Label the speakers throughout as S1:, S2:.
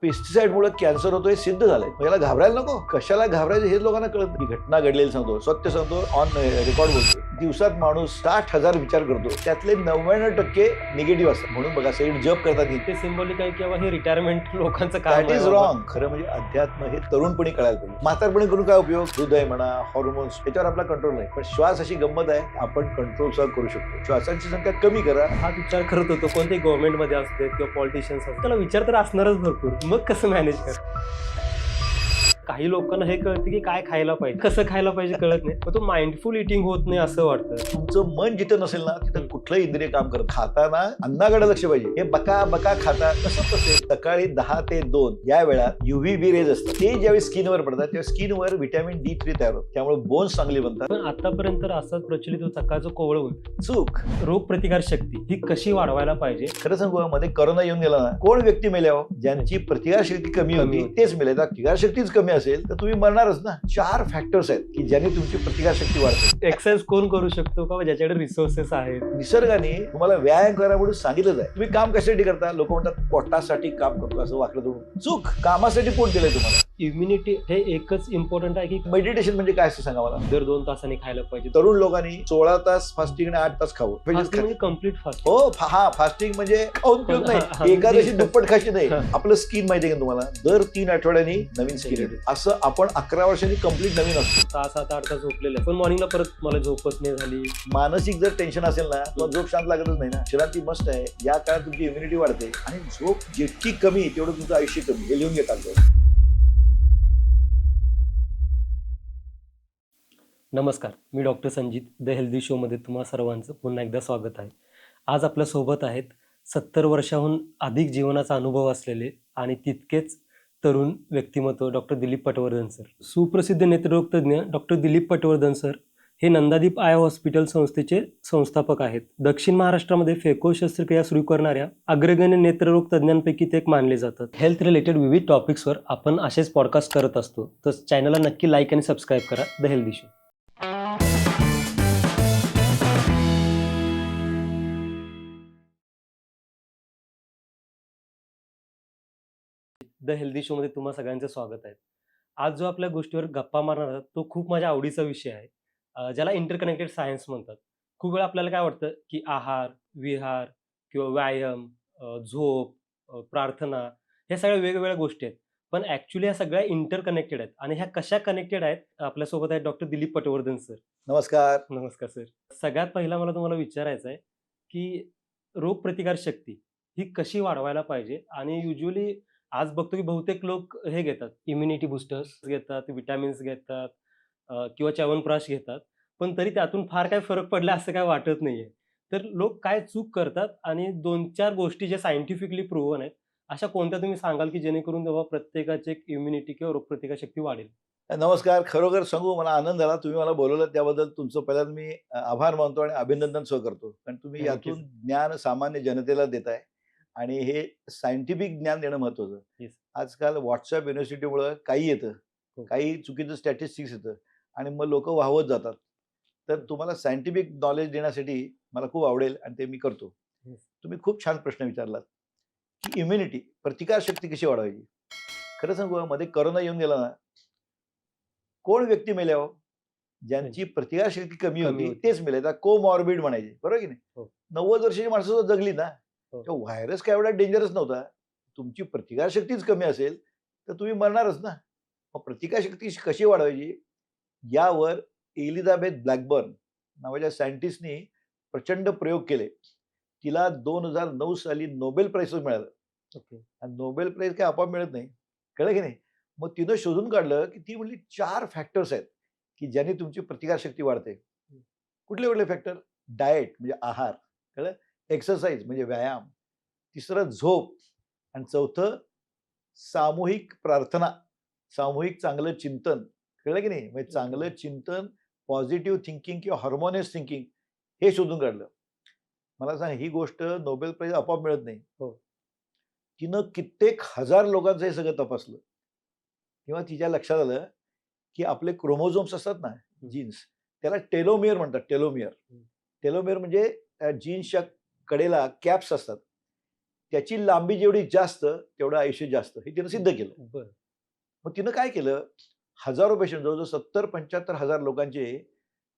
S1: पेस्टिसाइडमुळे cancer होतो हे सिद्ध झालंय. याला घाबरायला नको. कशाला घाबरायचं हेच लोकांना कळत नाही. घटना घडलेली सांगतो, सत्य सांगतो, ऑन रेकॉर्ड बोलतो. दिवसात माणूस 60,000 विचार करतो, त्यातले 99% निगेटिव्ह असतात. म्हणून बघा सगळे जप करतात.
S2: ते सिंबॉलिक आहे किंवा हे रिटायरमेंट लोकांचं काम
S1: दॅट इज रॉंग. खरं म्हणजे अध्यात्म हे तरुणपणी कळायला पाहिजे. म्हातारपणी करून काय उपयोग? हृदय म्हणा, हॉर्मोन्स, याच्यावर आपला कंट्रोल नाही. पण श्वास अशी गंमत आहे, आपण कंट्रोल सह करू शकतो. श्वासांची संख्या कमी करा.
S2: हा विचार करत होतो कोणते गव्हर्नमेंटमध्ये असते किंवा पॉलिटिशियन्स असतात, त्याला विचार तर असणारच भरपूर. मग कसं मॅनेज कर. काही लोकांना हे कळतं की काय खायला पाहिजे, कसं खायला पाहिजे कळत नाही, पण तो माइंडफुल इटिंग होत नाही असं वाटतं.
S1: तुमचं मन जिथं नसेल ना तिथं कुठलंही इंद्रिय काम करत. खाताना अन्नाकडे लक्ष पाहिजे. हे बका बका खाता कसं असेल. सकाळी 10 ते 2 या वेळात UVB रेज असतात. ते ज्यावेळी स्किनवर पडतात तेव्हा स्किनवर व्हिटॅमिन D3 तयार होतं. त्यामुळे बोन्स चांगली बनतात.
S2: पण आतापर्यंत असंच प्रचलित होतं, सकाळचं कोवळं होतं.
S1: चूक.
S2: रोगप्रतिकार शक्ती ही कशी वाढवायला पाहिजे.
S1: खरं सांगू, मध्ये कोरोना येऊन गेला ना, कोण व्यक्ती मेल्यावर ज्यांची प्रतिकारशक्ती कमी होती तेच मेले. प्रतिकारशक्तीच कमी असेल तर तुम्ही मरणारच ना. 4 फॅक्टर्स आहेत की ज्यांनी तुमची प्रतिकारशक्ती वाढते.
S2: एक्सरसाइज कोण करू शकतो का ज्याच्याकडे रिसोर्सेस आहेत.
S1: निसर्गाने तुम्हाला व्यायाम करा म्हणून सांगितलंच आहे. तुम्ही काम कशासाठी करता? लोक म्हणतात पोटासाठी काम करतो, असं वाकलं तुम्ही. चूक. कामासाठी कोण केलंय तुम्हाला?
S2: इम्युनिटी हे एकच इम्पॉर्टंट आहे की
S1: मेडिटेशन म्हणजे काय असं सांगा मला.
S2: दर 2 तासांनी खायला पाहिजे.
S1: तरुण लोकांनी 16 तास फास्टिंग आणि 8 तास खावं.
S2: म्हणजे कम्प्लीट फास्ट.
S1: हो हा फास्टिंग म्हणजे खाऊन पिऊन नाही, एकादशी दुप्पट खायची नाही. आपलं स्किन माहितीये का तुम्हाला? दर 3 आठवड्यांनी नवीन स्किन येते. असं आपण 11 वर्षांनी कम्प्लीट नवीन असतो.
S2: 6-7-8 तास झोपलेले पण मॉर्निंगला परत मला झोपच नाही झाली.
S1: मानसिक जर टेन्शन असेल ना तर झोप शांत लागतच नाही ना. विश्रांती मस्त आहे. या काळात तुमची इम्युनिटी वाढते आणि झोप जितकी कमी तेवढं तुमचं आयुष्य कमी. हे लिहून घेतात.
S2: नमस्कार, मी डॉक्टर संजित. द हेल्दी शोमध्ये तुम्हा सर्वांचं पुन्हा एकदा स्वागत आहे. आज आपल्यासोबत आहेत 70 वर्षाहून अधिक जीवनाचा अनुभव असलेले आणि तितकेच तरुण व्यक्तिमत्व डॉक्टर दिलीप पटवर्धन सर. सुप्रसिद्ध नेत्ररोग तज्ज्ञ डॉक्टर दिलीप पटवर्धन सर हे नंदादीप आय हॉस्पिटल संस्थेचे संस्थापक आहेत. दक्षिण महाराष्ट्रामध्ये फेको शस्त्रक्रिया सुरू करणाऱ्या अग्रगण्य नेत्ररोग तज्ज्ञांपैकी ते एक मानले जातात. हेल्थ रिलेटेड विविध टॉपिक्सवर आपण असेच पॉडकास्ट करत असतो. तर चॅनलला नक्की लाईक आणि सबस्क्राईब करा. The healthy show. The healthy शोमध्ये तुम्हा सगळ्यांचं स्वागत आहे. आज जो आपल्या गोष्टीवर गप्पा मारणार आहोत तो खूप माझ्या आवडीचा विषय आहे, ज्याला इंटरकनेक्टेड सायन्स म्हणतात. खूप वेळा आपल्याला काय वाटतं की आहार, विहार किंवा व्यायाम, झोप, प्रार्थना ह्या सगळ्या वेगवेगळ्या गोष्टी आहेत. पण ॲक्च्युली ह्या सगळ्या इंटरकनेक्टेड आहेत. आणि ह्या कशा कनेक्टेड आहेत? आपल्यासोबत आहेत डॉक्टर दिलीप पटवर्धन सर.
S1: नमस्कार.
S2: नमस्कार सर. सगळ्यात पहिला मला तुम्हाला विचारायचं आहे की रोगप्रतिकार शक्ती ही कशी वाढवायला पाहिजे. आणि युज्युअली आज बघतो की बहुतेक लोक हे घेतात, इम्युनिटी बूस्टर्स घेतात, विटॅमिन्स घेतात, किंवा च्यवनप्राश घेतात. पण तरी त्यातून फार काय फरक पडला असं काय वाटत नाहीये. तर लोक काय चूक करतात आणि 2-4 गोष्टी ज्या सायंटिफिकली प्रूव्हन आहेत, अशा कोणत्या तुम्ही सांगाल की जेणेकरून तेव्हा प्रत्येकाची एक इम्युनिटी किंवा रोगप्रतिकार शक्ती वाढेल?
S1: नमस्कार. खरोखर सांगू, मला आनंद झाला तुम्ही मला बोलवलं त्याबद्दल. तुमचं पहिल्यांदा मी आभार मानतो आणि अभिनंदन सुद्धा करतो. कारण तुम्ही
S2: Thank you,
S1: यातून ज्ञान सामान्य जनतेला देताय आणि हे सायंटिफिक ज्ञान देणं महत्वाचं.
S2: Yes.
S1: आजकाल व्हॉट्सअप युनिव्हर्सिटीमुळं काही येतं,
S2: हो.
S1: काही चुकीचं स्टॅटिस्टिक्स येतं आणि मग लोक वाहवत जातात. तर तुम्हाला सायंटिफिक नॉलेज देण्यासाठी मला खूप आवडेल आणि ते मी करतो.
S2: Yes.
S1: तुम्ही खूप छान प्रश्न विचारलात की इम्युनिटी, प्रतिकारशक्ती कशी वाढवायची. खरं सांगू, मध्ये कोरोना येऊन गेला ना, कोण व्यक्ती मेल्यावर ज्यांची प्रतिकारशक्ती कमी होती तेच मेले. त्या कोमॉर्बिड म्हणायचे, बरोबर की नाही?
S2: हो.
S1: 90 वर्षाची माणसं सुद्धा जगली ना.
S2: हो.
S1: तो व्हायरस काय एवढा डेंजरस नव्हता. तुमची प्रतिकारशक्तीच कमी असेल तर तुम्ही मरणारच ना. मग प्रतिकारशक्ती कशी वाढवायची यावर एलिझाबेथ ब्लॅकबर्न नावाच्या सायंटिस्टनी प्रचंड प्रयोग केले. तिला 2009 साली नोबेल प्राइज मिळालं.
S2: ओके.
S1: आणि नोबेल प्राइज काय आपोआप मिळत नाही, कळलं की नाही? मग तिनं शोधून काढलं की ती म्हणली 4 फॅक्टर्स आहेत की ज्यांनी तुमची प्रतिकारशक्ती वाढते. कुठले कुठले फॅक्टर? डाएट म्हणजे आहार, कळलं? एक्सरसाइज म्हणजे व्यायाम, तिसरं झोप, आणि चौथं सामूहिक प्रार्थना, सामूहिक चांगलं चिंतन, कळलं की नाही? म्हणजे चांगलं चिंतन, पॉझिटिव्ह थिंकिंग किंवा हार्मोनियस थिंकिंग, हे शोधून काढलं. मला सांग, ही गोष्ट नोबेल प्राइज आपोआप मिळत नाही.
S2: हो.
S1: तिनं कित्येक हजार लोकांचं हे सगळं तपासलं. तेव्हा तिच्या लक्षात आलं की आपले क्रोमोझोम्स असतात ना, जीन्स, त्याला टेलोमियर म्हणतात. टेलोमियर टेलोमियर म्हणजे जीन्सच्या कडेला कॅप्स असतात. त्याची लांबी जेवढी जास्त तेवढं आयुष्य जास्त, हे तिनं सिद्ध केलं.
S2: बरं.
S1: मग तिनं काय केलं, हजारो पेशंट, जवळजवळ 70-75 हजार लोकांचे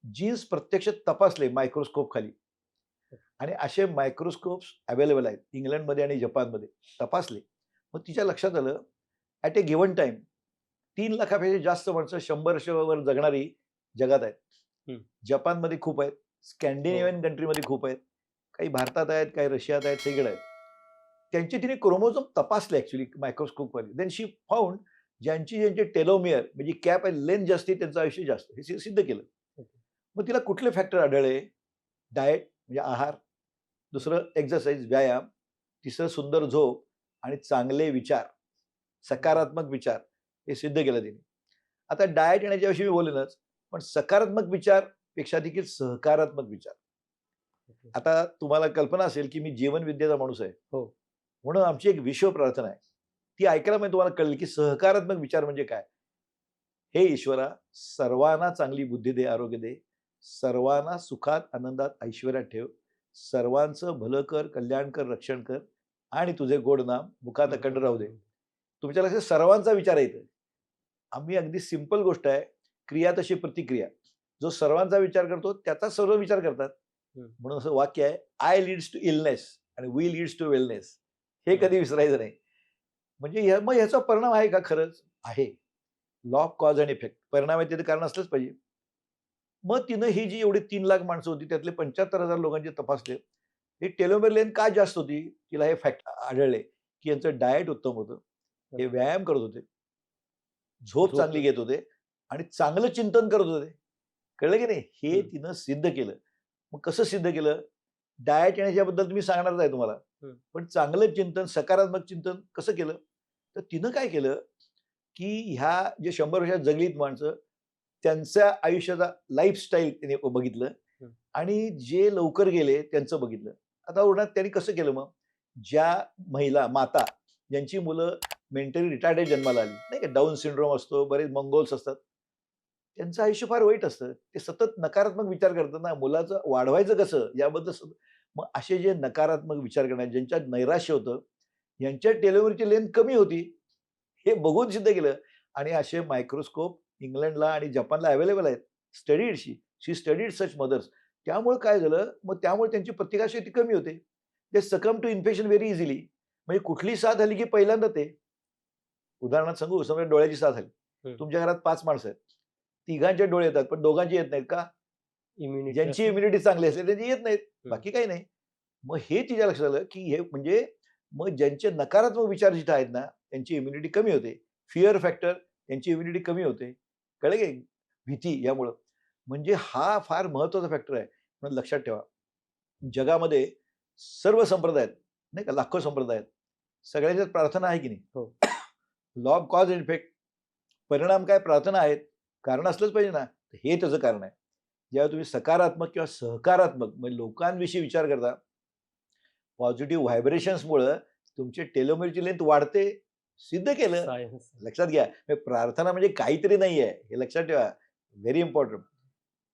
S1: जीन्स प्रत्यक्ष तपासले मायक्रोस्कोप खाली. आणि असे मायक्रोस्कोप्स अवेलेबल आहेत इंग्लंडमध्ये आणि जपानमध्ये. तपासले. मग तिच्या लक्षात आलं, ॲट ए गिव्हन टाइम 3 लाखापेक्षा जास्त माणसं 100 वर्षावर जगणारी जगात आहेत.
S2: हं.
S1: जपानमध्ये खूप आहेत, स्कॅन्डिनेव्हियन कंट्रीमध्ये खूप आहेत, काही भारतात आहेत, काही रशियात आहेत, सगळीकडे आहेत. त्यांचे तिने क्रोमोझोम तपासले ॲक्च्युअली मायक्रोस्कोपमध्ये. देन शी फाउंड ज्यांचे टेलोमियर म्हणजे कॅप आणि लेंथ जास्ती त्यांचं आयुष्य जास्त, हे सिद्ध केलं. मग तिला कुठले फॅक्टर आढळले? डाएट म्हणजे आहार, दुसरं एक्सरसाइज व्यायाम, तिसरं सुंदर झोप आणि चांगले विचार, सकारात्मक विचार, हे सिद्ध केलं तिने. आता डाएट येण्याच्याविषयी मी बोलेनच, पण सकारात्मक विचार पेक्षा देखील सहकारात्मक विचार. आता तुम्हाला कल्पना असेल की मी जीवनविद्येचा माणूस आहे.
S2: हो.
S1: म्हणून आमची एक विश्व प्रार्थना आहे. ती ऐकायला म्हणजे तुम्हाला कळेल की सकारात्मक विचार म्हणजे काय. हे ईश्वरा, सर्वांना चांगली बुद्धी दे, आरोग्य दे, सर्वांना सुखात आनंदात ऐश्वर्यात ठेव, सर्वांचं भलं कर, कल्याण कर, रक्षण कर आणि तुझे गोड नाम मुखात अखंड राहू दे. तुमच्या लक्षात सर्वांचा विचार येतो. आम्ही अगदी सिंपल गोष्ट आहे, क्रिया तशी प्रतिक्रिया. जो सर्वांचा विचार करतो त्याचा सर्व विचार करतात. म्हणून असं वाक्य आहे, आय लीड्स टू इलनेस आणि वी लीड्स टू वेलनेस. हे कधी विसरायचं नाही. म्हणजे मग ह्याचा परिणाम आहे का? खरंच आहे. Law of cause and effect. परिणाम आहे ते कारण असलंच पाहिजे. मग तिनं ही जी एवढी 3 लाख माणसं होती त्यातले 75,000 लोकांचे तपासले. ही टेलोमेर लेंथ का जास्त होती? तिला हे फॅक्ट आढळले की यांचं डाएट उत्तम होतं, हे व्यायाम करत होते, झोप चांगली घेत होते आणि चांगलं चिंतन करत होते. कळलं की नाही? हे तिनं सिद्ध केलं. मग कसं सिद्ध केलं? डाएट येण्याच्याबद्दल तुम्ही सांगणारच आहे तुम्हाला. पण चांगलं चिंतन, सकारात्मक चिंतन कसं केलं? तर तिनं काय केलं की ह्या जे 100 वर्षात जगलीत माणसं, त्यांच्या आयुष्याचा लाईफस्टाईल तिने बघितलं आणि जे लवकर गेले त्यांचं बघितलं. आता उदाहरणार्थ त्यांनी कसं केलं मग? ज्या महिला, माता ज्यांची मुलं मेंटली रिटार्डेड जन्माला आली, नाही का, डाऊन सिंड्रोम असतो, बरेच मंगोल्स असतात, त्यांचं आयुष्य फार वाईट असतं. ते सतत नकारात्मक विचार करतात ना, मुलाचं वाढवायचं कसं याबद्दल. मग असे जे नकारात्मक विचार करणारे, ज्यांच्यात नैराश्य होतं, यांच्या टेलोमेरची लेंथ कमी होती, हे बघून सिद्ध केलं. आणि असे मायक्रोस्कोप इंग्लंडला आणि जपानला अवेलेबल आहेत. स्टडीड शी स्टडीड सच मदर्स. त्यामुळे काय झालं, मग त्यामुळे त्यांची प्रतिकारशक्ती कमी होते. दे सकम टू इन्फेक्शन व्हेरी इझिली. म्हणजे कुठली साथ आली की पहिल्यांदा ते, उदाहरणार्थ सांगू, समजा डोळ्याची साथ आली, तुमच्या घरात 5 माणसं आहेत, तिघांचे डोळे येतात पण दोघांचे येत नाहीत का? ज्यांची इम्युनिटी चांगली असते त्यांची येत नाहीत, बाकी काही नाही. मग हे तिच्या लक्षात आलं की हे म्हणजे मग ज्यांचे नकारात्मक विचार जिथे आहेत ना, त्यांची इम्युनिटी कमी होते. फिअर फॅक्टर, त्यांची इम्युनिटी कमी होते. कळलं की? भीती यामुळं. म्हणजे हा फार महत्वाचा फॅक्टर आहे. म्हणून लक्षात ठेवा, जगामध्ये सर्व संप्रदाय आहेत, नाही का, लाखो संप्रदाय आहेत. सगळ्यांच्यात प्रार्थना आहे की नाही? Law of cause and effect. परिणाम काय? प्रार्थना आहेत. कारण असलंच पाहिजे ना. हे त्याचं कारण आहे. जेव्हा तुम्ही सकारात्मक किंवा सहकारात्मक म्हणजे लोकांविषयी विचार करता, पॉझिटिव्ह व्हायब्रेशन्समुळं तुमची टेलोमेरची लेंथ वाढते. सिद्ध केलं. लक्षात घ्या, प्रार्थना म्हणजे काहीतरी नाही आहे, हे लक्षात ठेवा. Very important.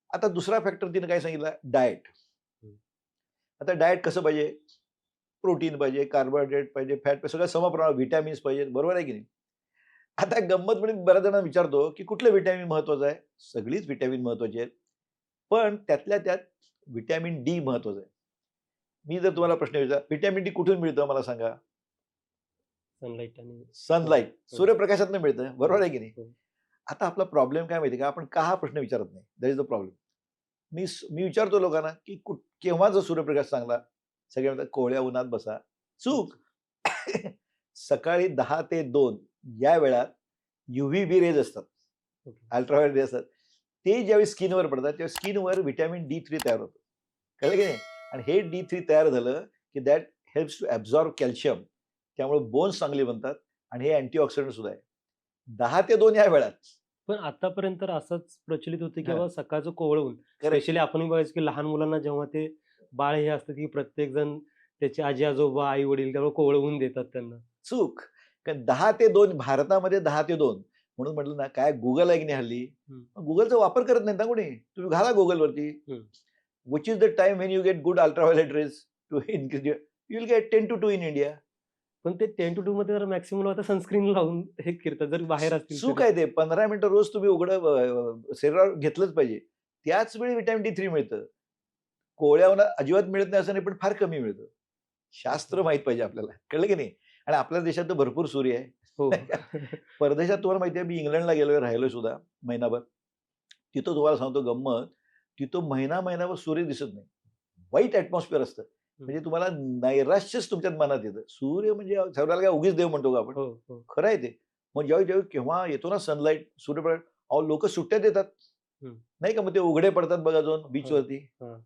S1: आता दुसरा फॅक्टर तिने काय सांगितलं? डाएट. आता डाएट कसं पाहिजे? प्रोटीन पाहिजे, कार्बोहायड्रेट पाहिजे, फॅट पाहिजे, सगळं समप्रमाणात, व्हिटॅमिन्स पाहिजेत, बरोबर आहे की नाही? आता गंमत म्हणजे बऱ्याच जणांना विचारतो की कुठलं व्हिटॅमिन महत्वाचं आहे? सगळीच व्हिटॅमिन महत्वाची आहेत, पण त्यातल्या त्यात व्हिटॅमिन डी महत्वाचं आहे. मी जर तुम्हाला प्रश्न विचारला, व्हिटॅमिन डी कुठून मिळतं मला सांगा? सनलाईट, सूर्यप्रकाशातून मिळतं, बरोबर आहे की नाही? आता आपला प्रॉब्लेम काय माहिती का? आपण का हा प्रश्न विचारत नाही? That is the problem. मी विचारतो लोकांना की केव्हाचा सूर्यप्रकाश चांगला? सगळे म्हणतात कोवळ्या उन्हात बसा. चूक. सकाळी 10 ते 2 या वेळात UVB रेज असतात, अल्ट्राव्हायोलेट रेज असतात. ते ज्यावेळी स्किनवर पडतात तेव्हा स्किनवर व्हिटॅमिन D3 तयार होतं. कळलं की नाही? आणि हे D3 तयार झालं की that helps to absorb calcium. त्यामुळे बोन्स चांगले बनतात आणि हे अँटीऑक्सिडंट सुद्धा आहे. 10 ते 2 या वेळात.
S2: पण आतापर्यंत असंच प्रचलित होतं की बाबा सकाळचं कोवळं ऊन, स्पेशली आपण बघायचं की लहान मुलांना जेव्हा ते बाळ हे असतं की प्रत्येक जण त्याचे आजी आजोबा आई वडील त्यामुळे कोवळं ऊन देतात त्यांना.
S1: चूक. कारण 10 ते 2 भारतामध्ये 10 ते 2 म्हणून म्हटलं ना, काय गुगल आहे की नाही हल्ली, गुगलचा वापर करत नाही ना कोणी. तुम्ही घाला गुगलवरती, which is the time when you get good ultraviolet rays to increase, you will get 10 to 2 in India.
S2: पण ते 10 to 2 मध्ये जर मॅक्सिमम आता सनस्क्रीन लावून हे करतात जर बाहेर असतील
S1: चूक
S2: तरी.
S1: आहे ते. 15 मिनिटं रोज तुम्ही उघडं शरीरावर घेतलंच पाहिजे. त्याच वेळी व्हिटॅमिन D3 मिळतं. कोवळ्याहून अजिबात मिळत नाही असं नाही, पण फार कमी मिळतं. शास्त्र माहीत पाहिजे आपल्याला. कळलं की नाही? आणि आपल्या देशात तर भरपूर सूर्य आहे.
S2: हो.
S1: परदेशात तुम्हाला माहिती आहे, मी इंग्लंडला गेलोय, राहिलोय सुद्धा महिनाभर. तिथं तुम्हाला सांगतो गंमत, तिथं महिनाभर सूर्य दिसत नाही. व्हाईट ॲटमॉस्फिअर असतं. म्हणजे तुम्हाला नैराश्यच तुमच्यात मनात येतं. सूर्य म्हणजे ठरवायला काय उगीच देव म्हणतो का आपण?
S2: हो, हो.
S1: खरं आहे ते. मग ज्यावेळी केव्हा येतो ना सनलाईट, सूर्यप्रकाश, अहो लोकं सुट्ट्या देतात.
S2: हं.
S1: नाही का? मग ते उघडे पडतात बघा जाऊन
S2: हां,
S1: बीचवरती.
S2: हां.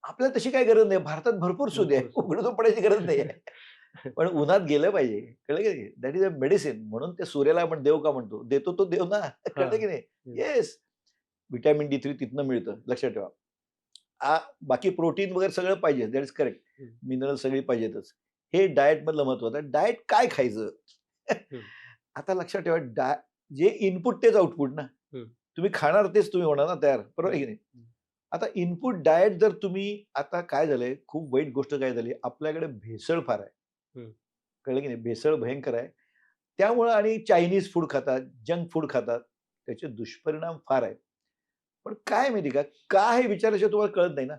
S1: आपल्याला तशी काही गरज नाही. भारतात भरपूर सूर्य आहे.
S2: भरपूर.
S1: उघडून पडायची गरज नाही आहे. पण उन्हात गेलं पाहिजे. कळलं की नाही? That is a medicine. म्हणून ते सूर्याला आपण देव का म्हणतो? देतो तो देव ना. कळलं की नाही?
S2: येस.
S1: येस. व्हिटॅमिन D3 तिथनं मिळतं. लक्षात ठेवा. बाकी प्रोटीन वगैरे सगळं पाहिजे. That is correct.
S2: हं.
S1: मिनरल सगळी पाहिजेतच. हे डाएटमधलं महत्वाचं आहे. डाएट काय खायचं?
S2: हं.
S1: आता लक्षात ठेवा जे इनपुट तेच आउटपुट ना.
S2: हं.
S1: तुम्ही खाणार तेच तुम्ही होणार ना तयार. बरोबर आहे की नाही?
S2: हं.
S1: आता इनपुट डाएट जर तुम्ही आता काय झालंय, खूप वाईट गोष्ट काय झाली, आपल्याकडे भेसळ फार आहे.
S2: हं.
S1: कळलं की नाही? भेसळ भयंकर आहे. त्यामुळं आणि चायनीज फूड खातात, जंक फूड खातात. त्याचे दुष्परिणाम फार आहेत. पण काय माहिती का, का हे विचारल्याशिवाय तुम्हाला कळत नाही ना.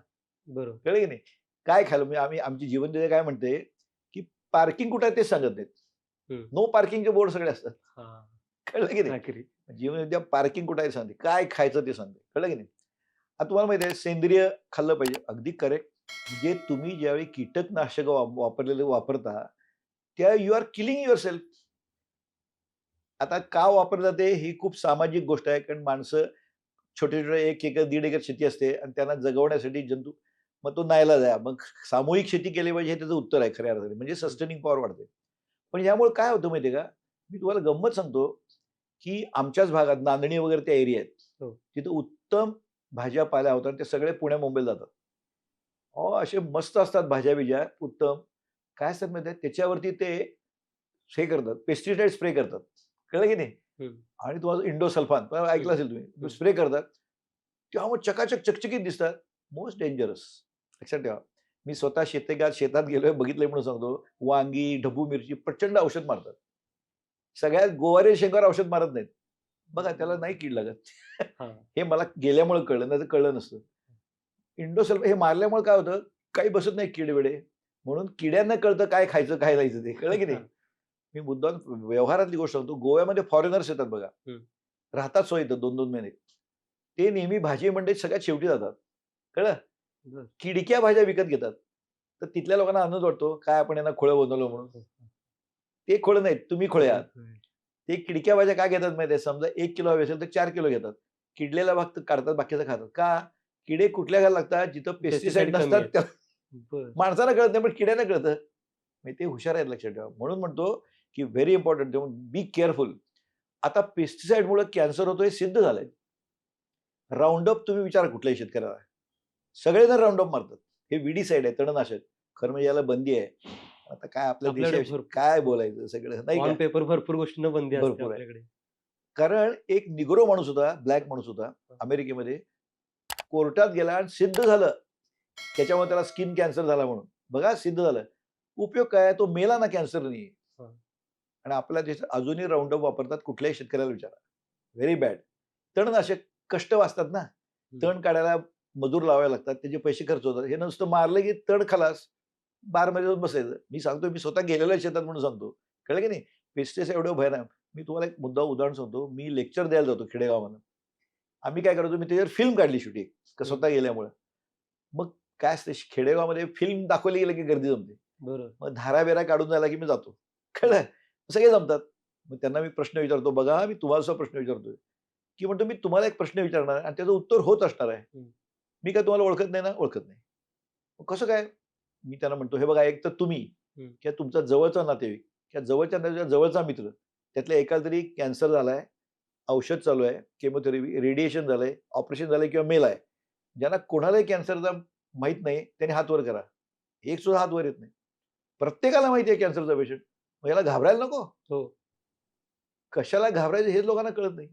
S2: बरोबर.
S1: कळलं की नाही? काय खायला म्हणजे आमची जीवनशैली काय म्हणते, की पार्किंग कुठे आहे तेच सांगत नाहीत.
S2: हं.
S1: नो पार्किंगचे बोर्ड सगळे असतात.
S2: हां.
S1: कळलं की नाही?
S2: ॲग्री.
S1: जीवनविद्या पार्किंग कुठे आहे सांगते. काय खायचं ते सांगते. कळलं की नाही? आता तुम्हाला माहिती आहे सेंद्रिय खाल्लं पाहिजे. अगदी करेक्ट. म्हणजे तुम्ही ज्यावेळी कीटकनाशकं वापरलेले वापरता, त्या यू आर किलिंग युअरसेल्फ. आता का वापरलं जाते ही खूप सामाजिक गोष्ट आहे. कारण माणसं छोटे-छोटे 1 एकर, 1.5 एकर शेती असते आणि त्यांना जगवण्यासाठी जंतू मग तो नाईलाज आहे. मग सामूहिक शेती केली पाहिजे हे त्याचं उत्तर आहे खऱ्या अर्थाने. म्हणजे सस्टेनिंग पॉवर वाढते. पण यामुळे काय होतं माहिती आहे का? मी तुम्हाला गंमत सांगतो, की आमच्याच भागात नांदणी वगैरे त्या एरिया आहेत.
S2: हो.
S1: तिथं उत्तम भाज्या-पाल्या होतात. ते सगळे पुण्या-मुंबईला जातात. अहो, असे मस्त असतात भाज्या-बिज्या उत्तम. काय असतात माहिती आहे? त्याच्यावरती ते हे करतात, पेस्टिसाइड स्प्रे करतात. कळलं की नाही?
S2: हं.
S1: आणि तुम्हाला इंडोसल्फान ऐकलं
S2: हं.
S1: असेल तुम्ही.
S2: हं.
S1: स्प्रे करतात. तेव्हा मग चकाचक चकचकीत दिसतात. Most dangerous. लक्षात ठेवा. मी स्वतः शेतात गेलोय, बघितलंय म्हणून सांगतो. वांगी, ढबू मिरची प्रचंड औषध मारतात. सगळ्यात गोवारी शेंगावर औषध मारत नाहीत. बघा त्याला नाही कीड लागत.
S2: हां.
S1: हे मला गेल्यामुळे कळलं, नाहीतर कळलं नसतं. इंडोसल्फान हे मारल्यामुळे काय होतं, काही बसत नाही कीड-बिडे. म्हणून किड्यांना कळतं काय खायचं, काय नाहीचं ते. कळलं की नाही? मी मुद्दाम व्यवहारातली गोष्ट सांगतो. गोव्यामध्ये फॉरेनर्स येतात बघा.
S2: हं.
S1: राहतात सोय इथं 2-2 महिने. ते नेहमी भाजी मंडईत सगळ्यात शेवटी जातात. कळलं?
S2: बरं.
S1: किडक्या भाज्या विकत घेतात. तर तिथल्या लोकांना आनंद वाटतो, काय आपण यांना खोळं बनवलं म्हणून.
S2: हो.
S1: ते खोळं नाहीत, तुम्ही खोळे आहात.
S2: हं.
S1: ते किडक्या भाज्या का घेतात माहिती आहे? समजा 1 किलो हवी असेल तर 4 किलो घेतात. किडलेला भाग काढतात, बाकीचं खातात. का? किडे कुठल्या घालायला लागतात? जिथं पेस्टिसाइड
S2: पेस्टिसाइड कमी
S1: नसतात
S2: आहेत.
S1: त्या
S2: बरं.
S1: माणसाला कळत नाही, पण किड्यांना कळतं. म्हणजे ते हुशार आहेत लक्षात ठेवा. म्हणून म्हणतो, की व्हेरी इम्पोर्टंट बी केअरफुल. आता पेस्टिसाइडमुळे कॅन्सर होतो हे सिद्ध झालंय. राउंडअप तुम्ही विचारा कुठल्याही शेतकऱ्याला. सगळेजण राउंडअप मारतात. हे विडीसाईड आहे, तणनाशक. खरं म्हणजे याला बंदी आहे. आता काय आपल्या
S2: आपल्याकडे
S1: देशाविषयी
S2: भरपूर
S1: काय
S2: हो.
S1: बोलायचं सगळं नाही
S2: ऑन
S1: का?
S2: पेपर भरपूर गोष्टींना बंदी असते
S1: भरपूर आहे.
S2: आपल्याकडे.
S1: कारण एक निग्रो माणूस होता, ब्लॅक माणूस होता अमेरिकेमध्ये. कोर्टात गेला आणि सिद्ध झालं, त्याच्यामुळे त्याला स्किन कॅन्सर झाला म्हणून. बघा सिद्ध झालं. उपयोग काय? तो मेला ना कॅन्सरनी.
S2: हां.
S1: आणि आपल्या देशात अजूनही राउंडअप वापरतात. कुठल्याही शेतकऱ्याला विचारा. Very bad. तणनाशक कष्ट वाचतात ना.
S2: हं.
S1: तण काढायला मजूर लावावे लागतात. त्याचे पैसे खर्च होतात. हे नुसतं मारलं की तण खलास. बारमध्ये जाऊन बसायचं. मी सांगतो मी स्वतः गेलेलो आहे शेतात म्हणून सांगतो. कळलं की नाही? पेस्टिसाइड एवढं भयानक. मी तुम्हाला एक उदाहरण सांगतो. मी लेक्चर द्यायला जातो खेडेगावामध्ये. आम्ही काय करायचो, मी त्याच्यावर फिल्म काढली शूटिंग स्वतः गेल्यामुळं. मग काय असतं खेडेगावामध्ये फिल्म दाखवली गेलं की गर्दी जमते.
S2: बरोबर.
S1: मग धारा-बिरा काढून झाला की मी जातो. कळलं? सगळे जमतात. मग त्यांना मी प्रश्न विचारतो, "बघा, मी तुम्हाला सुद्धा प्रश्न विचारतोय." की म्हणतो, "मी तुम्हाला एक प्रश्न विचारणार आहे आणि त्याचं उत्तर होत असणार आहे.
S2: हं.
S1: मी काय तुम्हाला ओळखत नाही ना?" "ओळखत नाही." "मग कसं काय?" मी त्यांना म्हणतो, "हे बघा, एक तर तुम्ही
S2: हं.
S1: किंवा तुमचा जवळचा नातेवाईक किंवा जवळच्या नातेवाईकाचा जवळचा मित्र, त्यातल्या एकाला तरी कॅन्सर झालाय, औषध चालू आहे, केमोथेरपी, रेडिएशन झालंय, ऑपरेशन झालंय किंवा मेलाय. ज्यांना कोणालाही कॅन्सरचा माहीत नाही, त्यांनी हात वर करा." एक सुद्धा हात वर येत नाही. प्रत्येकाला माहिती आहे कॅन्सरचा पेशंट. मग याला घाबरायला नको?
S2: हो.
S1: कशाला घाबरायचं हेच लोकांना कळत नाही.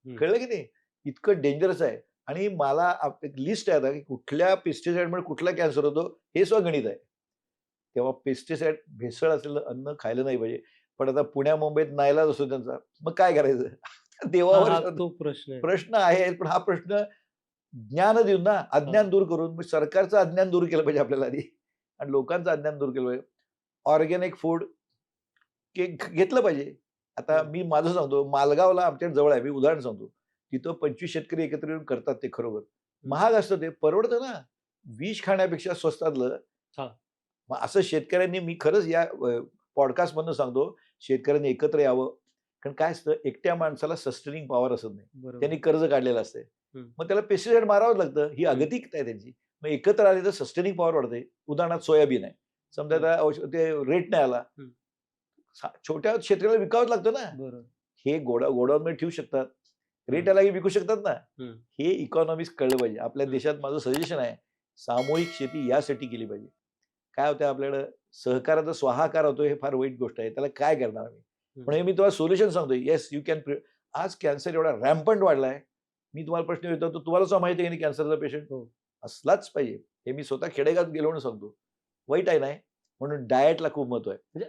S2: हं.
S1: कळलं की नाही? इतकं डेंजरस आहे. आणि मला एक लिस्ट आहे आता, की कुठल्या पेस्टिसाइडमुळे कुठला कॅन्सर होतो, हे सुद्धा गणित आहे. तेव्हा पेस्टिसाइड भेसळ असलेलं अन्न खायला नाही पाहिजे. पण आता पुण्या मुंबईत नाईलाज असतो त्यांचा. मग काय करायचं? देवावर
S2: हा
S1: श्रद्धा-
S2: तो प्रश्न आहे.
S1: प्रश्न आहे, पण हा प्रश्न ज्ञान देऊन ना, अज्ञान दूर करून, मग सरकारचं अज्ञान दूर केलं पाहिजे आपल्याला आधी आणि लोकांचं अज्ञान दूर केलं पाहिजे. ऑर्गॅनिक फूड घेतलं पाहिजे. आता
S2: हं.
S1: मी माझं सांगतो, मालगावला आमच्या जवळ आहे, मी उदाहरण सांगतो. तिथं 25 शेतकरी एकत्र येऊन करतात ते खरोखर. महाग असतं ते, परवडतं ना. विष खाण्यापेक्षा स्वस्तातलं.
S2: हां.
S1: मग असं शेतकऱ्यांनी, मी खरंच या पॉडकास्टमधनं सांगतो, शेतकऱ्यांनी एकत्र यावं. कारण काय असतं, एकट्या माणसाला सस्टेनिंग पॉवर असत नाही.
S2: बरोबर.
S1: त्यांनी कर्ज काढलेलं असतंय.
S2: हं.
S1: मग त्याला पेस्टिसाइड मारावंच लागतं. ही अगतिकता आहे त्यांची. मग एकत्र आले तर सस्टेनिंग पॉवर वाढते. उदाहरणार्थ सोयाबीन आहे. समजा त्याला ते रेट नाही आला.
S2: हं.
S1: छोट्या शेतकऱ्याला विकावंच लागतं ना.
S2: बरोबर.
S1: हे गोडाऊनमध्ये ठेवू शकतात. रेट
S2: हं.
S1: आला की विकू शकतात ना.
S2: हं.
S1: हे इकॉनॉमिक्स कळलं पाहिजे. आपल्या
S2: हं.
S1: देशात माझं सजेशन आहे, सामूहिक शेती यासाठी केली पाहिजे. काय होतं आपल्याकडं, सहकाराचा स्वाहाकार होतो, हे फार वाईट गोष्ट आहे. त्याला काय करणार आम्ही?
S2: हं.
S1: पण हे मी तुम्हाला सोल्युशन सांगतोय. Yes you can. आज कॅन्सर एवढा रॅम्पंट वाढलाय. मी तुम्हाला प्रश्न विचारतो, तुम्हाला सुद्धा माहिती आहे की नाही कॅन्सरचा पेशंट
S2: हो.
S1: असलाच पाहिजे. हे मी स्वतः खेडेगावात गेलो म्हणून सांगतो. वाईट आहे नाही. म्हणून डाएटला खूप महत्व आहे.
S2: म्हणजे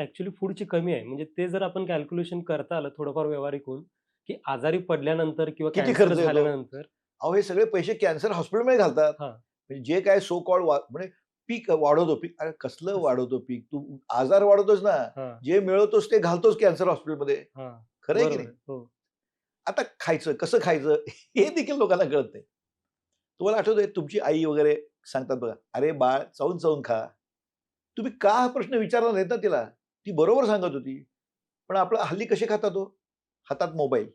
S2: ॲक्चुअली फूडची कमी आहे. म्हणजे ते जर आपण कॅल्क्युलेशन करता आलं थोडंफार व्यावहारिक होऊन, की आजारी पडल्यानंतर किंवा
S1: किती
S2: कॅन्सर
S1: खर्च येतो?
S2: झाल्यानंतर
S1: अहो, हे सगळे पैसे कॅन्सर हॉस्पिटलमध्ये घालतात.
S2: हां.
S1: म्हणजे जे काय सो कॉल्ड म्हणजे पीक वाढवतो. पीक अरे कसलं वाढवतो पीक? तू आजार वाढवतोस ना.
S2: हां.
S1: जे मिळवतोस ते घालतोस कॅन्सर हॉस्पिटलमध्ये.
S2: हां.
S1: खरं आहे की
S2: बरोबर
S1: नाही?
S2: आहे. हो.
S1: आता खायचं, कसं खायचं हे देखील लोकांना कळत नाही. तुम्हाला आठवतंय तुमची आई वगैरे सांगतात बघा, "अरे बाळ, चावून-चावून खा." तुम्ही का हा प्रश्न विचारला नाहीत ना तिला? ती बरोबर सांगत होती. पण आपलं हल्ली कसे खातात हो? हातात मोबाईल.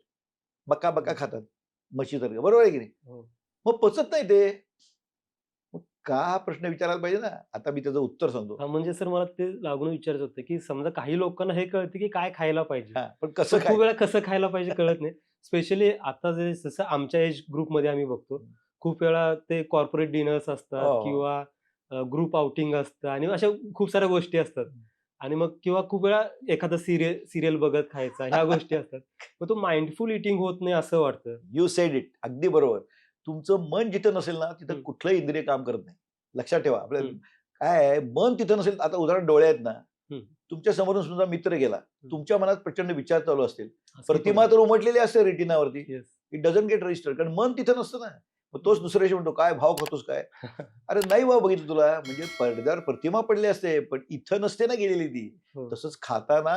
S1: बका-बका
S2: हं.
S1: खातात. म्हशीसारखं. बरोबर आहे की नाही?
S2: हो.
S1: मग पचत नाही ते. मग का हा प्रश्न विचारायला पाहिजे ना? आता मी त्याचं उत्तर सांगतो.
S2: हां, म्हणजे सर मला ते लागून विचारायचं होतं, की समजा काही लोकांना हे कळतं, की काय खायला पाहिजे.
S1: हां, पण
S2: पण
S1: कसं
S2: खूप वेळा
S1: खायचं?
S2: कसं खायला पाहिजे कळत नाही. स्पेशली आता जे जसं आमच्या एज ग्रुपमध्ये आम्ही बघतो, खूप वेळा ते कॉर्पोरेट डिनर्स असतात
S1: हो.
S2: किंवा ग्रुप आउटिंग असतं आणि अशा खूप साऱ्या गोष्टी असतात. आणि मग किंवा खूप वेळा एखादं सीरियल बघत खायचा, ह्या गोष्टी असतात. मग तो माइंडफुल ईटिंग होत नाही असं वाटतं.
S1: You sed it. अगदी बरोबर. तुमचं मन जिथं नसेल ना, तिथं
S2: हं.
S1: कुठलंही इंद्रिय काम करत नाही. लक्षात ठेवा. आपल्या
S2: हं.
S1: काय आहे, मन तिथं नसेल, आता उदाहरण डोळे आहेत ना,
S2: हं.
S1: तुमच्या समोरून समजा मित्र गेला. तुमच्या मनात प्रचंड विचार चालू असतील.
S2: हसू पण
S1: प्रतिमा तर उमटलेली असते रेटिनावरती.
S2: Yes.
S1: It doesn't get registered, कारण मन तिथं नसतं ना. मग तोच दुसऱ्याशी म्हणतो, "काय भाव खातोस काय?" अरे नाही बाबा बघितलं तुला, म्हणजे पडद्यावर प्रतिमा पडली असते, पण इथं नसते ना गेलेली ती.
S2: हो.
S1: तसंच खाताना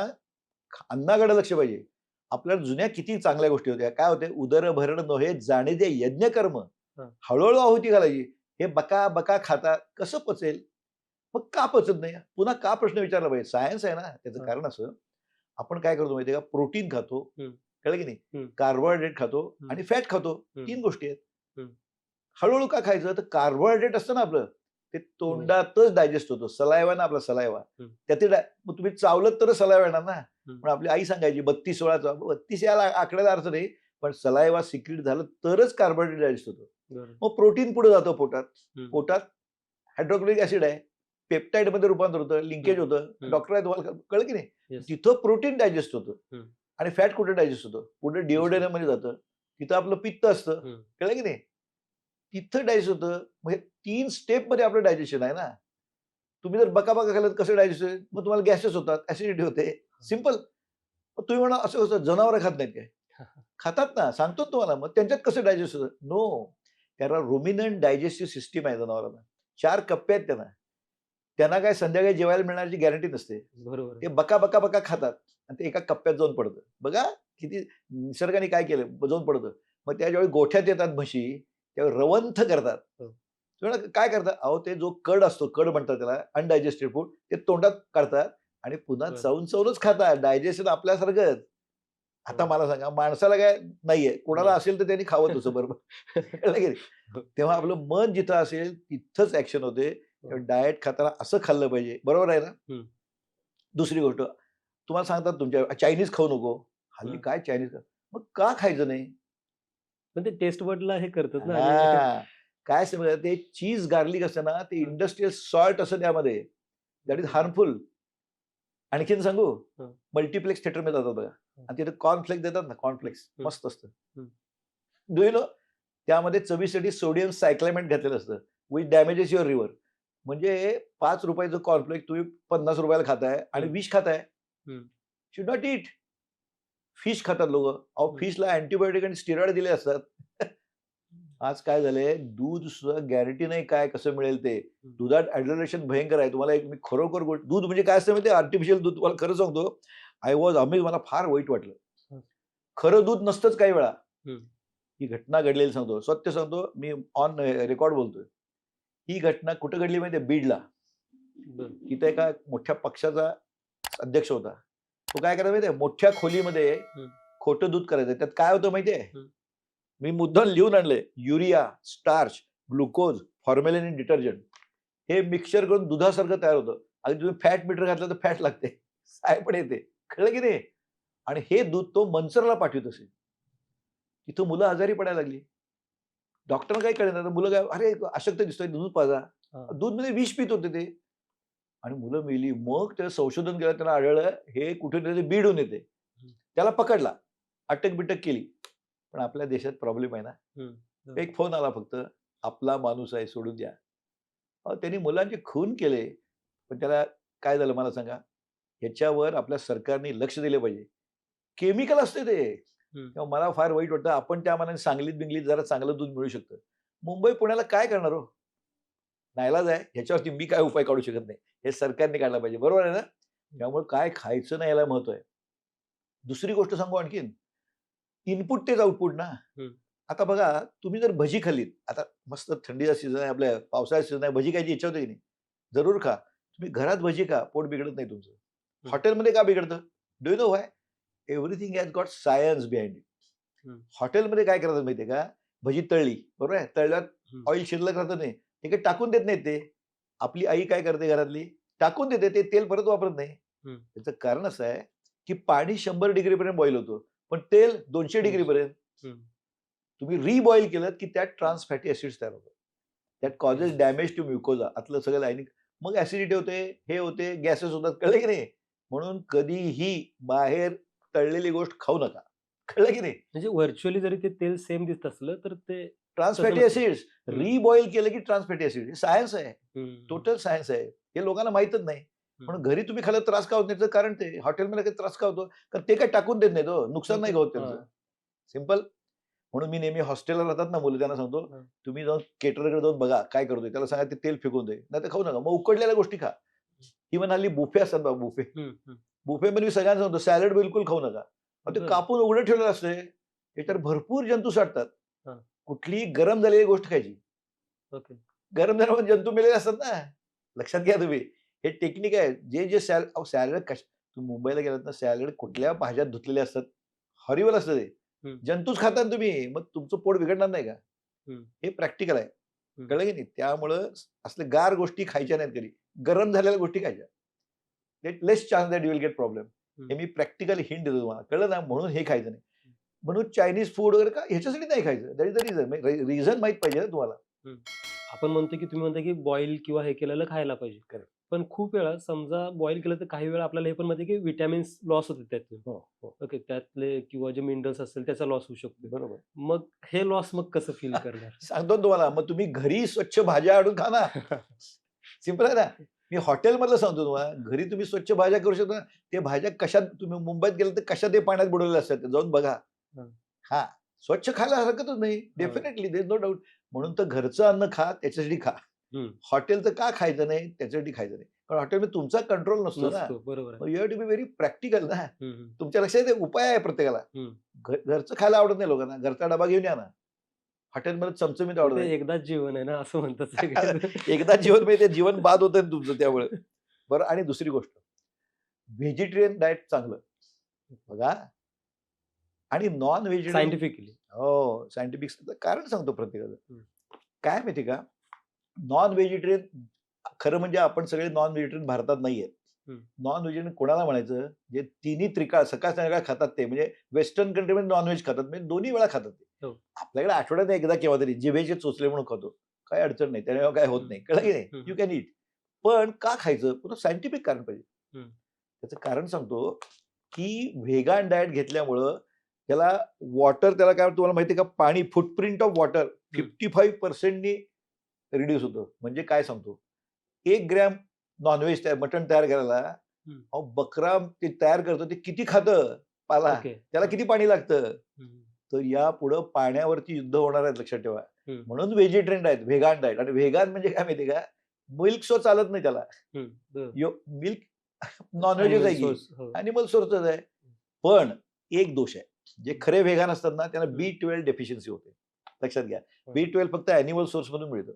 S1: अन्नाकडे लक्ष पाहिजे. आपल्या जुन्या किती चांगल्या गोष्टी होत्या. काय होते, उदरभरण नव्हे जाणे जे यज्ञकर्म.
S2: हां.
S1: हळू-हळू आहुती घालायची. हे बका-बका खाता कसं पचेल? मग का पचत नाही? पुन्हा का प्रश्न विचारला पाहिजे? सायन्स आहे ना. त्याचं
S2: हां.
S1: कारण असं, आपण काय करतो माहिती आहे का? प्रोटीन खातो.
S2: हं.
S1: कळलं की नाही?
S2: हं.
S1: कार्बोहायड्रेट खातो
S2: हं.
S1: आणि फॅट खातो.
S2: हं.
S1: 3 गोष्टी आहेत.
S2: हं.
S1: हळू का खायचं? तर कार्बोहायड्रेट असतं ना आपलं, ते
S2: हो.
S1: तोंडातच डायजेस्ट होतं. सलायवा ना आपला सलायवा.
S2: हं.
S1: त्याचे मग तुम्ही चावलत तरच सलायवा येणार ना.
S2: हं.
S1: पण आपली आई सांगायची 32-16 32 या आकड्याला अर्थ नाही, पण सलायवा सिक्रीट झालं तरच कार्बोहायड्रेट डायजेस्ट होतं.
S2: बरोबर.
S1: मग प्रोटीन पुढे जातं पोटात.
S2: हं.
S1: पोटात हायड्रोक्लोरिक ॲसिड आहे. पेप्टाइडमध्ये रूपांतर होतं, लिंकेज
S2: हं.
S1: होतं.
S2: हं.
S1: डॉक्टर आहे तुम्हाला कळलं की नाही?
S2: येस.
S1: तिथं प्रोटीन डायजेस्ट होतं
S2: हं.
S1: आणि फॅट कुठे डायजेस्ट होतं? पुढे डिओडेनमध्ये जातं. तिथं आपलं पित्त असतं.
S2: हं.
S1: कळलं की नाही? तिथं डायजेस्ट होतं. मग हे 3 स्टेपमध्ये आपलं डायजेशन आहे ना. तुम्ही जर बका-बका खाल्लं तर कसं डायजेस्ट होईल? मग तुम्हाला गॅसेस होतात, ॲसिडिटी होते. सिंपल. मग तुम्ही म्हणा असं कसं जनावरं खात नाहीत काय? खातात ना, सांगतो ना तुम्हाला. मग त्यांच्यात कसं डायजेस्ट होतं? नो. त्याला रुमिनंट डायजेस्टिव्ह सिस्टम आहे जनावरांना. 4 कप्पे आहेत त्यांना. त्यांना काय संध्याकाळी जेवायला मिळण्याची गॅरंटी नसते.
S2: बरोबर आहे.
S1: ते बका खातात आणि ते एका कप्प्यात जाऊन पडतं. बघा किती निसर्गाने काय केलं, जाऊन पडतं. मग त्या ज्यावेळी गोठ्यात येतात म्हशी, त्यावेळी रवंथ करतात.
S2: हो.
S1: तुम्ही काय करतात? अहो ते जो कड असतो, कड म्हणतात त्याला, अनडायजेस्टेड फूड, ते तोंडात काढतात आणि पुन्हा
S2: बरं.
S1: चावून-चावूनच खातात. डायजेशन आपल्यासारखंच. आता
S2: हो.
S1: मला सांगा, माणसाला काय नाहीये. कोणाला
S2: नाही.
S1: असेल तर त्यांनी खावं तसं बरोबर. कळलं की नाही?
S2: हो.
S1: तेव्हा आपलं मन जिथं असेल तिथंच ॲक्शन होते.
S2: हो.
S1: डाएट खाताना असं खाल्लं पाहिजे. बरोबर आहे ना?
S2: हं.
S1: दुसरी गोष्ट, तुम्हाला सांगतात तुमच्या चायनीज खाऊ नको. हल्ली
S2: हां.
S1: काय चायनीज मग का खायचं नाही?
S2: पण ते टेस्ट बडला हे करतात ना आणि
S1: हां. काय असतं बघा, ते चीज गार्लिक असतं ना, ते
S2: हं.
S1: इंडस्ट्रियल सॉल्ट असतं त्यामध्ये. That is harmful. आणखीन सांगू?
S2: हं.
S1: मल्टिप्लेक्स थिएटरमध्ये जातात बघा
S2: हं.
S1: आणि तिथे कॉर्नफ्लेक्स देतात ना, कॉर्नफ्लेक्स
S2: हं.
S1: मस्त असतं.
S2: हं.
S1: Do you no? त्यामध्ये चवीसाठी सोडियम सायक्लामेट घातलेलं असतं, व्हिच डॅमेजेस युअर लिव्हर. म्हणजे 5 रुपयाचं कॉर्नफ्लेक्स तुम्ही 50 रुपयाला खाताय आणि
S2: हं.
S1: विष खाताय.
S2: हं.
S1: Should not eat. फिश खातात लोकं. अहो,
S2: हं.
S1: फिशला अँटिबायोटिक आणि स्टिरॉइड दिले असतात. आज काय झालंय, दूध सुद्धा गॅरंटी नाही काय कसं मिळेल ते.
S2: हं.
S1: दुधात ॲडल्ट्रेशन भयंकर आहे. तुम्हाला एक मी खरोखर दूध म्हणजे काय असतं माहिती आहे, आर्टिफिशियल दूध तुम्हाला खरं सांगतो. आय वॉज अमेझ, मला फार वाईट वाटलं.
S2: हं.
S1: खरं दूध नसतंच काही वेळा.
S2: हं.
S1: ही घटना घडलेली सांगतो. सत्य सांगतो. मी ऑन रेकॉर्ड बोलतोय. ही घटना कुठं घडली माहिती आहे? बीडला.
S2: बरं.
S1: तिथे एका मोठ्या पक्षाचा अध्यक्ष होता. तो काय करायचा माहिती आहे? मोठ्या खोलीमध्ये
S2: हं.
S1: खोटं दूध करायचं. त्यात काय होतं माहिती आहे?
S2: हं.
S1: मी मुद्दाम लिहून आणलंय. युरिया, स्टार्च, ग्लुकोज, फॉर्मॅलिन आणि डिटर्जंट हे मिक्सचर करून दुधासारखं तयार होतं. आणि तुम्ही फॅट मीटर घातलं तर फॅट लागते. साय पण येते. कळलं की नाही? आणि हे दूध तो मंचरला पाठवत असे. तिथं मुलं आजारी पडायला लागली. डॉक्टरला काही कळेना. तर मुलं काय, "अरे अशक्त दिसतोय, दूध पाजा."
S2: हां.
S1: दूधमध्ये विष पीत होते ते. आणि मुलं मेली. मग ते संशोधन केलं, त्याला आढळलं हे कुठेतरी बीडहून येते.
S2: हं.
S1: त्याला पकडला. अटक-बिटक केली. पण आपल्या देशात प्रॉब्लेम आहे ना.
S2: हं.
S1: एक फोन आला फक्त, "आपला माणूस आहे, सोडून द्या." अहो, त्यांनी मुलांचे खून केले. पण त्याला काय झालं मला सांगा? ह्याच्यावर आपल्या सरकारने लक्ष दिले पाहिजे. केमिकल असते ते.
S2: हं.
S1: तेव्हा मला फार वाईट वाटतं. आपण त्या मानाने सांगलीत-बिंगलीत जरा चांगलं दूध मिळू शकतं. मुंबई, पुण्याला काय करणार हो? नाईलाज आहे. ह्याच्यावरती मी काय उपाय काढू शकत नाही. हे सरकारने काढला पाहिजे. बरोबर आहे ना? त्यामुळे काय खायचं नाही याला महत्व आहे. दुसरी गोष्ट सांगू आणखीन, इनपुट तेच आउटपुट ना.
S2: हं.
S1: आता बघा, तुम्ही जर भजी खाल्लीत, आता मस्त थंडीचा सीझन आहे, आपल्या पावसाळ्याचा सीझन आहे, भजी खायची इच्छा होते की नाही? जरूर खा. तुम्ही घरात भजी खा, पोट बिघडत नाही तुमचं.
S2: हं.
S1: हॉटेलमध्ये का बिघडतं? Do you know why? Everything has got science behind it.
S2: हं.
S1: हॉटेलमध्ये काय करतात माहिती आहे का? भजी तळली, बरोबर आहे? तळल्यावर
S2: हं.
S1: ऑइल शिल्लक राहतं नाही. ते काही टाकून देत नाहीत ते. आपली आई काय करते घरातली? टाकून देते, ते तेल परत वापरत नाही.
S2: हं.
S1: त्याचं कारण असं आहे, की पाणी 100 डिग्रीपर्यंत बॉईल होतं. पण तेल 200 डिग्रीपर्यंत.
S2: हं.
S1: तुम्ही रिबॉईल केलं, की त्यात ट्रान्स फॅटी एसिड्स तयार होतात. That causes
S2: yes.
S1: Damage to mucosa. आतलं सगळं लायनिंग. मग ॲसिडिटी होते, हे होते, गॅसेस होतात. कळलं की नाही? म्हणून कधीही बाहेर तळलेली गोष्ट खाऊ नका. कळलं की नाही?
S2: म्हणजे व्हर्चुअली जरी ते तेल सेम दिसत असलं, तर ते
S1: ट्रान्स
S2: तसं
S1: फॅटी
S2: नसतं.
S1: एसिड्स
S2: हं.
S1: रिबॉईल केलं, की ट्रान्स फॅटी एसिड. हे सायन्स आहे.
S2: हं.
S1: टोटल सायन्स आहे. हे लोकांना माहीतच नाही.
S2: हं.
S1: म्हणून घरी तुम्ही खाल्लं त्रास का होत नाही? त्याचं कारण ते. हॉटेलमध्ये काही त्रास का होतो? कारण ते काही टाकून देत नाहीत हो. नुकसान नाही
S2: ओके.
S1: का होत त्यांचं.
S2: हां.
S1: सिंपल. म्हणून मी नेहमी हॉस्टेलला राहतात ना मुलं, त्यांना सांगतो,
S2: हां.
S1: तुम्ही जाऊन केटररकडे जाऊन बघा काय करतोय. त्याला सांगा ते तेल फेकून दे. नाहीतर खाऊ नका. मग उकडलेल्या गोष्टी खा. इव्हन हल्ली बुफे असतात बघा, बुफे.
S2: हं. हं.
S1: बुफेमध्ये मी सगळ्यांना सांगतो सॅलड बिलकुल खाऊ नका. मग ते
S2: बरं.
S1: कापून उघडं ठेवलेलं असते. त्याच्यावर भरपूर जंतू साठतात.
S2: हां.
S1: कुठलीही गरम झालेली गोष्ट खायची.
S2: ओके.
S1: गरम झाल्यामुळे जंतू मेलेले असतात ना. लक्षात घ्या तुम्ही. हे टेक्निक आहे. जे सॅलड तुम्ही मुंबईला गेलात ना, सॅलड कुठल्या भाज्यात धुतलेले असतात. हॉरिबल असतं ते.
S2: हं.
S1: जंतूच खाता ना तुम्ही. मग तुमचं पोट बिघडणार नाही का?
S2: हं.
S1: हे प्रॅक्टिकल आहे.
S2: हं.
S1: कळलं की नाही? त्यामुळं असले गार गोष्टी खायच्या नाहीत कधी. गरम झालेल्या गोष्टी खायच्या. Less chance that you will get problem.
S2: हं.
S1: हे मी प्रॅक्टिकली हिंट देतो तुम्हाला. कळलं ना? म्हणून हे खायचं नाही. म्हणून चायनीज फूड वगैरे का ह्याच्यासाठी नाही खायचं. That is the reason. Reason माहीत पाहिजे ना तुम्हाला.
S2: हं. आपण म्हणतो की तुम्ही म्हणता की बॉईल किंवा हे केलेलं खायला पाहिजे.
S1: करेक्ट.
S2: पण खूप वेळा समजा बॉईल केलं तर काही वेळा आपल्याला हे पण माहिती आहे की व्हिटॅमिन्स लॉस होतात त्यातून.
S1: हो, हो.
S2: ओके. त्यातले किंवा जे मिनरल्स असतील त्याचा लॉस होऊ शकतो.
S1: बरोबर.
S2: मग हे लॉस मग कसं फील करणार?
S1: सांगतो ना तुम्हाला. मग तुम्ही घरी स्वच्छ भाज्या आणून खा ना. सिंपल आहे ना. मी हॉटेलमधलं सांगतो तुम्हाला. घरी तुम्ही स्वच्छ भाज्या करू शकता. ते भाज्या कशात तुम्ही मुंबईत गेले तर कशा ते पाण्यात बुडवलेल्या असतात. जाऊन बघा.
S2: हं.
S1: हां. स्वच्छ खायला हरकतच नाही.
S2: हां.
S1: Definitely there is no doubt. म्हणून तर घरचं अन्न खा, त्याच्यासाठी खा.
S2: हं.
S1: हॉटेलचं का खायचं नाही? त्याच्यासाठी खायचं नाही. कारण हॉटेलमध्ये तुमचा कंट्रोल नसतो ना.
S2: नसतो. बरोबर आहे.
S1: मग you have to be very practical ना.
S2: हं. हं.
S1: तुमच्या लक्षात येते उपाय आहे प्रत्येकाला.
S2: हं.
S1: घरचं खायला आवडत नाही लोकांना. घरचा डबा घेऊन या ना. हॉटेलमध्ये चमचमीत
S2: मग
S1: आवडत
S2: ते
S1: नाही.
S2: एकदाच जीवन आहे ना असं म्हणतात सगळे.
S1: एकदा जीवन म्हणजे ते जीवन बाद होतं ना तुमचं त्यामुळे. बरं, आणि दुसरी गोष्ट, व्हेजिटेरियन डाएट चांगलं. बघा, आणि नॉन व्हेजिटेरियन
S2: सायंटिफिकली.
S1: हो, सायंटिफिक कारण सांगतो प्रत्येकाचं.
S2: हं.
S1: काय माहिती का? नॉन व्हेजिटेरियन, खरं म्हणजे आपण सगळे नॉन व्हेजिटेरियन भारतात नाहीयेत.
S2: हं.
S1: नॉन व्हेजिटेरियन कोणाला म्हणायचं? जे तिन्ही त्रिकाळ सकाळ संध्याकाळ खातात ते. म्हणजे वेस्टर्न कंट्रीमध्ये नॉन-व्हेज खातात. म्हणजे दोन्ही वेळा खातात ते.
S2: हो.
S1: आपल्याकडे आठवड्यात एकदा केव्हातरी जिभेचे चोचले म्हणून खातो. काही अडचण नाही. त्याने काय होत
S2: हं.
S1: नाही. कळलं की नाही?
S2: हं.
S1: यू कॅन ईट. पण का खायचं? पुन्हा सायंटिफिक कारण पाहिजे.
S2: हं.
S1: त्याचं कारण सांगतो, की व्हेगन डाएट घेतल्यामुळं त्याला वॉटर, त्याला काय तुम्हाला माहिती आहे का? पाणी, फुटप्रिंट ऑफ वॉटर
S2: हं.
S1: 55% नी रिड्यूस होतं. म्हणजे काय सांगतो? 1 ग्रॅम नॉनव्हेज मटण तयार करायला अहो बकरा ते तयार करतो ते किती खातं पाला,
S2: ओके.
S1: त्याला किती पाणी लागतं. तर या पुढं पाण्यावरती युद्ध होणार आहेत, लक्षात ठेवा. म्हणून व्हेजिटेरियन आहेत, व्हेगान डाएट. आणि व्हेगान म्हणजे काय माहितीये का, मिल्क सो चालत नाही त्याला. मिल्क नॉनव्हेजच आहे की, अॅनिमल सोर्सच आहे. पण एक दोष आहे, जे खरे व्हेगान असतात ना त्यांना B12 डेफिशियन्सी होते. लक्षात घ्या, B12 फक्त अॅनिमल सोर्स मधून मिळतं.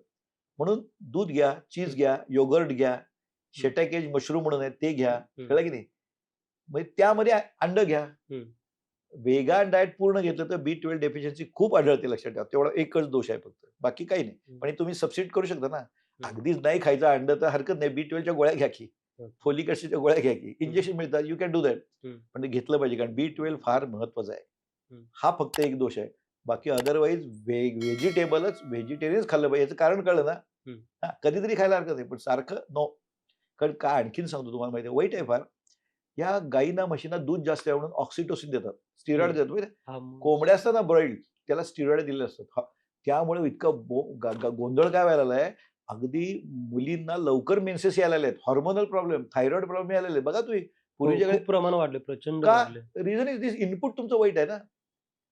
S1: म्हणून दूध घ्या, चीज घ्या, योगर्ट घ्या, शेटॅकेज मशरूम म्हणून आहे ते घ्या, कळलं की नाही. म्हणजे त्यामध्ये अंड घ्या. व्हेगान डाएट पूर्ण घेतलं तर B12 डेफिशियन्सी खूप आढळते, लक्षात ठेवा. तेवढा एकच दोष आहे फक्त, बाकी काही नाही. पण तुम्ही सबस्टिट्यूट करू शकता ना. अगदीच नाही खायचं अंड तर हरकत नाही, B12च्या गोळ्या घ्या की, फोलिक ऍसिडच्या गोळ्या घ्या की, इंजेक्शन मिळतात, यू कॅन डू दॅट. पण ते घेतलं पाहिजे, कारण B12 फार महत्वाचं आहे. हा फक्त एक दोष आहे. बाकी अदरवाईज व्हेजिटेरियन्स खाल्लं पाहिजे. याचं कारण कळलं ना. कधीतरी खायला हरकत नाही, पण सारखं नो. कारण काय आणखीन सांगतो तुम्हाला, माहिती आहे वाईट आहे फार. या गाईना म्हशींना दूध जास्त आहे म्हणून ऑक्सिटोसिन देतात, स्टिरॉइड देतात. कोंबड्या असतात ना ब्रॉइल्ड, त्याला स्टिरॉइड दिलेले असतात. त्यामुळे इतका गोंधळ काय व्हायला लागलाय, अगदी मुलींना लवकर मेन्सेस यायला आहेत, हॉर्मोनल प्रॉब्लेम, थायरॉइड प्रॉब्लेम यायला लागले. बघा तुम्ही पूर्वीच्या
S2: प्रमाण वाढले, प्रचंड
S1: का
S2: वाढले.
S1: रिझन इज दिस, इनपुट तुमचं वाईट आहे ना.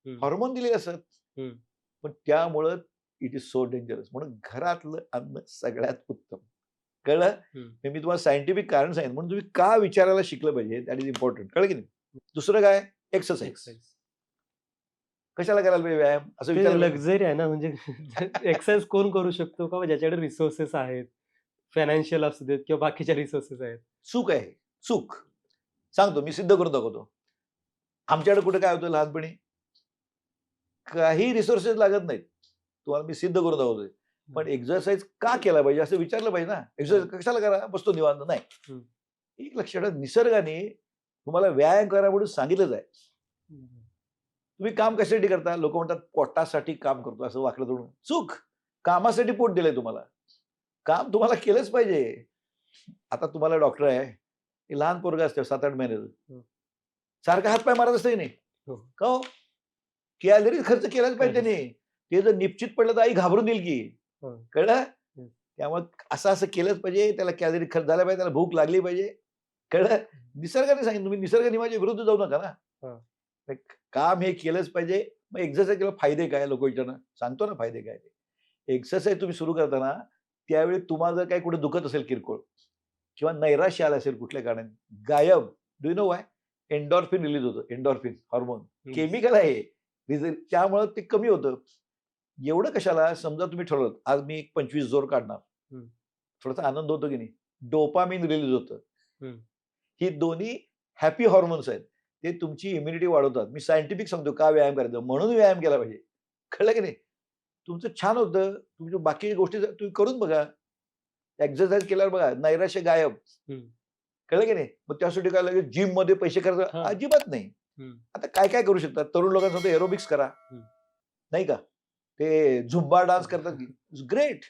S1: हॉर्मोन दिलेले असतात. पण त्यामुळं इट इज सो डेंजरस. म्हणून घरातलं अन्न सगळ्यात उत्तम. कळलं. मी तुम्हाला सायंटिफिक कारण सांगितलं, म्हणून तुम्ही का विचारायला शिकलं पाहिजे, दॅट इज इम्पॉर्टंट. कळलं की नाही. दुसरं काय, एक्सरसाइज. कशाला करायला पाहिजे व्यायाम, असं विचार.
S2: लक्झरी आहे ना, म्हणजे एक्सरसाइज कोण करू शकतो का, ज्याच्याकडे रिसोर्सेस आहेत, फायनान्शियल असू देत किंवा बाकीच्या रिसोर्सेस आहेत.
S1: चूक आहे, चूक. सांगतो, मी सिद्ध करून दाखवतो. आमच्याकडे कुठे काय होतं लहानपणी, काही रिसोर्सेस लागत नाहीत. तुम्हाला मी सिद्ध करून दाखवतोय. पण एक्सरसाइज का केला पाहिजे असं विचारलं पाहिजे ना. एक्सरसाइज कशाला करा, बसतो निवांत नाही. एक लक्षात, निसर्गाने तुम्हाला व्यायाम करा म्हणून सांगितलंच आहे. तुम्ही काम कशासाठी करता, लोक म्हणतात पोटासाठी काम करतो, असं वाकलं तोडून. चूक. कामासाठी पोट दिलंय तुम्हाला, काम तुम्हाला केलंच पाहिजे. आता तुम्हाला डॉक्टर आहे, लहान पोरगा असतं 7-8 महिन्याचं, सारखा हातपाय मारत असतं की नाही, का हो, कॅलरी खर्च केलाच पाहिजे त्याने. ते जर निश्चित पडलं तर आई घाबरून येईल की, कळलं. त्यामुळे असं केलंच पाहिजे, त्याला कॅलरी खर्च झाला पाहिजे, त्याला भूक लागली पाहिजे, कळलं. निसर्गाने सांगितलं, तुम्ही निसर्ग नियमाच्या विरुद्ध जाऊ नका ना. काम हे केलंच पाहिजे. मग एक्सरसाइज केला फायदे काय, लोक विचारणं, सांगतो ना फायदे काय. एक्सरसाइज तुम्ही सुरू करताना त्यावेळी तुम्हाला जर काही कुठे दुखत असेल किरकोळ, किंवा नैराश्य आलं असेल कुठल्या कारणाने, गायब. Do you no Y? Endorphin release होतं, एंडॉर्फिन हॉर्मोन, केमिकल आहे. त्यामुळे ते कमी होतं. एवढं कशाला, समजा तुम्ही ठरवलं आज मी 25 जोर काढणार, थोडासा आनंद होतो की नाही, डोपामिन रिलीज होतं. ही दोन्ही हॅपी हॉर्मोन्स आहेत, ते तुमची इम्युनिटी वाढवतात. मी सायंटिफिक सांगतो का व्यायाम करायचा, म्हणून व्यायाम केला पाहिजे, कळलं की नाही. तुमचं छान होतं, तुमच्या बाकी गोष्टी तुम्ही करून बघा. एक्सरसाइज केल्यावर बघा नैराश्य गायब, कळलं की नाही. मग त्यासाठी काय लागेल, जिम मध्ये पैसे खर्च अजिबात नाही. आता काय काय करू शकतात तरुण लोकांसाठी, एरोबिक्स करा, नाही का, ते झुंबा डान्स करतात की, ग्रेट.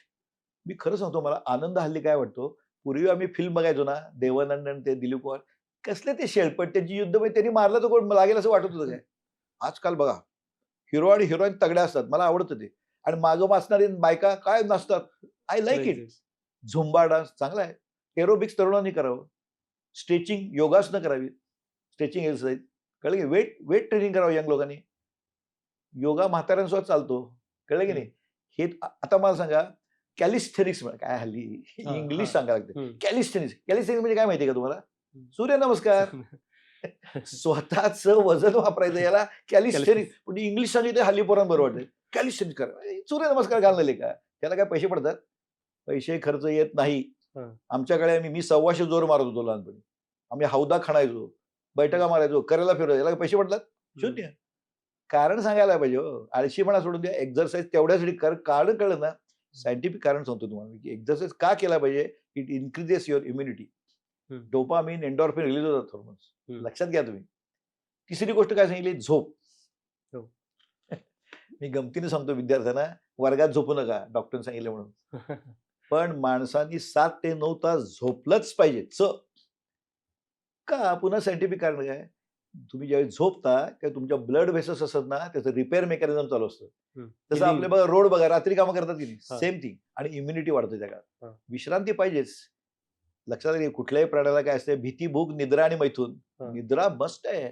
S1: मी खरं सांगतो, मला आनंद हल्ली काय वाटतो, पूर्वी आम्ही फिल्म बघायचो ना, देवानंद ते दिलीप कुमार, कसले ते शेळपट, त्याची युद्ध त्यांनी मारलं तर कोण लागेल असं वाटत होतं काय. आजकाल बघा, हिरो आणि हिरोईन तगड्या असतात, मला आवडतं ते. आणि मागं वाचणारी बायका काय नसतात, I like it. Zumba dance चांगला आहे. एरोबिक्स तरुणांनी करावं. स्ट्रेचिंग, योगासनं करावी, स्ट्रेचिंग एक्सरसाइज, कळलं की. वेट ट्रेनिंग करावं यंग लोकांनी. योगा म्हाताऱ्यांसोबत चालतो, कळलं की नाही. हे आता मला सांगा, कॅलिस्थेनिक्स काय हल्ली इंग्लिश सांगायला लागते. कॅलिस्थेनिक्स म्हणजे काय माहितीये का तुम्हाला, सूर्यनमस्कार. स्वतःच वजन वापरायचं, याला कॅलिस्थेनिक्स. पण इंग्लिश सांगितलं हल्ली पोरांना बरं वाटतं. कॅलिस्थेनिक्स करा, सूर्यनमस्कार घालले का, त्याला काय पैसे पडतात, पैसे खर्च येत नाही. आमच्याकडे मी 125 जोर मारत होतो लहानपणी. आम्ही हौदा खणायचो, बैठका मारायचो, करायला फिरायचो, याला पैसे पडतात, शून्य. कारण सांगायला पाहिजे. आळशीपणा सोडून द्या, एक्सरसाइज तेवढ्यासाठी कारण कळलं ना. सायंटिफिक कारण सांगतो तुम्हाला की एक्सरसाइज का केला पाहिजे. It increases your immunity. Dopamine, endorphin release होतात हॉर्मोन्स, लक्षात घ्या तुम्ही. तिसरी गोष्ट काय सांगितली, झोप. मी गमतीने सांगतो विद्यार्थ्यांना, वर्गात झोपू नका, डॉक्टरने सांगितलं म्हणून. पण माणसांनी 7 ते 9 तास झोपलंच पाहिजे. का, पुन्हा सायंटिफिक कारण काय, तुम्ही ज्यावेळी झोपता तेव्हा तुमच्या ब्लड व्हेसल्स असतात ना, त्याचं रिपेअर मेकॅनिझम चालू असतं. जसं आपले बघा रोड बघा, रात्री कामं करतात की नाही, सेम थिंग. आणि इम्युनिटी वाढते त्या काळात. विश्रांती पाहिजेच. लक्षात घे, कुठल्याही प्राण्याला काय असते, भीती, भूक, निद्रा आणि मैथून.
S2: हा.
S1: निद्रा मस्ट आहे,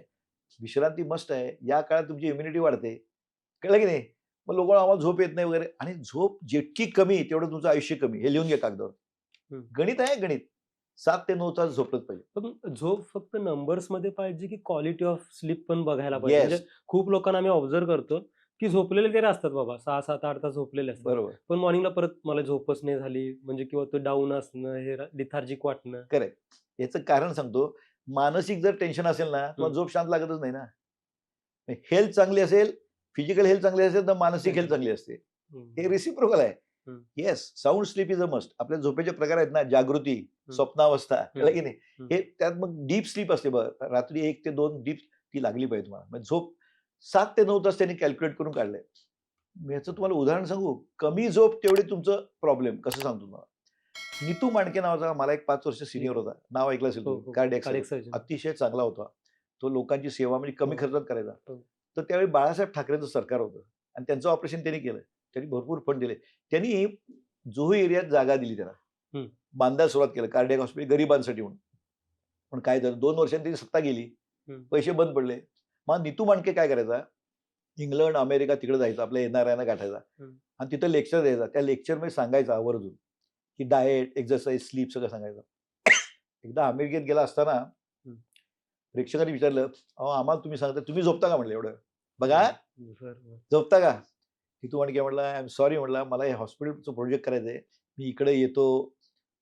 S1: विश्रांती मस्ट आहे. या काळात तुमची इम्युनिटी वाढते. कळलं की नाही? मग लोक आम्हाला झोप येत नाही वगैरे, आणि झोप जितकी कमी तेवढं तुमचं आयुष्य कमी. हे लिहून घ्या कागदावर. गणित आहे, गणित. 7 ते 9 तास झोपलंच पाहिजे.
S2: पण झोप फक्त नंबर्स मध्ये पाहिजे की क्वालिटी ऑफ स्लीप पण बघायला पाहिजे?
S1: येस,
S2: म्हणजे खूप लोकांना आम्ही ऑब्झर्व करतो की झोपलेले तरी असतात बाबा, 6-7-8 तास झोपलेले असतात,
S1: बरोबर,
S2: पण मॉर्निंगला परत मला झोपच नाही झाली, म्हणजे किंवा तो डाऊन असणं, हे लिथार्जिक वाटणं.
S1: करेक्ट. याचं कारण सांगतो. मानसिक जर टेन्शन असेल ना, तुम्हाला
S2: हम्म.
S1: झोप शांत लागतच नाही ना. हेल्थ चांगली असेल, फिजिकल हेल्थ चांगली असेल, तर मानसिक हेल्थ चांगली असते. हे रिसिप्रोकल आहे. Yes, sound sleep is a must. आपल्या झोपेचे प्रकार आहेत ना, जागृती, स्वप्नावस्था, कळलं की नाही? हे त्यात मग डीप स्लीप असते बघ. रात्री 1 ते 2 डीप ती लागली पाहिजे तुम्हाला. म्हणजे झोप 7 ते 9 तास त्यांनी कॅल्क्युलेट करून काढलंय. मी याचं तुम्हाला उदाहरण सांगू. कमी झोप तेवढी तुमचं प्रॉब्लेम. कसं सांगतो तुम्हाला? नीतू मांडके नावाचा मला एक 5 वर्ष सिनियर होता. नाव ऐकलं असेल
S2: हो,
S1: तुम्ही.
S2: हो.
S1: Cardiac
S2: Cardiac
S1: surgeon.
S2: surgeon.
S1: अतिशय चांगला होता. तो लोकांची सेवा म्हणजे कमी
S2: हो.
S1: खर्चात करायचा.
S2: हो.
S1: तर त्यावेळी बाळासाहेब ठाकरेंचं सरकार होतं आणि त्यांचं ऑपरेशन त्यांनी केलं. त्यांनी भरपूर फंड दिले. त्यांनी जुहू एरियात जागा दिली त्याला. बांधायला सुरुवात केलं कार्डियक हॉस्पिटल गरिबांसाठी म्हणून. पण काय झालं, 2 वर्षांनी त्याची सत्ता गेली. पैसे बंद पडले. मग नीतू मांडके काय करायचा, इंग्लंड, अमेरिका तिकडे जायचा, आपल्या येणाऱ्यांना गाठायचा आणि तिथं लेक्चर द्यायचा. त्या लेक्चरमध्ये सांगायचा आवर्जून की डाएट, एक्सरसाइज, स्लीप सगळं सांगायचं. एकदा अमेरिकेत गेला असताना प्रेक्षकांनी विचारलं, अहो आम्हाला तुम्ही सांगता, तुम्ही झोपता का म्हणलं एवढं? बघा, झोपता का? नीतू मांडके म्हटलं, आय एम सॉरी म्हटलं, मला हे हॉस्पिटलचं प्रोजेक्ट करायचंय. मी इकडे येतो,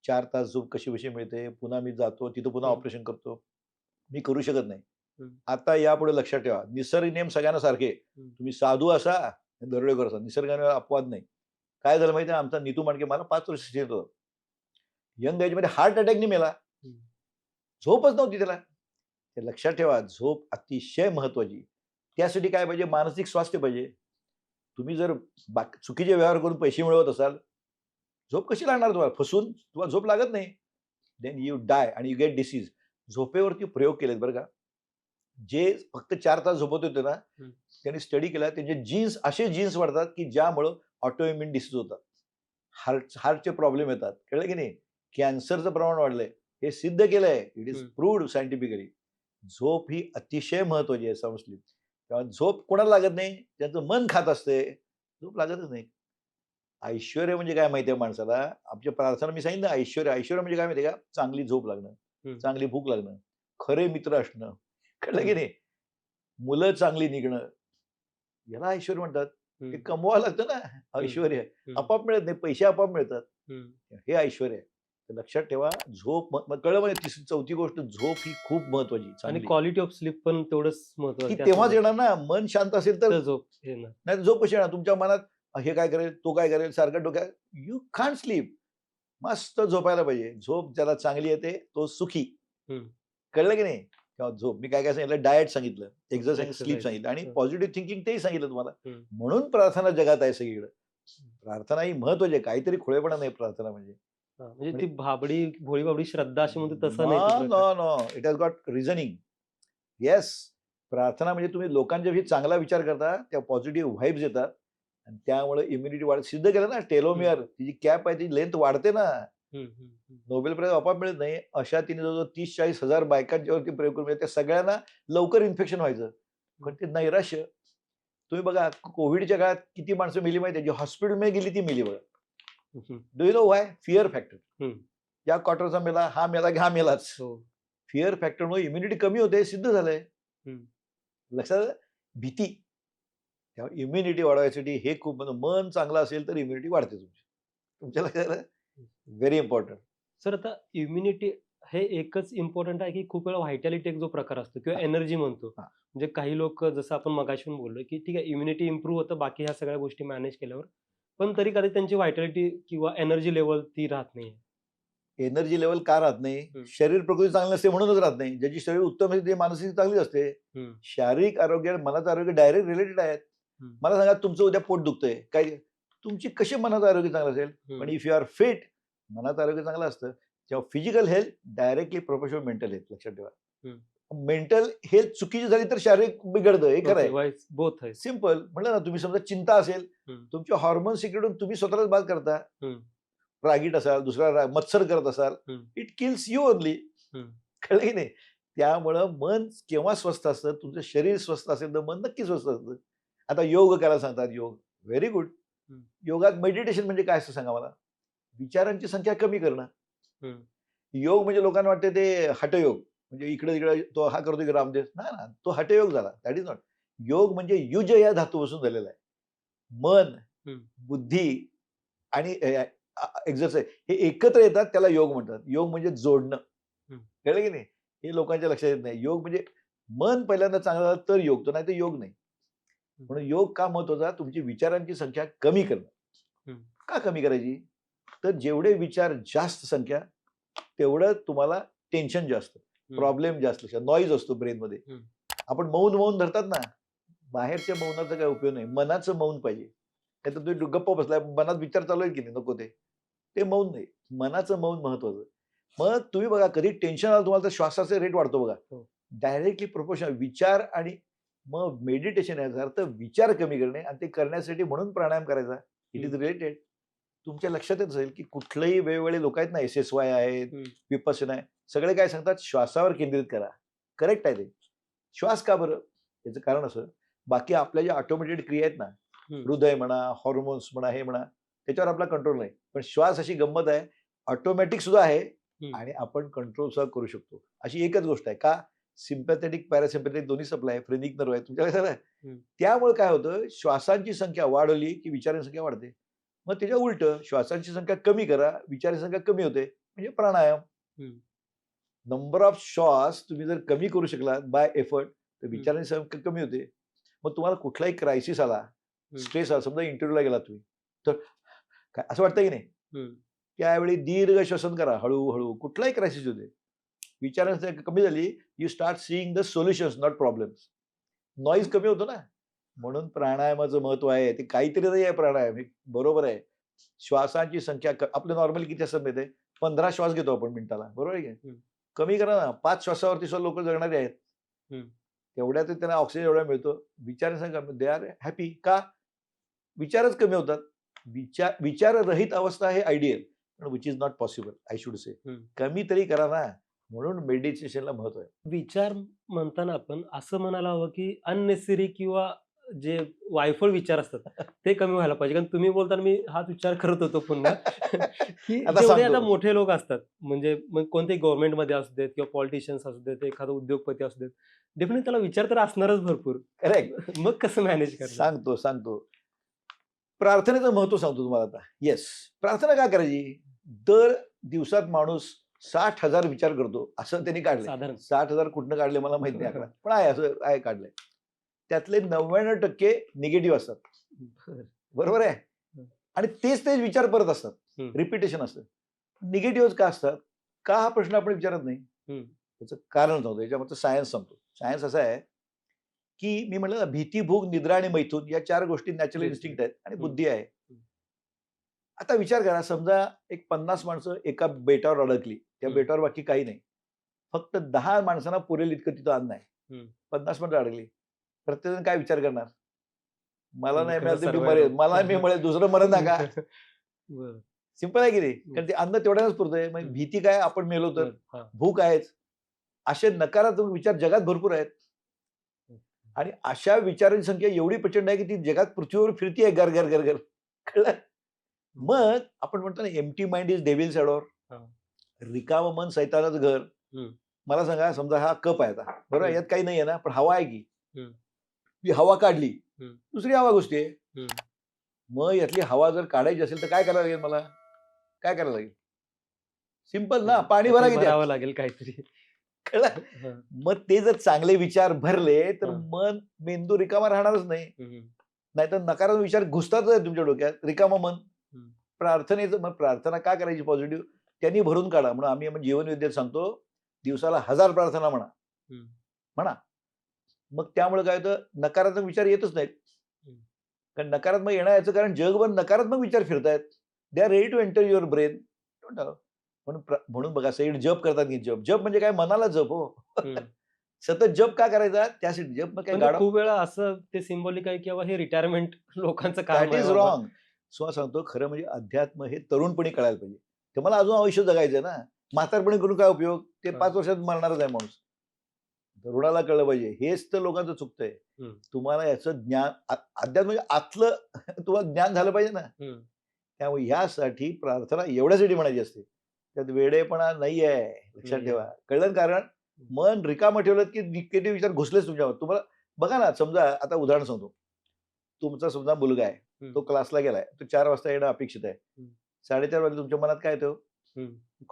S1: 4 तास झोप कशी कशी मिळते, पुन्हा मी जातो, तिथं पुन्हा ऑपरेशन करतो. मी करू शकत नाही. आता यापुढे लक्षात ठेवा, निसर्ग नियम सगळ्यांना सारखे. तुम्ही साधू असा, दरोडेखोर असा, निसर्गाने अपवाद नाही. काय झालं माहिती आहे, आमचा नीतू मांडके मला 5 वर्ष शिकत होता. यंग एज मध्ये हार्ट अटॅकने मेला. झोपच नव्हती त्याला. ते लक्षात ठेवा, झोप अतिशय महत्वाची. त्यासाठी काय पाहिजे, मानसिक स्वास्थ्य पाहिजे. तुम्ही जर चुकीचे व्यवहार करून पैसे मिळवत असाल, झोप कशी लागणार तुम्हाला? फसून तुम्हाला झोप लागत नाही. देन यू डाय आणि यू गेट डिसीज. झोपेवरती प्रयोग केलेत बरं का. जे फक्त 4 तास झोपत होते ना, त्यांनी स्टडी केला, त्यांचे जीन्स असे जीन्स वाढतात की ज्यामुळं ऑटोइम्युन डिसीज होतात. हार्टचे प्रॉब्लेम येतात. कळलं की नाही? कॅन्सरचं प्रमाण वाढलंय. हे सिद्ध केलंय. It is proved scientifically. झोप ही अतिशय महत्वाची आहे, साऊंड स्लीप. तेव्हा झोप कोणाला लागत नाही? ज्यांचं मन खात असते, झोप लागतच नाही. ऐश्वर्य म्हणजे काय माहितीये माणसाला? आमच्या प्रार्थना मी सांगितलं, ऐश्वर्य म्हणजे काय माहितीये का? चांगली झोप लागणं, चांगली भूक लागणं, खरे मित्र असणं, कळलं की नाही? मुलं चांगली निघणं, याला ऐश्वर्य म्हणतात. ते कमवावं लागतं ना. ऐश्वर्य आपोआप मिळत नाही, पैसे आपोआप मिळतात. हे ऐश्वर्य आहे. लक्षात ठेवा, झोप कळलं. म्हणजे चौथी गोष्ट, झोप ही खूप महत्वाची.
S2: आणि क्वालिटी ऑफ स्लीप पण तेवढंच
S1: ती
S2: महत्वाचं.
S1: तेव्हाच येणार ना, मन शांत असेल तर
S2: झोप येणार.
S1: नाही. झोप कशी येणार? तुमच्या मनात हे काय करेल, तो काय करेल, सारखं डोक्यात. You can't sleep. मस्त झोपायला पाहिजे. झोप ज्याला चांगली येते तो सुखी. कळलं की नाही? तेव्हा झोप. मी काय काय सांगितलं, डाएट सांगितलं, एक्सरसाइज, स्लीप सांगितलं आणि पॉझिटिव्ह थिंकिंग तेही सांगितलं तुम्हाला. म्हणून प्रार्थना जगात आहे सगळीकडे. प्रार्थना ही महत्वाची आहे. काहीतरी खुळेपणा नाही प्रार्थना म्हणजे.
S2: म्हणजे ती भोळी बाबडी श्रद्धा अशी म्हणते तसं नाही.
S1: No, it has got reasoning. Yes, प्रार्थना म्हणजे तुम्ही लोकांच्या विषयी चांगला विचार करता, त्या पॉझिटिव्ह व्हाइब्स येतात आणि त्यामुळे इम्युनिटी वाढ. सिद्ध केलं ना, टेलोमियर, तिची कॅप आहे, ती लेंथ वाढते ना. नोबेल प्राइज आपोआप मिळत नाही. अशा तिने जवळजवळ 30-40 हजार बायकांच्यावरती प्रयोग करून त्या सगळ्यांना लवकर इन्फेक्शन व्हायचं. पण ते नैराश्य. तुम्ही बघा, कोविडच्या काळात किती माणसं मेली माहिती आहे? जी हॉस्पिटलमध्ये गेली ती मेली बघा. Do you know why? Fear factor. या क्वार्टरचा मेला, हा मेला की हा मेलाच. फिअर फॅक्टरमुळे इम्युनिटी कमी होते, सिद्ध झालंय. लक्षात, भीती. त्यामुळे इम्युनिटी वाढवायसाठी हे खूप, मन चांगलं असेल तर इम्युनिटी वाढते तुमची. तुमच्या लक्षात, व्हेरी इम्पॉर्टंट.
S2: सर, आता इम्युनिटी हे एकच इम्पॉर्टंट आहे की खूप वेळा व्हायटॅलिटी एक जो प्रकार असतो किंवा एनर्जी म्हणतो, म्हणजे काही लोक, जसं आपण मगाशी बोललो की ठीक आहे, इम्युनिटी इम्प्रूव्ह होतं बाकी ह्या सगळ्या गोष्टी मॅनेज केल्यावर, पण तरी कधी त्यांची व्हायटॅलिटी किंवा एनर्जी लेवल ती राहत नाही.
S1: एनर्जी लेवल का राहत नाही? शरीर प्रकृती चांगली नसते म्हणूनच राहत नाही. ज्याची शरीर उत्तम असते, मानसिक चांगली असते. शारीरिक आरोग्य, मनाचं आरोग्य डायरेक्ट रिलेटेड आहेत. मला सांगा, तुमचं उद्या पोट दुखतंय, काय तुमची कशी मनाचं आरोग्य चांगलं असेल? पण इफ यू आर फिट, मनाचं आरोग्य चांगलं असतं. तेव्हा physical health directly proportional mental health. लक्षात ठेवा, मेंटल हेल्थ चुकीची झाली तर शारीरिक बिघडतं. हे खरं आहे.
S2: बोथ आहे.
S1: सिंपल म्हटलं ना, तुम्ही समजा चिंता असेल, तुमचे हॉर्मोन सिक्रेट होऊन तुम्ही स्वतःलाच बाद करता. रागीट असाल, दुसरा मत्सर करत असाल, इट किल्स यू ओनली. कळलं की नाही? त्यामुळं मन केव्हा स्वस्थ असतं, तुमचं शरीर स्वस्थ असेल तर मन नक्की स्वस्थ असतं. आता योग करायला सांगतात, योग व्हेरी गुड. योगात मेडिटेशन म्हणजे काय असतं सांगा मला? विचारांची संख्या कमी करणं. योग म्हणजे लोकांना वाटते ते हठयोग, म्हणजे इकडे तिकडे तो हा करतो की रामदेव, नाही ना, तो हठयोग झाला. That is not. योग म्हणजे युज या धातूपासून झालेला आहे. मन, बुद्धी आणि एक्झरसाइज हे एकत्र येतात, त्याला योग म्हणतात. योग म्हणजे जोडणं. कळलं की नाही? हे लोकांच्या लक्षात येत नाही. योग म्हणजे मन पहिल्यांदा चांगलं झालं तर योग, तर नाही तर योग नाही. म्हणून योग का महत्वाचा? तुमची विचारांची संख्या कमी करणं. का कमी करायची? तर जेवढे विचार जास्त संख्या, तेवढं तुम्हाला टेन्शन जास्त, प्रॉब्लेम जास्त, नॉईज असतो ब्रेनमध्ये. आपण मौन मौन धरतात ना, बाहेरच्या मौनाचा काही उपयोग नाही. मनाचं मौन पाहिजे. नाहीतर तुम्ही गप्प बसलाय, मनात विचार चालू आहेत की नाही, नको ते मौन नाही. मनाचं मौन महत्वाचं. मग तुम्ही बघा, कधी टेन्शन आलं तुम्हाला तर श्वासाचा रेट वाढतो बघा. डायरेक्टली प्रोपोर्शनल विचार. आणि मग मेडिटेशन याचा अर्थ विचार कमी करणे, आणि ते करण्यासाठी म्हणून प्राणायाम करायचा. It is related. तुमच्या लक्षात येत असेल की कुठलेही वेगवेगळे लोक आहेत ना, SSY आहेत, विपश्यना आहे, सगळे काय सांगतात? श्वासावर केंद्रित करा. करेक्ट आहे ते. श्वास का बरं? याचं कारण असं, बाकी आपल्या ज्या ऑटोमेटेड क्रिया आहेत ना, हृदय म्हणा, हॉर्मोन्स म्हणा, हे म्हणा, त्याच्यावर आपला कंट्रोल नाही. पण श्वास अशी गंमत आहे, ऑटोमॅटिक सुद्धा आहे आणि आपण कंट्रोल सुद्धा करू शकतो. अशी एकच गोष्ट आहे. का? सिम्पॅथेटिक पॅरासिम्पॅथेटिक दोन्ही सप्लाय आहे, फ्रेनिक नर्व आहे तुमच्या लक्षात आहे. त्यामुळे काय होतं? श्वासांची संख्या वाढवली की विचारांची संख्या वाढते. मग त्याच्या उलट श्वासांची संख्या कमी करा, विचारांची संख्या कमी होते, म्हणजे प्राणायाम. नंबर ऑफ श्वास तुम्ही जर कमी करू शकलात बाय एफर्ट, तर विचारांची संख्या कमी होते. मग तुम्हाला कुठलाही क्रायसिस आला, स्ट्रेस आला, समजा इंटरव्ह्यूला गेला तुम्ही, तर काय असं वाटतं की नाही? त्यावेळी दीर्घ श्वसन करा, हळूहळू. कुठलाही क्रायसिस होते, विचारांची संख्या कमी झाली, you start seeing the solutions, not problems. Noise कमी होतो ना. म्हणून प्राणायामाचं महत्व आहे. ते काहीतरी नाही आहे प्राणायाम, हे बरोबर आहे. श्वासांची संख्या आपलं नॉर्मली किती असतात माहिती आहे? 15 श्वास घेतो आपण मिनिटाला, बरोबर आहे की? कमी करा ना. 5 श्वासावरती सुद्धा लोक जगणारे आहेत. तेवढ्यात त्यांना ऑक्सिजन एवढा मिळतो. विचारांची दे आर हॅपी. का? विचारच कमी होतात. विचाररहित अवस्था हे आयडियल, पण which is not possible, I should say. कमी तरी करा ना. म्हणून मेडिटेशनला महत्व आहे.
S2: विचार म्हणताना आपण असं म्हणायला हवं की अननेसेसरी किंवा जे वायफळ विचार असतात ते कमी व्हायला पाहिजे. कारण तुम्ही बोलताना मी हाच विचार करत होतो पुन्हा की
S1: आता
S2: जेवढे
S1: सांगतो.
S2: आता मोठे लोक असतात, म्हणजे मग कोणतेही गव्हर्नमेंटमध्ये असू देत किंवा पॉलिटिशियन्स असू देत, एखादा उद्योगपती असू देत, डेफिनेटली त्याला विचार तर असणारच भरपूर.
S1: करेक्ट.
S2: मग कसं मॅनेज करणार?
S1: सांगतो. प्रार्थनेचं महत्व सांगतो तुम्हाला आता. येस, प्रार्थना का करायची? दर दिवसात माणूस 60,000 विचार करतो, असं त्यांनी काढलंय.
S2: साधारण
S1: 60,000 कुठनं काढले मला माहित नाही आकडा, पण आहे, असं आहे, काढलंय. त्यातले 99% निगेटिव्ह असतात. बरोबर आहे? आणि तेच विचार परत असतात, रिपिटेशन असतं. निगेटिव्ह का असतात? का हा प्रश्न आपण विचारत नाही? त्याचं कारण सांगतो, याच्यामध्ये सायन्स सांगतो. सायन्स असं आहे की मी म्हणलं ना, भीती, भूक, निद्रा आणि मैथून या 4 गोष्टी नॅचरल इन्स्टिंक्ट आहेत, आणि बुद्धी आहे. आता विचार करा, समजा एक 50 माणसं एका बेटावर अडकली, त्या बेटावर बाकी काही नाही, फक्त 10 माणसांना पुरेल इतकं तिथं अन्न आहे. 50 माणसं अडकली, प्रत्येकजण काय विचार करणार? मला नाही मिळालं तर मी मरेल, मला मी मरेल, दुसरं मरण नका. सिंपल आहे की नाही? कारण ते अन्न तेवढ्याच पुरतंय. मग भीती काय? आपण मेलो तर. भूक आहेच. असे नकारात्मक विचार जगात भरपूर आहेत, आणि अशा विचारांची संख्या एवढी प्रचंड आहे की ती जगात पृथ्वीवर फिरतीये घर घर घर घर. कळलं? मग आपण म्हणतो ना, empty mind is devil's adore. रिकामं मन सैतानाचं घर. मला सांगा, समजा हा कप आहे आता, बरोबर, यात काही नाहीये ना, पण हवा आहे की? ती हवा काढली, दुसरी हवा घुसते. मग यातली हवा जर काढायची असेल तर काय करायला लागेल मला? काय करायला लागेल? सिंपल ना, पाणी भरावं
S2: लागेल काहीतरी.
S1: कळलं? मग ते जर चांगले विचार भरले तर मन, मेंदू रिकामा राहणारच नाही. नाहीतर नकारात्मक विचार घुसताच आहे तुमच्या डोक्यात, रिकामं मन. प्रार्थनेचं, मग प्रार्थना का करायची पॉझिटिव्ह? त्यांनी भरून काढा. म्हणून आम्ही जीवनविद्येत सांगतो, दिवसाला 1000 प्रार्थना म्हणा. मग त्यामुळे काय होतं? नकारात्मक विचार येतच नाहीत. कारण नकारात्मक येण्याचं कारण जगभर नकारात्मक विचार फिरतायत. They are ready to enter your brain. म्हणून बघा, सैड जप करतात की जप म्हणजे काय? मनाला जप हो. सतत जप का करायचा? त्यासाठी जप. मग काय?
S2: खूप वेळा असं ते सिम्बॉलिक आहे की हे रिटायरमेंट लोकांचं काम
S1: दॅट
S2: आहे
S1: इज
S2: बाबा.
S1: रॉंग. तुम्हाला सांगतो खरं म्हणजे अध्यात्म हे तरुणपणी कळायला पाहिजे. ते मला अजून आयुष्य जगायचंय ना. म्हातारपणी करून काय उपयोग? ते 5 वर्षात मरणारच आहे माणूस. तरुणाला कळलं पाहिजे. हेच तर लोकांचं चुकतंय. तुम्हाला याचं ज्ञान अध्यात्म म्हणजे आतलं तुम्हाला ज्ञान झालं पाहिजे ना. त्यामुळे यासाठी प्रार्थना एवढ्यासाठी म्हणायची असते. त्यात वेडेपणा नाही आहे. लक्षात ठेवा. कळलं कारण मन रिकामं ठेवलं की निगेटिव्ह विचार घुसलेच तुमच्यावर. तुम्हाला बघा ना, समजा आता उदाहरण सांगतो. तुमचा समजा मुलगा आहे. तो क्लासला गेलाय. तो 4 वाजता येणं अपेक्षित आहे. 4:30 वाजता तुमच्या मनात काय येतं?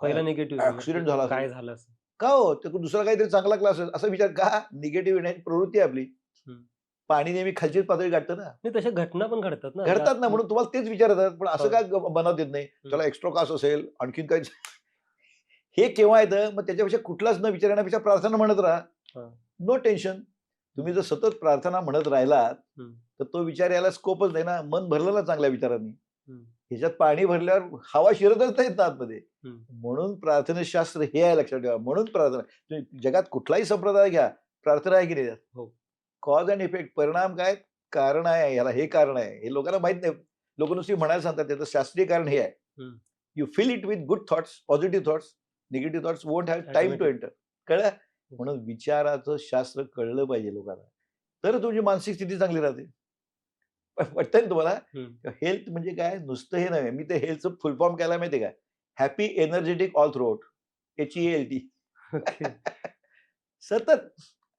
S2: पहिला निगेटिव्ह
S1: ऍक्सिडेंट झाला
S2: काय
S1: असेल.
S2: झालं असं.
S1: का हो? ते दुसरा काहीतरी चांगला क्लास आहे असा विचार का? निगेटिव्ह येण्याची प्रवृत्ती आहे आपली. पाणी नेहमी खालचीच पातळी गाठतं ना.
S2: नाही तशा घटना पण घडतात ना.
S1: घडतात ना, म्हणून तुम्हाला तेच विचार येतात. पण असं काय बनवत येत नाही. त्याला एक्स्ट्रा क्लास असेल, आणखीन काय हे केव्हा येतं? मग त्याच्यापेक्षा कुठलाच न विचार येण्यापेक्षा प्रार्थना म्हणत राहा. No tension. तुम्ही जर सतत प्रार्थना म्हणत राहिलात तर तो विचार यायला स्कोपच नाही ना. मन भरलं ना चांगल्या विचारांनी. ह्याच्यात पाणी भरल्यावर हवा शिरतच नाहीत ना आतमध्ये. म्हणून प्रार्थनाशास्त्र हे आहे, लक्षात ठेवा. म्हणून प्रार्थना. तुम्ही जगात कुठलाही संप्रदाय घ्या, प्रार्थना आहे की नाही त्यात? Cause and effect. परिणाम काय? कारण आहे. याला हे कारण आहे. हे लोकांना माहित नाही. लोक नुसती म्हणायला सांगतात. त्याचं शास्त्रीय कारण हे आहे. You fill it with good thoughts, positive thoughts. Negative thoughts won't have time to enter. कळलं? म्हणून विचाराचं शास्त्र कळलं पाहिजे लोकांना. तर तुमची मानसिक स्थिती चांगली राहते. वाटतंय ना तुम्हाला? हेल्थ म्हणजे काय? नुसतं हे नव्हे. मी ते हेल्थचं फुल फॉर्म केला माहितीये का? Happy energetic all through out. HEALT. सतत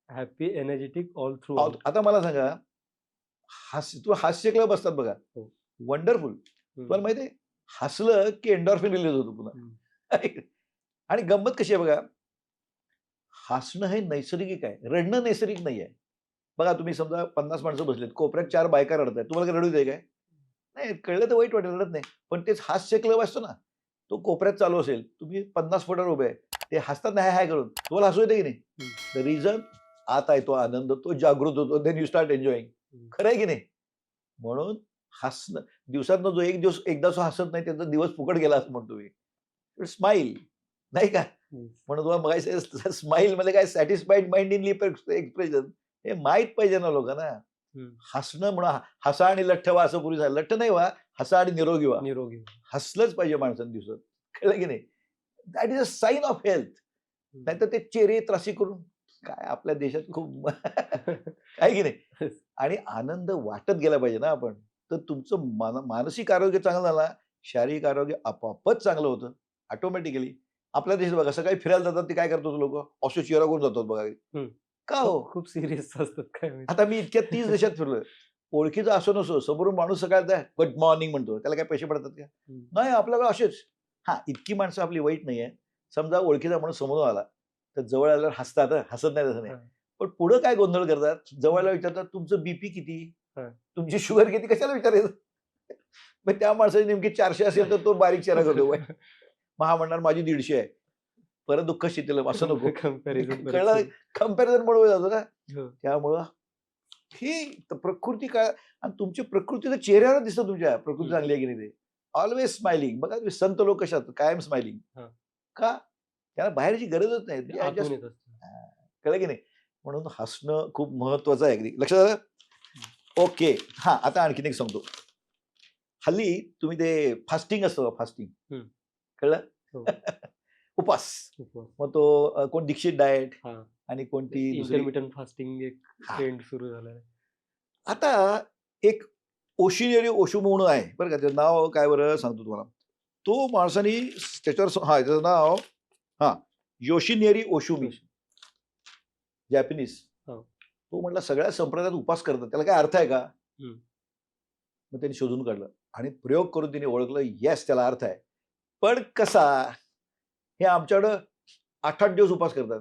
S2: हॅपी एनर्जेटिक ऑल थ्रू.
S1: आता मला सांगा, हास्य क्लब असतात बघा. वंडरफुल. तुम्हाला माहिती आहे, हसलं की एंडॉर्फिन रिलीज होतो पुन्हा. आणि गंमत कशी आहे बघा, हसणं हे नैसर्गिक आहे. रडणं नैसर्गिक नाही आहे. बघा तुम्ही समजा 50 माणसं बसलेत, कोपऱ्यात 4 बायका रडतायत. तुम्हाला काय रडू दे काय? नाही, कळलं तर वाईट वाटेल, रडत नाही. पण तेच हास्य क्लब असतो ना, तो कोपऱ्यात चालू असेल, तुम्ही 50 फुटावर उभे आहे, ते हसतात ना हाय करून, तुम्हाला हसू येते की नाही? द रिझन आत आहे तो आनंद, तो जागृत होतो. Then you start enjoying. खरं आहे की नाही? म्हणून हसणं दिवसातनं जो एक दिवस एकदा जो हसत नाही त्याचा दिवस फुकट गेला असं म्हणतो मी. स्माईल नाही का? म्हणून तुम्हाला बघायचं स्माईल मध्ये काय सॅटिस्फाईड माइंड इन एक्सप्रेशन हे माहित पाहिजे ना लोकांना. हसणं म्हणून हसा आणि लठ्ठ व्हा असं पूर्वी झालं. लठ्ठ नाही व्हा, हसा आणि निरोगी व्हा.
S2: निरोगी
S1: हसलंच पाहिजे माणसाने दिवसात. कळलं की नाही? That is a sign of health. नाहीतर ते चेहरे त्रासी करून काय आपल्या देशात खूप आहे की नाही? आणि आनंद वाटत गेला पाहिजे ना आपण. तर तुमचं मानसिक आरोग्य चांगलं झालं, शारीरिक आरोग्य आपोआपच चांगलं होतं ऑटोमॅटिकली. आपल्या देशात बघा सकाळी फिरायला जातात ते काय करतात लोक? असे चेहरा करून जातात बघा. का हो?
S2: खूप सिरियस असतात काय.
S1: आता मी इतक्या 30 देशात फिरलोय. ओळखीचा असो नसो, समोरून माणूस सकाळचा गुड मॉर्निंग म्हणतो. त्याला काय पैसे पडतात का? नाही, आपल्याला असेच. इतकी माणसं आपली वाईट नाहीये. समजा ओळखीचा माणूस समोरून आला, तर जवळ आल्यावर हसतात, हसत नाही तसं नाही. पण पुढे काय गोंधळ करतात? जवळला विचारतात तुमचं बीपी किती? तुमची शुगर किती? कशाला विचारायचं? मग त्या माणसाची नेमकी 400 असेल तर तो बारीक चेहरा करतो. मग हा म्हणणार माझी 150 आहे. परत दुःख शिथिल असं नको. कळलं? कंपॅरिझन म्हणून जातो ना. त्यामुळं ही प्रकृती काय आणि तुमची प्रकृती तर चेहऱ्यावर दिसतं तुमच्या प्रकृती चांगली आहे की नाही ते. Always smiling. बघा तुम्ही संत लोक कशा कायम स्माइलिंग. का? त्याला बाहेरची गरजच नाही. कळलं की नाही? म्हणून हसणं खूप महत्वाचं आहे. अगदी लक्षात आलं? ओके. आता आणखीन एक सांगतो. हल्ली तुम्ही ते फास्टिंग असतं, फास्टिंग कळलं? उपास. मग तो कोण दीक्षित डाएट आणि कोणती
S2: इंटरमिटंट फास्टिंग एक ट्रेंड सुरू झालाय.
S1: आता एक ओशिनेरी ओशू म्हणून आहे बरं का. त्याचं नाव काय बरं सांगतो तुम्हाला. तो माणसाने त्याच्यावर त्याचं नाव योशिनेरी ओशुमी, जॅपनीज. तो म्हटला सगळ्या संप्रदायात उपास करतात, त्याला काय अर्थ आहे का? मग त्यांनी शोधून काढलं आणि प्रयोग करून त्यांनी ओळखलं, येस त्याला अर्थ आहे. पण कसा? हे आमच्याकडं 8-8 दिवस उपास करतात,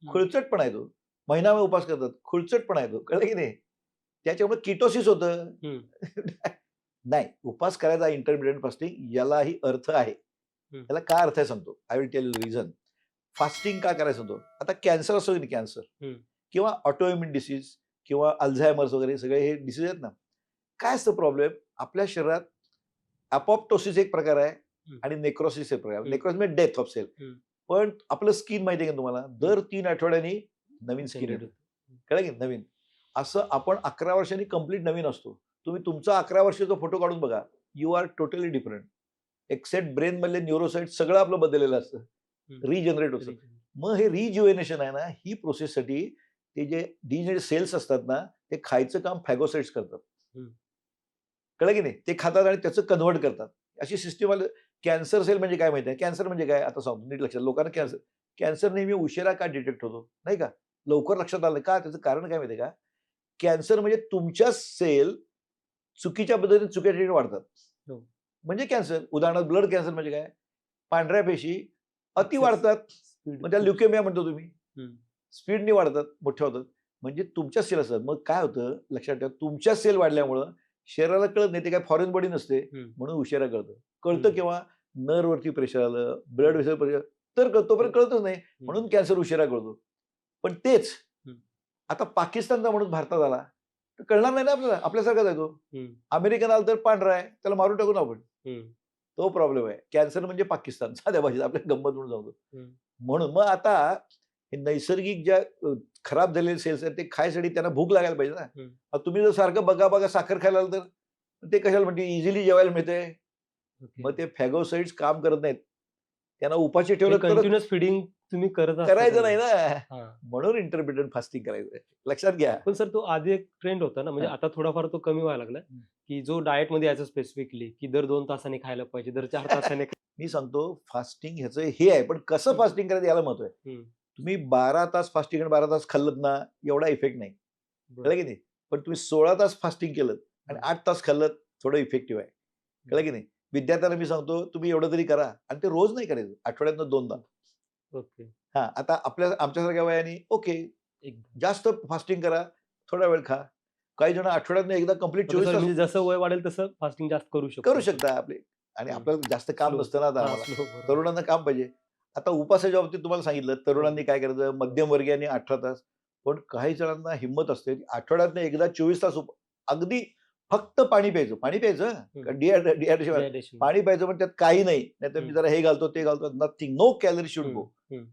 S1: खुळचटपणा आहे तो. महिनाभर उपास करतात, खुळचटपणा आहे तो. कळलं की नाही? त्याच्यामुळे किटोसिस होतं. नाही, उपास करायचा इंटरमिडिएट फास्टिंग यालाही अर्थ आहे. याला काय अर्थ आहे सांगतो. I will tell you reason. Fasting का करायचं होतं? आता कॅन्सर असो की कॅन्सर किंवा ऑटोइम्युन डिसीज किंवा अल्झायमर्स वगैरे सगळे हे डिसीज आहेत ना. काय असतं प्रॉब्लेम? आपल्या शरीरात अपॉप्टोसिस एक प्रकार आहे आणि नेक्रोसिस एक प्रकार. नेक्रोसिस म्हणजे डेथ ऑफ सेल. पण आपलं स्किन माहिती आहे का तुम्हाला? दर 3 आठवड्यांनी नवीन स्किन येतं. कळलं की नवीन. असं आपण 11 वर्षांनी कम्प्लीट नवीन असतो. तुम्ही तुमचा 11 वर्षाचा फोटो काढून बघा. You are totally different. Except brain मधले न्यूरोसाइट सगळं आपलं बदललेलं असतं, रिजनरेट होतं. मग हे रिज्युएनेशन आहे ना, ही प्रोसेससाठी ते जे डिजनरेट सेल्स असतात ना, ते खायचं काम फॅगोसाइट्स करतात. कळलं की नाही? ते खातात आणि त्याचं कन्व्हर्ट करतात. अशी सिस्टीम आली. कॅन्सर सेल म्हणजे काय माहिती आहे? कॅन्सर म्हणजे काय? आता सांगतो नीट लक्षात. लोकांना कॅन्सर नेहमी उशिरा का डिटेक्ट होतो? नाही का? लवकर लक्षात आलं नाही. का? त्याचं कारण काय माहिती आहे का? कॅन्सर म्हणजे तुमच्या सेल चुकीच्या पद्धतीने चुकीच्या ठिकाणी वाढतात.
S2: हो.
S1: म्हणजे कॅन्सर. उदाहरणार्थ ब्लड कॅन्सर म्हणजे काय? पांढऱ्या पेशी अति वाढतात. मग त्याला ल्युकेमिया म्हणतो तुम्ही. स्पीडने वाढतात, मोठ्या होतात. म्हणजे तुमच्या सेल असतात. मग काय होतं लक्षात ठेवा, तुमच्या सेल वाढल्यामुळं शरीराला कळत नाही, ते काय फॉरेन बॉडी नसते, म्हणून उशिरा कळतं. कळतं केव्हा? नर्ववरती प्रेशर आलं, ब्लड प्रेशर तर कळतं, तोपर्यंत कळतच नाही, म्हणून कॅन्सर उशिरा कळतो. पण तेच आता पाकिस्तानचा माणूस भारतात आला तर कळणार नाही ना आपल्याला, आपल्यासारखाच आहे तो. अमेरिकन आला तर पांढरा आहे, त्याला मारून टाकू ना आपण. तो प्रॉब्लेम आहे. कॅन्सर म्हणजे पाकिस्तान, साध्या भाषेत आपल्या गंमत म्हणून सांगतो. म्हणून मग आता हे नैसर्गिक ज्या खराब झालेले सेल्स आहेत ते खायसाठी त्यांना भूक लागायला पाहिजे ना. आता तुम्ही जर सारखं बघा साखर खायला आलं तर ते कशाला म्हणते इझिली जेवायला मिळते. मग ते फॅगोसाइट्स काम करत नाहीत. त्यांना उपाशी ठेवलं तर
S2: कंटिन्युअस फिडिंग तुम्ही करत
S1: करायचं नाही ना. म्हणून इंटरमिटेंट फास्टिंग करायचं. लक्षात घ्या.
S2: पण सर तो आधी एक ट्रेंड होता ना, म्हणजे आता थोडाफार तो कमी व्हायला लागला, की जो डाएट मध्ये यायचं स्पेसिफिकली, की दर 2 तासांनी खायला पाहिजे, दर 4 तासांनी.
S1: मी सांगतो फास्टिंग ह्याचं हे आहे, पण कसं फास्टिंग करायचं याला महत्व आहे. तुम्ही 12 तास फास्टिंग आणि 12 तास खाल्लत ना, एवढा इफेक्ट नाही. कळलं की नाही? पण तुम्ही 16 तास फास्टिंग केलं आणि 8 तास खाल्लं थोडं इफेक्टिव्ह आहे. कळलं की नाही? विद्यार्थ्यांना मी सांगतो तुम्ही एवढं तरी करा आणि ते रोज नाही करायचं, आठवड्यातनं 2दा.
S2: ओके.
S1: आता आमच्यासारख्या वयाने ओके, जास्त फास्टिंग करा, थोडा वेळ खा. काही जण आठवड्यातनं एकदा कंप्लीट 24 तास
S2: म्हणजे जसं वय वाढेल तसं फास्टिंग जास्त करू
S1: शकता आपले. आणि आपल्याला जास्त काम
S2: Slow.
S1: नसतं ना आता आम्हाला. तरुणांना काम पाहिजे. आता उपासाच्या बाबतीत तुम्हाला सांगितलं, तरुणांनी काय करायचं, मध्यमवर्गीयांनी 18 तास. पण काही जणांना हिंमत असते, आठवड्यातनं एकदा 24 तास अगदी फक्त पाणी प्यायचं. पाणी प्यायचं, डिहायड्रेशन पाणी प्यायचं, पण त्यात काही नाही. नाहीतर मी जरा हे घालतो, ते घालतो, nothing, no calorie should go.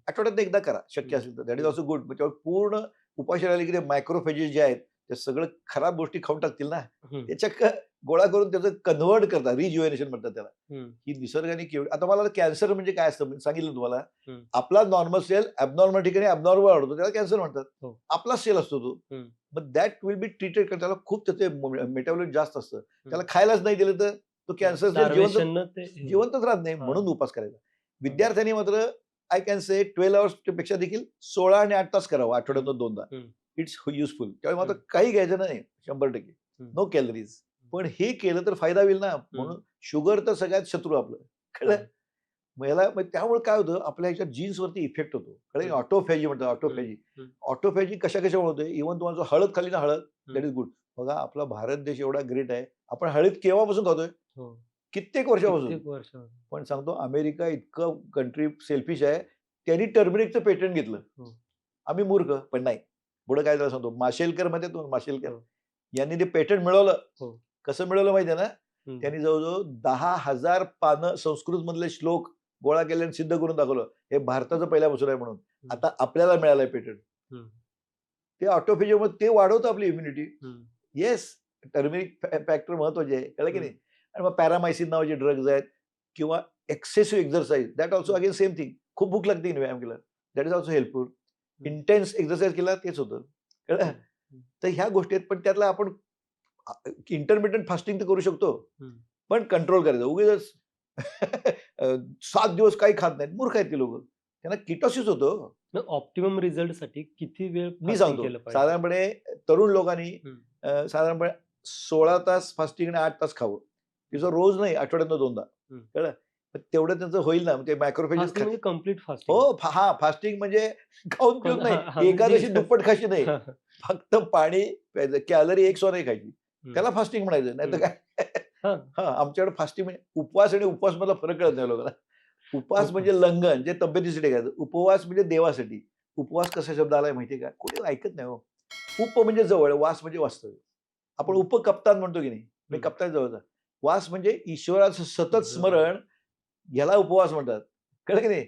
S1: आठवड्यातनं एकदा करा, शक्य असेल तर. That is also good. त्याच्यावर पूर्ण उपाशी राहिले की ते मायक्रोफेजेस जे आहेत, ते सगळं खराब गोष्टी खाऊन टाकतील ना. त्याच्या गोळा करून त्याचं कन्व्हर्ट करतात, रिज्युएनेशन म्हणतात त्याला. की निसर्गाने केवळ आता मला कॅन्सर म्हणजे काय असतं सांगितलं तुम्हाला. आपला नॉर्मल सेल ॲबनॉर्मल ठिकाणी ॲबनॉर्मल वाढतो, त्याला कॅन्सर म्हणतात. आपला सेल असतो तो. मग दॅट विल बी ट्रीटेड, कारण त्याला खूप त्याचे मेटाबॉलिझम जास्त असतं. त्याला खायलाच नाही दिलं तर तो कॅन्सर जिवंतच राहत नाही. म्हणून उपास करायचा. विद्यार्थ्यांनी मात्र आय कॅन से 12 आवर्स पेक्षा देखील 16 आणि 8 तास करावं, आठवड्यातून 2दा. It's useful. त्यामुळे मात्र काही घ्यायचं नाही, 100%. No calories. पण हे केलं तर फायदा होईल ना. म्हणून शुगर तर सगळ्यात शत्रू आपलं. कळलं? मग त्यामुळे काय होतं, आपल्या ह्याच्या जीन्सवरती इफेक्ट होतो. कळलं? ऑटोफॅजी म्हणतात, ऑटोफॅजी. ऑटोफॅजी कशामुळे होते? इव्हन तुम्हाला हळद खाली ना, हळद दॅट इज गुड. बघा आपला भारत देश एवढा ग्रेट आहे. आपण हळद केव्हापासून खातोय? कित्येक वर्षापासून. पण सांगतो अमेरिका इतकं कंट्री सेल्फिश आहे, त्यांनी टर्मरिकचं पेटंट घेतलं. आम्ही मूर्ख. पण नाही, पुढे काय झालं सांगतो. माशेलकर मध्ये माशेलकर यांनी ते पेटंट मिळवलं. कसं मिळवलं माहिती आहे ना? त्यांनी जवळजवळ 10,000 पानं संस्कृत मधले श्लोक गोळा केले आणि सिद्ध करून दाखवलं, हे भारताचं पहिल्यापासून आहे म्हणून. आता आपल्याला मिळालंय पेटंट. ते ऑटोफेजीमुळे ते वाढवतं आपली इम्युनिटी. येस, टर्मरिक फॅक्टर महत्वाचे आहे. कळलं की नाही? आणि मग पॅरामायसिन नावाचे ड्रग्ज आहेत, किंवा excessive exercise, that also again same thing. खूप भूक लागते व्यायाम केला, that is also helpful. Intense exercise केला तेच होतं. कळलं? तर ह्या गोष्टी आहेत. पण त्यातला आपण इंटरमिटेंट फास्टिंग तर करू शकतो, पण कंट्रोल करायचं. उगीच 7 दिवस काही खात नाहीत, मूर्ख आहेत ते लोक. त्यांना किटोसिस होतं.
S2: ऑप्टिमम रिझल्ट साठी किती वेळ
S1: मी सांगतो, साधारणपणे तरुण लोकांनी साधारणपणे 16 तास फास्टिंग आणि 8 तास खावं. तिचं रोज नाही, आठवड्यातनं 2दा. कळलं? तेवढं त्यांचं होईल ना. ते मायक्रोफेजेस
S2: म्हणजे कंप्लीट फास्टिंग.
S1: हो, फास्टिंग म्हणजे खाऊन पिऊन नाही, एकादशी दुप्पट खाशी नाही, फक्त पाणी प्यायचं, कॅलरी 100 नाही खायची. त्याला फास्टिंग म्हणायचं. नाही तर काय. आमच्याकडे फास्टिंग म्हणजे उपवास आणि उपवास मला फरक कळत नाही लोकांना. उपवास म्हणजे लंघन, जे तब्येतीसाठी करायचं. उपवास म्हणजे देवासाठी. उपवास कसा शब्द आलाय माहितीये का? कोणी ऐकत नाही हो. उप म्हणजे जवळ, वास म्हणजे वास्तव्य. आपण उपकप्तान म्हणतो की नाही, मी कप्तान जवळचा. वास म्हणजे ईश्वराचं सतत स्मरण, याला उपवास म्हणतात. कळलं की नाही?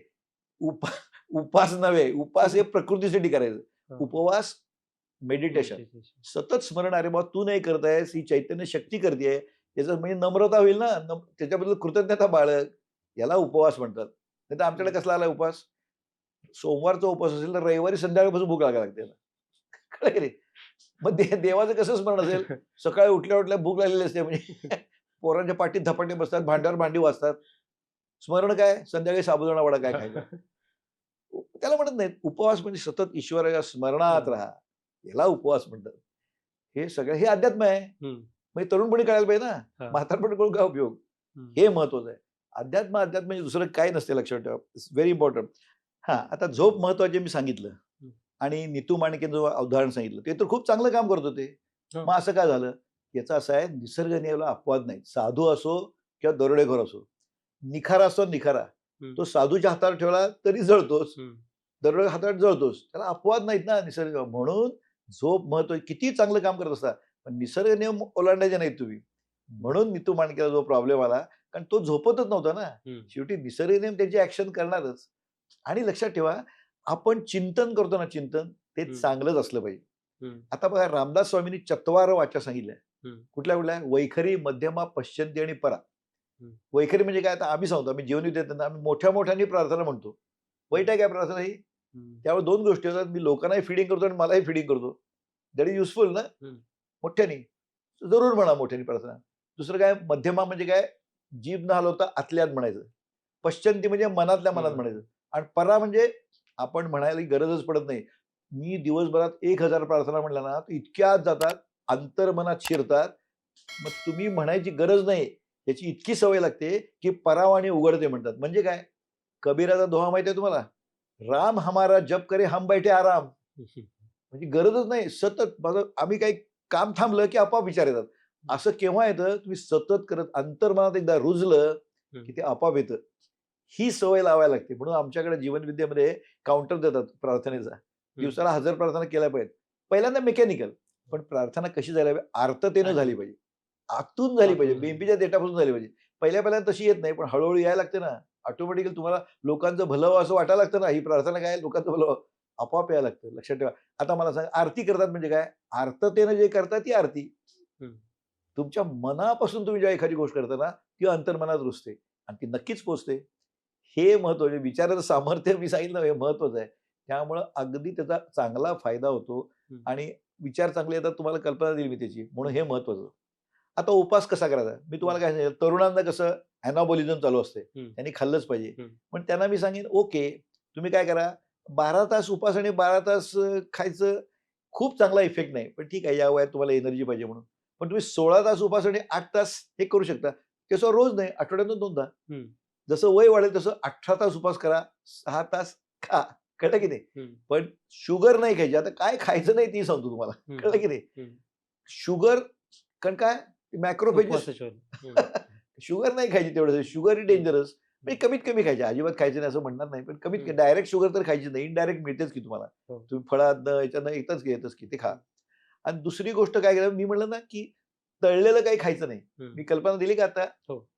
S1: उपास नव्हे, उपास हे प्रकृतीसाठी करायचं. उपवास मेडिटेशन, सतत स्मरण. अरे बाबा तू नाही करतायस, ही चैतन्य शक्ती करतेय, याचं म्हणजे नम्रता होईल ना, त्याच्याबद्दल कृतज्ञता बाळग, याला उपवास म्हणतात. नाही तर आमच्याकडे कसला आला उपवास? सोमवारचा उपवास असेल तर रविवारी संध्याकाळपासून भूक लागायला लागते त्याला. कळलं की नाही? मग देवाचं कसं स्मरण असेल? सकाळी उठल्या उठल्या भूक लागलेली असते म्हणजे पोरांच्या पाठीत धपाटे बसतात, भांड्यावर भांडी वाजतात. स्मरण काय? संध्याकाळी साबुदाणा वडा काय खायचा? त्याला म्हणत नाहीत. उपवास म्हणजे सतत ईश्वराच्या स्मरणात राहा. याला उपवास म्हणतात. हे सगळं हे अध्यात्म आहे. म्हणजे तरुणपणी कळायला पाहिजे ना.
S2: हां.
S1: म्हातारपणी करून काय उपयोग? हे महत्वाचं आहे. अध्यात्म म्हणजे दुसरं काही नसते, लक्षात ठेवा. It's very important. हां, आता झोप महत्वाची मी सांगितलं आणि नीतू माणकेंचं जो उदाहरण सांगितलं, ते तर खूप चांगलं काम करत होते.
S2: हां.
S1: मग असं काय झालं? याचं असं आहे, निसर्ग नियमाला अपवाद नाही. साधू असो किंवा दरोडेखोर असो. निखारा असतो निखारा. तो साधूच्या हातावर ठेवला तरी जळतोच. दरोडे हातावर जळतोच. त्याला अपवाद नाहीत ना निसर्ग. म्हणून झोप महत्वाची. किती चांगलं काम करत असता, पण निसर्ग नियम ओलांडायचे नाहीत तुम्ही. म्हणून नीतू माणकेला जो प्रॉब्लेम आला, कारण तो झोपतच नव्हता ना. शेवटी निसर्ग नियम त्यांची ऍक्शन करणारच. आणि लक्षात ठेवा, आपण चिंतन करतो ना चिंतन, ते चांगलंच असलं पाहिजे. आता बघा रामदास स्वामींनी चत्वार वाचा सांगितल्या. कुठल्या कुठल्या? वैखरी, मध्यमा, पश्चंती आणि परा. वैखरी म्हणजे काय? आता आम्ही सांगतो, आम्ही जीवन विद्यार्थ्यांना आम्ही मोठ्या मोठ्याने प्रार्थना म्हणतो. वाईट आहे काय प्रार्थना ही? त्यामुळे दोन गोष्टी होतात. मी लोकांनाही फिडिंग करतो आणि मलाही फिडिंग करतो. दॅट इज युजफुल ना. मोठ्याने जरूर म्हणा, मोठ्याने प्रार्थना. दुसरं काय? मध्यमा म्हणजे काय? जीभ न हलवता आतल्यात म्हणायचं. पश्चंती म्हणजे मनातल्या मनात म्हणायचं. आणि परा म्हणजे आपण म्हणायला गरजच पडत नाही. मी दिवसभरात 1000 प्रार्थना म्हणल्या ना, तर इतक्या आत जातात, अंतर्मनात शिरतात. मग तुम्ही म्हणायची गरज नाही. याची इतकी सवय लागते, की परावाणी उघडते म्हणतात. म्हणजे काय? कबीराचा दोहा माहिती आहे तुम्हाला? राम हमारा जप करे हम बैठे आराम. म्हणजे गरजच नाही. सतत माझं आम्ही काही काम थांबलं, की आपोआप विचार येतात. असं केव्हा येतं? तुम्ही सतत करत अंतर्मनात एकदा रुजलं, की ते आपोआप येतं. ही सवय लावायला लागते. म्हणून आमच्याकडे जीवनविद्येमध्ये काउंटर देतात प्रार्थनेचा. दिवसाला 1000 प्रार्थना केल्या पाहिजेत. पहिल्यांदा मेकॅनिकल, पण प्रार्थना कशी झाली पाहिजे? आर्ततेनं झाली पाहिजे. आतून झाली पाहिजे. बेंबीच्या देठापासून झाली पाहिजे. पहिल्या तशी येत नाही, पण हळूहळू यायला लागते ना. ऑटोमॅटिकली तुम्हाला लोकांचं भलं व्हावं असं वाटायला लागतं ना. ही प्रार्थना काय? लोकांचं भलं व्हावं. आपोआप यायला लागतं. लक्षात ठेवा. आता मला सांगा, आरती करतात म्हणजे काय? आर्ततेनं जे करतात ती आरती. तुमच्या मनापासून तुम्ही जेव्हा एखादी गोष्ट करता ना, ती अंतर्मनात रुजते आणि ती नक्कीच पोहोचते. हे महत्वाचं. विचाराचं सामर्थ्य मी सांगितलं हे महत्वाचं आहे. त्यामुळं अगदी त्याचा चांगला फायदा होतो आणि विचार चांगले येतात. तुम्हाला कल्पना दिली मी त्याची. म्हणून हे महत्वाचं. आता उपास कसा करायचा? मी तुम्हाला काय सांगितलं, तरुणांना कसं अॅनाबॉलिझम चालू असते. त्यांनी खाल्लंच पाहिजे. पण त्यांना मी सांगेन, ओके, तुम्ही काय करा, 12 तास उपास आणि 12 तास खायचं खूप चांगला इफेक्ट नाही. पण ठीक आहे, या वयात तुम्हाला एनर्जी पाहिजे म्हणून. पण तुम्ही 16 तास उपास आणि 8 तास हे करू शकता. तसं रोज नाही, आठवड्यातून 2दा. जसं वय वाढेल तसं 18 तास उपास करा, 6 तास खा. कळलं की नाही? पण शुगर नाही खायची. आता काय खायचं नाही ती सांगतो तुम्हाला. कळलं की नाही? शुगर, कारण काय? मॅक्रोफेजेस शुगर नाही खायची तेवढं. Sugar is dangerous. म्हणजे कमीत कमी खायची. अजिबात खायची नाही असं म्हणणार नाही. पण कमीत कमी डायरेक्ट शुगर तर खायची नाही. इनडायरेक्ट मिळतेच की तुम्हाला. तुम्ही फळातनं याच्यानं येतच की ते खा. आणि दुसरी गोष्ट काय केलं मी म्हणलं ना, की तळलेलं काही खायचं नाही. मी कल्पना दिली का आता?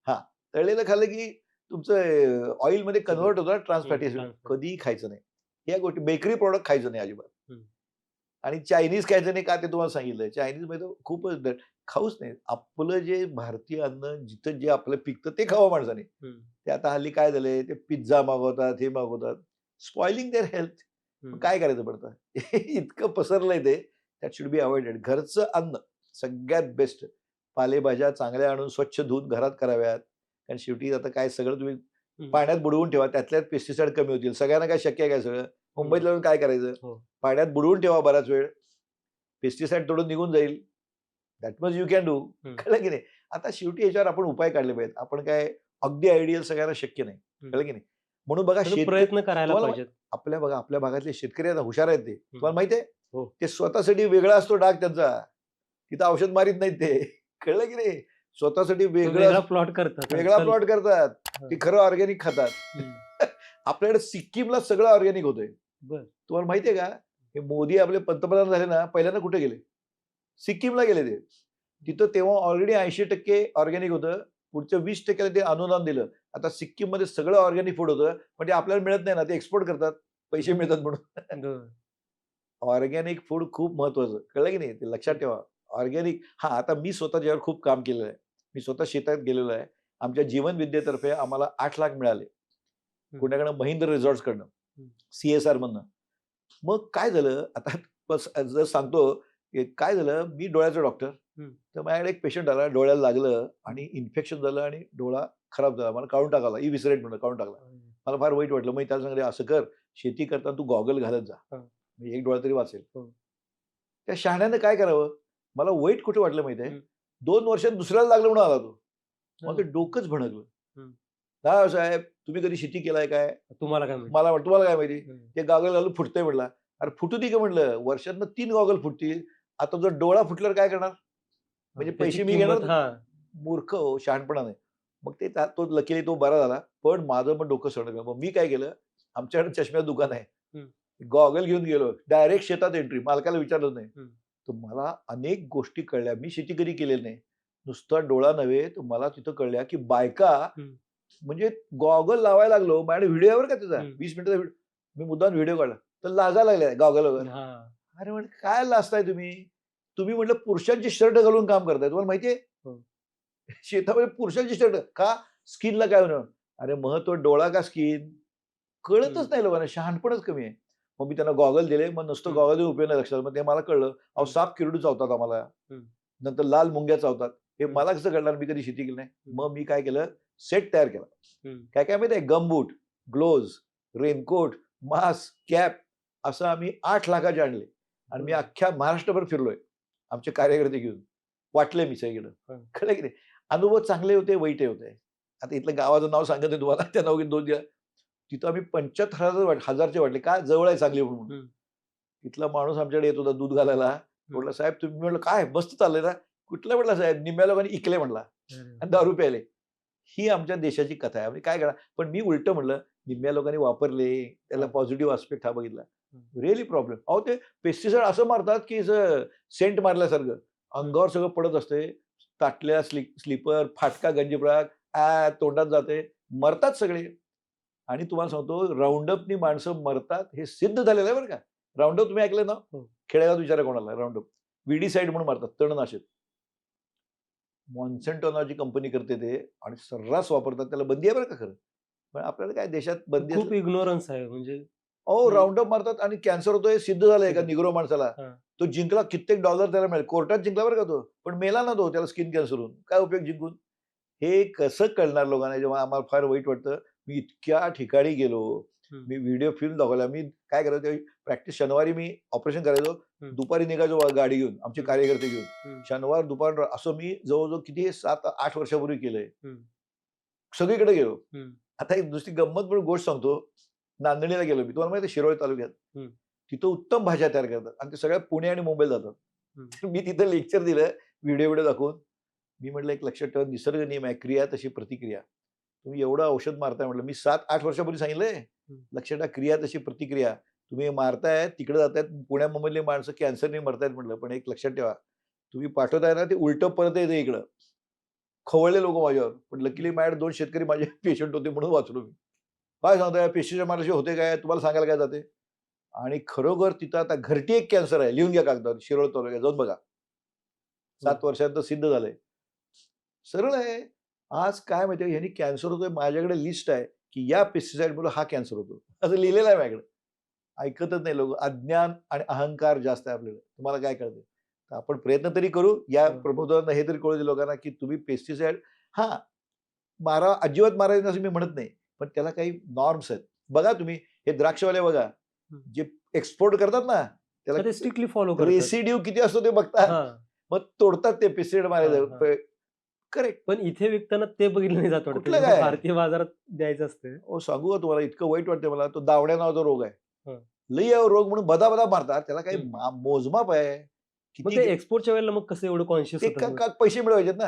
S1: हां. तळलेलं खाल्लं की तुमचं ऑइलमध्ये कन्व्हर्ट होतं, ट्रान्स फॅटी ॲसिड. कधीही खायचं नाही. या गोष्टी बेकरी प्रॉडक्ट खायचं नाही अजिबात. आणि चायनीज खायचं नाही का ते तुम्हाला सांगितलंय. चायनीजमध्ये खूपच खाऊच नाही. आपलं जे भारतीय अन्न जिथं जे आपलं पिकतं ते खावं माणसाने. ते आता हल्ली काय झालंय, ते पिझ्झा मागवतात, हे मागवतात. Spoiling there health. काय करायचं पडतं? इतकं पसरलंय ते. That should be avoided. घरचं अन्न सगळ्यात बेस्ट. पालेभाज्या चांगल्या आणून स्वच्छ धुवून घरात कराव्यात. कारण शेवटी आता काय सगळं तुम्ही पाण्यात बुडवून ठेवा. त्यातल्यात पेस्टिसाइड कमी होतील. सगळ्यांना काय शक्य आहे काय सगळं? मुंबईतल्या लोकांना काय करायचं? पाण्यात बुडवून ठेवा बराच वेळ. पेस्टिसाइड तोडून निघून जाईल. That much you can do. कळलं की नाही? आता शेवटी याच्यावर आपण उपाय काढले पाहिजेत. आपण काय अगदी आयडियल सगळ्यांना शक्य नाही. कळलं की नाही? म्हणून बघा
S2: प्रयत्न करायला पाहिजेत.
S1: आपल्या भागातले शेतकरी आता हुशार आहेत ते. तुम्हाला माहिती आहे?
S2: हो.
S1: ते स्वतःसाठी वेगळा असतो डाग त्यांचा. तिथं औषध मारीत नाहीत ते. कळलं की नाही? स्वतःसाठी
S2: वेगळा प्लॉट करतात.
S1: वेगळा प्लॉट करतात. ते खरं ऑर्गॅनिक खातात. आपल्याकडे सिक्कीमला सगळं ऑर्गॅनिक होतंय. तुम्हाला माहितीये का? हे मोदी आपले पंतप्रधान झाले ना, पहिल्यांदा कुठे गेले? सिक्कीमला गेले ते. तिथं तेव्हा ऑलरेडी 80% ऑर्गॅनिक होतं. पुढच्या 20% ते अनुदान दिलं. आता सिक्कीममध्ये सगळं ऑर्गॅनिक फूड होतं. म्हणजे आपल्याला मिळत नाही ना, ते एक्सपोर्ट करतात. पैसे मिळतात म्हणून. ऑर्गॅनिक फूड खूप महत्वाचं. कळलं की नाही? ते लक्षात ठेवा. ऑर्गॅनिक आता मी स्वतः त्याच्यावर खूप काम केलेलं आहे. मी स्वतः शेतात गेलेलो आहे. आमच्या जीवन विद्येतर्फे आम्हाला 8 लाख मिळाले. कोणाकडनं महिंद्र रिसॉर्ट्सकडनं,
S2: हं.
S1: CSR मधनं. मग काय झालं आता बस जर सांगतो, की काय झालं, मी डोळ्याचा डॉक्टर.
S2: हं.
S1: तर माझ्याकडे एक पेशंट आला, डोळ्याला लागलं आणि इन्फेक्शन झालं आणि डोळा खराब झाला. मला काढून टाकाला, ई-विसरेट म्हणून काढून टाकला. मला फार वाईट वाटलं. मग त्याला सांगितलं, "असं कर, शेती करताना तू गॉगल घालत जा.
S2: हां.
S1: म्हणजे एक डोळा तरी वाचेल."
S2: हो.
S1: त्या शहाण्यानं काय करावं? मला वाईट कुठे वाटलं माहिती आहे?
S2: हं.
S1: 2 वर्षात दुसऱ्याला लागलं म्हणून आला तो. मग ते
S2: हां.
S1: डोकंच भणकलं.
S2: हं.
S1: "काय साहेब, तुम्ही कधी शेती केलाय काय?"
S2: तुम्हाला काय माहिती?
S1: मला म्हटलं, "तुम्हाला काय माहिती?"
S2: हं.
S1: "ते गॉगल घालून फुटतंय" म्हटला. "अरे फुटू दे की" म्हटलं. "वर्षातनं 3 गॉगल फुटतील. आता जर डोळा फुटल्यावर काय करणार? म्हणजे
S2: त्याची
S1: पैसे मी घेणार?"
S2: किंमत हां.
S1: मूर्ख हो, शहाणपणाने. मग ते तो लकीली तो बरा झाला. पण माझं पण डोकं सणकलं. मग मी काय केलं, आमच्याकडे चष्म्याचं दुकान आहे.
S2: हं.
S1: गॉगल घेऊन गेलो. डायरेक्ट शेतात एंट्री. मालकाला विचारलं नाही.
S2: हं.
S1: तर मला अनेक गोष्टी कळल्या. मी शेती कधी केलेली नाही. नुसता डोळा नव्हे, तर मला तिथं कळल्या, की बायका
S2: हं.
S1: म्हणजे गॉगल लावायला लागलो. माझ्याकडे व्हिडिओ आहे बरं का त्याचा.
S2: हं.
S1: 20 मिनिटाचा व्हिडिओ. मी मुद्दाम व्हिडिओ काढला. तर लाजायला लागल्या गॉगल वगैरे.
S2: हां.
S1: अरे म्हटलं, "काय लाजताय तुम्ही? तुम्ही म्हटलं पुरुषांची शर्ट घालून काम करताय. तुम्हाला माहिती आहे?
S2: हो.
S1: शेतामध्ये पुरुषांची शर्ट का? स्किनला काय होणार?" अरे महत्व डोळा का स्किन? कळतच
S2: हं.
S1: नाही लोकांना. शहाणपणच कमी आहे. मग मी त्यांना गॉगल दिले. मग नुसतं
S2: हं.
S1: गॉगल देऊन उपयोग नाही लक्षात. मग ते मला कळलं. अहो
S2: हं.
S1: साप किरडू चावतात आम्हाला.
S2: हं.
S1: नंतर लाल मुंग्या चावतात. हे
S2: हं.
S1: मला कसं कळणार? मी कधी शेती केली नाही.
S2: हं.
S1: मग मी काय केलं? सेट तयार केला.
S2: हं.
S1: काय काय माहिती आहे? Gumboot, gloves, raincoat, mask, cap असं आम्ही 8 लाखाचे आणले आणि मी
S2: बरं.
S1: अख्ख्या महाराष्ट्रभर फिरलोय. आमचे कार्यकर्ते घेऊन. वाटले मी सगळीकडं.
S2: हं.
S1: कळलं की नाही? अनुभव चांगले होते, वाईटही होते. आता इथलं गावाचं नाव सांगत नाही तुम्हाला. त्या नावाने 2 दिला. तिथं आम्ही 75,000चे वाटले. का? जवळ आहे सांगली म्हणून.
S2: हं.
S1: तिथला माणूस आमच्याकडे येत होता दूध घालायला. म्हटलं, "साहेब तुम्ही" म्हटलं, "काय मस्त चाललंय ना?" "कुठलं?" म्हटलं, "साहेब निम्म्या लोकांनी इकले" म्हटला
S2: अरे
S1: आणि दारू प्यायले. ही आमच्या देशाची कथा आहे. म्हणजे काय करा पण मी उलटं म्हणलं, निम्म्या लोकांनी वापरले, त्याला
S2: हां.
S1: पॉझिटिव्ह आस्पेक्ट हा बघितला.
S2: हं.
S1: Really problem. अहो ते पेस्टिसाइड असं मारतात, की सेंट मारल्यासारखं. अंगावर सगळं पडत असते. ताटल्या स्लीपर, फाटका गंजीफळाक, तोंडात जाते. मरतात सगळे. आणि तुम्हाला सांगतो राउंडअपनी माणसं मरतात हे सिद्ध झालेलं आहे बरं का. राउंडअप तुम्ही ऐकलं ना?
S2: हो.
S1: खेडेगावात विचारा कोणाला राउंडअप. विडीसाईड म्हणून मारतात, तणनाशक. मॉन्सेंटो नावाची कंपनी करते ते आणि सर्रास वापरतात. त्याला बंदी आहे बरं का खरं. पण आपल्याला काय देशात बंदी
S2: खूप
S1: असलं
S2: इग्नोरन्स आहे म्हणजे
S1: अहो,
S2: की
S1: राउंडअप मारतात आणि कॅन्सर होतोय हे सिद्ध झालंय एका
S2: सिद्ध.
S1: निग्रो माणसाला.
S2: हां.
S1: तो जिंकला कित्येक डॉलर त्याला मिळाले. कोर्टात जिंकला बरं का तो. पण मेला ना तो त्याला स्किन कॅन्सर होऊन. काय उपयोग जिंकून? हे कसं कळणार लोकांना? जेव्हा आम्हाला फार वाईट वाटतं. मी इतक्या ठिकाणी गेलो.
S2: हं.
S1: मी व्हिडिओ फिल्म दाखवला. मी काय करायचो प्रॅक्टिस शनिवारी मी ऑपरेशन करायचो.
S2: हं.
S1: दुपारी निघायचो गाडी घेऊन, आमचे
S2: हं.
S1: कार्यकर्ते घेऊन.
S2: हं.
S1: शनिवार, दुपार असं मी जवळ-जवळ किती 7-8 वर्षापूर्वी केलंय.
S2: हं.
S1: सगळीकडे गेलो.
S2: हं.
S1: आता एक दुसरी गंमत म्हणून गोष्ट सांगतो. नांदेडला गेलो मी. तुम्हाला माहिती आहे शिरोळ तालुक्यात.
S2: हं.
S1: तिथं उत्तम भाज्या तयार करतात आणि ते सगळ्या पुणे आणि मुंबईला जातात.
S2: हं.
S1: तर मी तिथं लेक्चर दिलं व्हिडिओ दाखवून. मी म्हटलं, "एक लक्षात ठेवा निसर्ग नियम आहे. क्रिया तशी प्रतिक्रिया. तुम्ही एवढं औषध मारताय" म्हटलं. मी 7-8 वर्षापूर्वी सांगितलंय.
S2: हं.
S1: लक्षात ठेवा क्रिया तशी प्रतिक्रिया. तुम्ही मारताय, तिकडे जातायत, पुण्या मुंबईतली माणसं कॅन्सरने मरतायत म्हटलं. पण एक लक्षात ठेवा, तुम्ही पाठवताय ना ते उलटं परत येतं इकडं. खवळले लोकं माझ्यावर. पण लकीली माझ्याकडे 2 शेतकरी माझे पेशंट होते म्हणून वाचलो मी. "काय सांगताय? पेस्टिसाइड मारल्याशिवाय होते काय? तुम्हाला सांगायला काय जाते?" आणि खरोखर तिथं आता घरटी एक कॅन्सर आहे. लिहून घ्या कागदावर. शिरोळ तालुक्यात जाऊन बघा. 7
S2: हो.
S1: वर्षात सिद्ध झालंय. सरळ आहे. आज काय माहिती आहे ह्यानी कॅन्सर होतोय माझ्याकडे लिस्ट आहे, की या पेस्टिसाइडमुळे हा कॅन्सर होतो. असं लिहिलेलं आहे माझ्याकडे. ऐकतच नाही लोकं. अज्ञान आणि अहंकार जास्त आहे आपल्याकडे. तुम्हाला काय कळतंय? तर आपण प्रयत्न तरी करू. या
S2: हो.
S1: प्रबोधनांना हे तरी कळू दे लोकांना, की तुम्ही पेस्टिसाइड हां, मारा, अजिबात मारायचं नाही असं मी म्हणत नाही. पण त्याला काही नॉर्म्स आहेत. बघा तुम्ही हे द्राक्षवाले बघा,
S2: हं.
S1: जे एक्सपोर्ट करतात ना, त्याला
S2: तर ते स्ट्रिक्टली फॉलो करतात.
S1: रेसिड्यू किती असतो ते बघतात.
S2: हां.
S1: मग तोडतात ते पेस्टिसाइड
S2: हां, हां.
S1: मारायचं. करेक्ट.
S2: पण इथे विकताना ते बघितलं नाही जात वाटतं.
S1: कुठलं
S2: जेव्हा
S1: काय?
S2: भारतीय बाजारात द्यायचं असतं.
S1: अहो, सांगू का तुम्हाला इतकं वाईट वाटतंय मला. तो दावण्या नावाचा रोग आहे.
S2: हं.
S1: लई आहे रोग म्हणून बदा-बदा मारतात. त्याला काही
S2: हं.
S1: मोजमाप आहे.
S2: मग
S1: किती
S2: ते एक्सपोर्टच्या वेळेला मग कसं एवढं कॉन्शियस
S1: ते
S2: होतात
S1: का
S2: मग?
S1: का पैसे मिळवायचेत ना.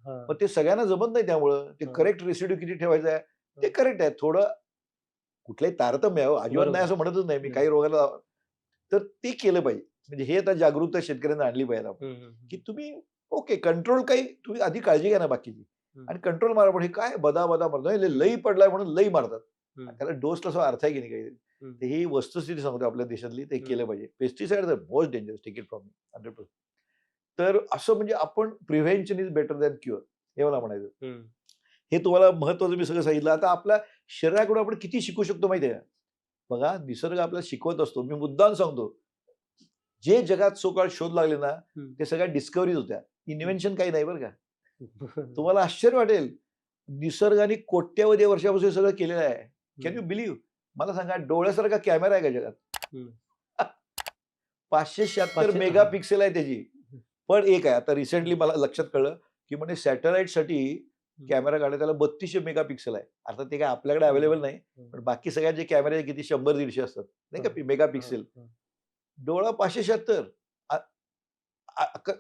S2: हां.
S1: मग ते सगळ्यांना जमत नाही त्यामुळं. ते
S2: हां.
S1: करेक्ट रेसिड्यू किती ठेवायचा आहे, ते
S2: हां.
S1: करेक्ट आहे. थोडं कुठलंही तारतम्य आहे हो. अजिबात नाही
S2: बरोबर.
S1: असं म्हणतच नाही मी.
S2: हं.
S1: काही रोगाला तर ते केलं पाहिजे. म्हणजे हे आता जागरूकता शेतकऱ्यांना आणली पाहिजे आपण,
S2: हं, हं,
S1: की
S2: हं.
S1: तुम्ही ओके कंट्रोल काही तुम्ही आधी काळजी घ्या ना बाकीची
S2: हं.
S1: आणि कंट्रोल मारा. पण हे काय बदा-बदा मारतो. लई पडलाय म्हणून लई मारतात.
S2: हं.
S1: त्याला डोसला असा अर्थ आहे की नाही काहीतरी.
S2: हं.
S1: तर ही वस्तुस्थिती सांगतो आपल्या देशातली ते
S2: हं.
S1: केलं पाहिजे. Pesticides are most dangerous. Take it from me 100%. तर असं म्हणजे आपण prevention is better than cure. हे मला म्हणायचं. हे तुम्हाला महत्वाचं मी सगळं सांगितलं. आता आपल्या शरीराकडून आपण किती शिकू शकतो माहिती आहे का? बघा, निसर्ग आपल्याला शिकवत असतो. मी मुद्दाम सांगतो, जे जगात सोकाळ शोध लागले ना, ते सगळ्या डिस्कव्हरीज होत्या. इन्व्हेन्शन काही नाही बरं का. तुम्हाला आश्चर्य वाटेल, निसर्गाने कोट्यवधी वर्षापासून हे सगळं केलेलं आहे. Can you believe? मला सांगा, डोळ्यासारखा कॅमेरा आहे का जगात? 576 मेगा पिक्सेल आहे त्याची. पण एक आहे, आता रिसेंटली मला लक्षात कळलं, की म्हणजे सॅटेलाइटसाठी कॅमेरा काढला त्याला 3200 मेगा पिक्सेल आहे. अर्थात ते काय आपल्याकडे अवेलेबल नाही, पण बाकी सगळ्यांचे कॅमेरे किती 100-150 असतात नाही का मेगा पिक्सेल. डोळा 576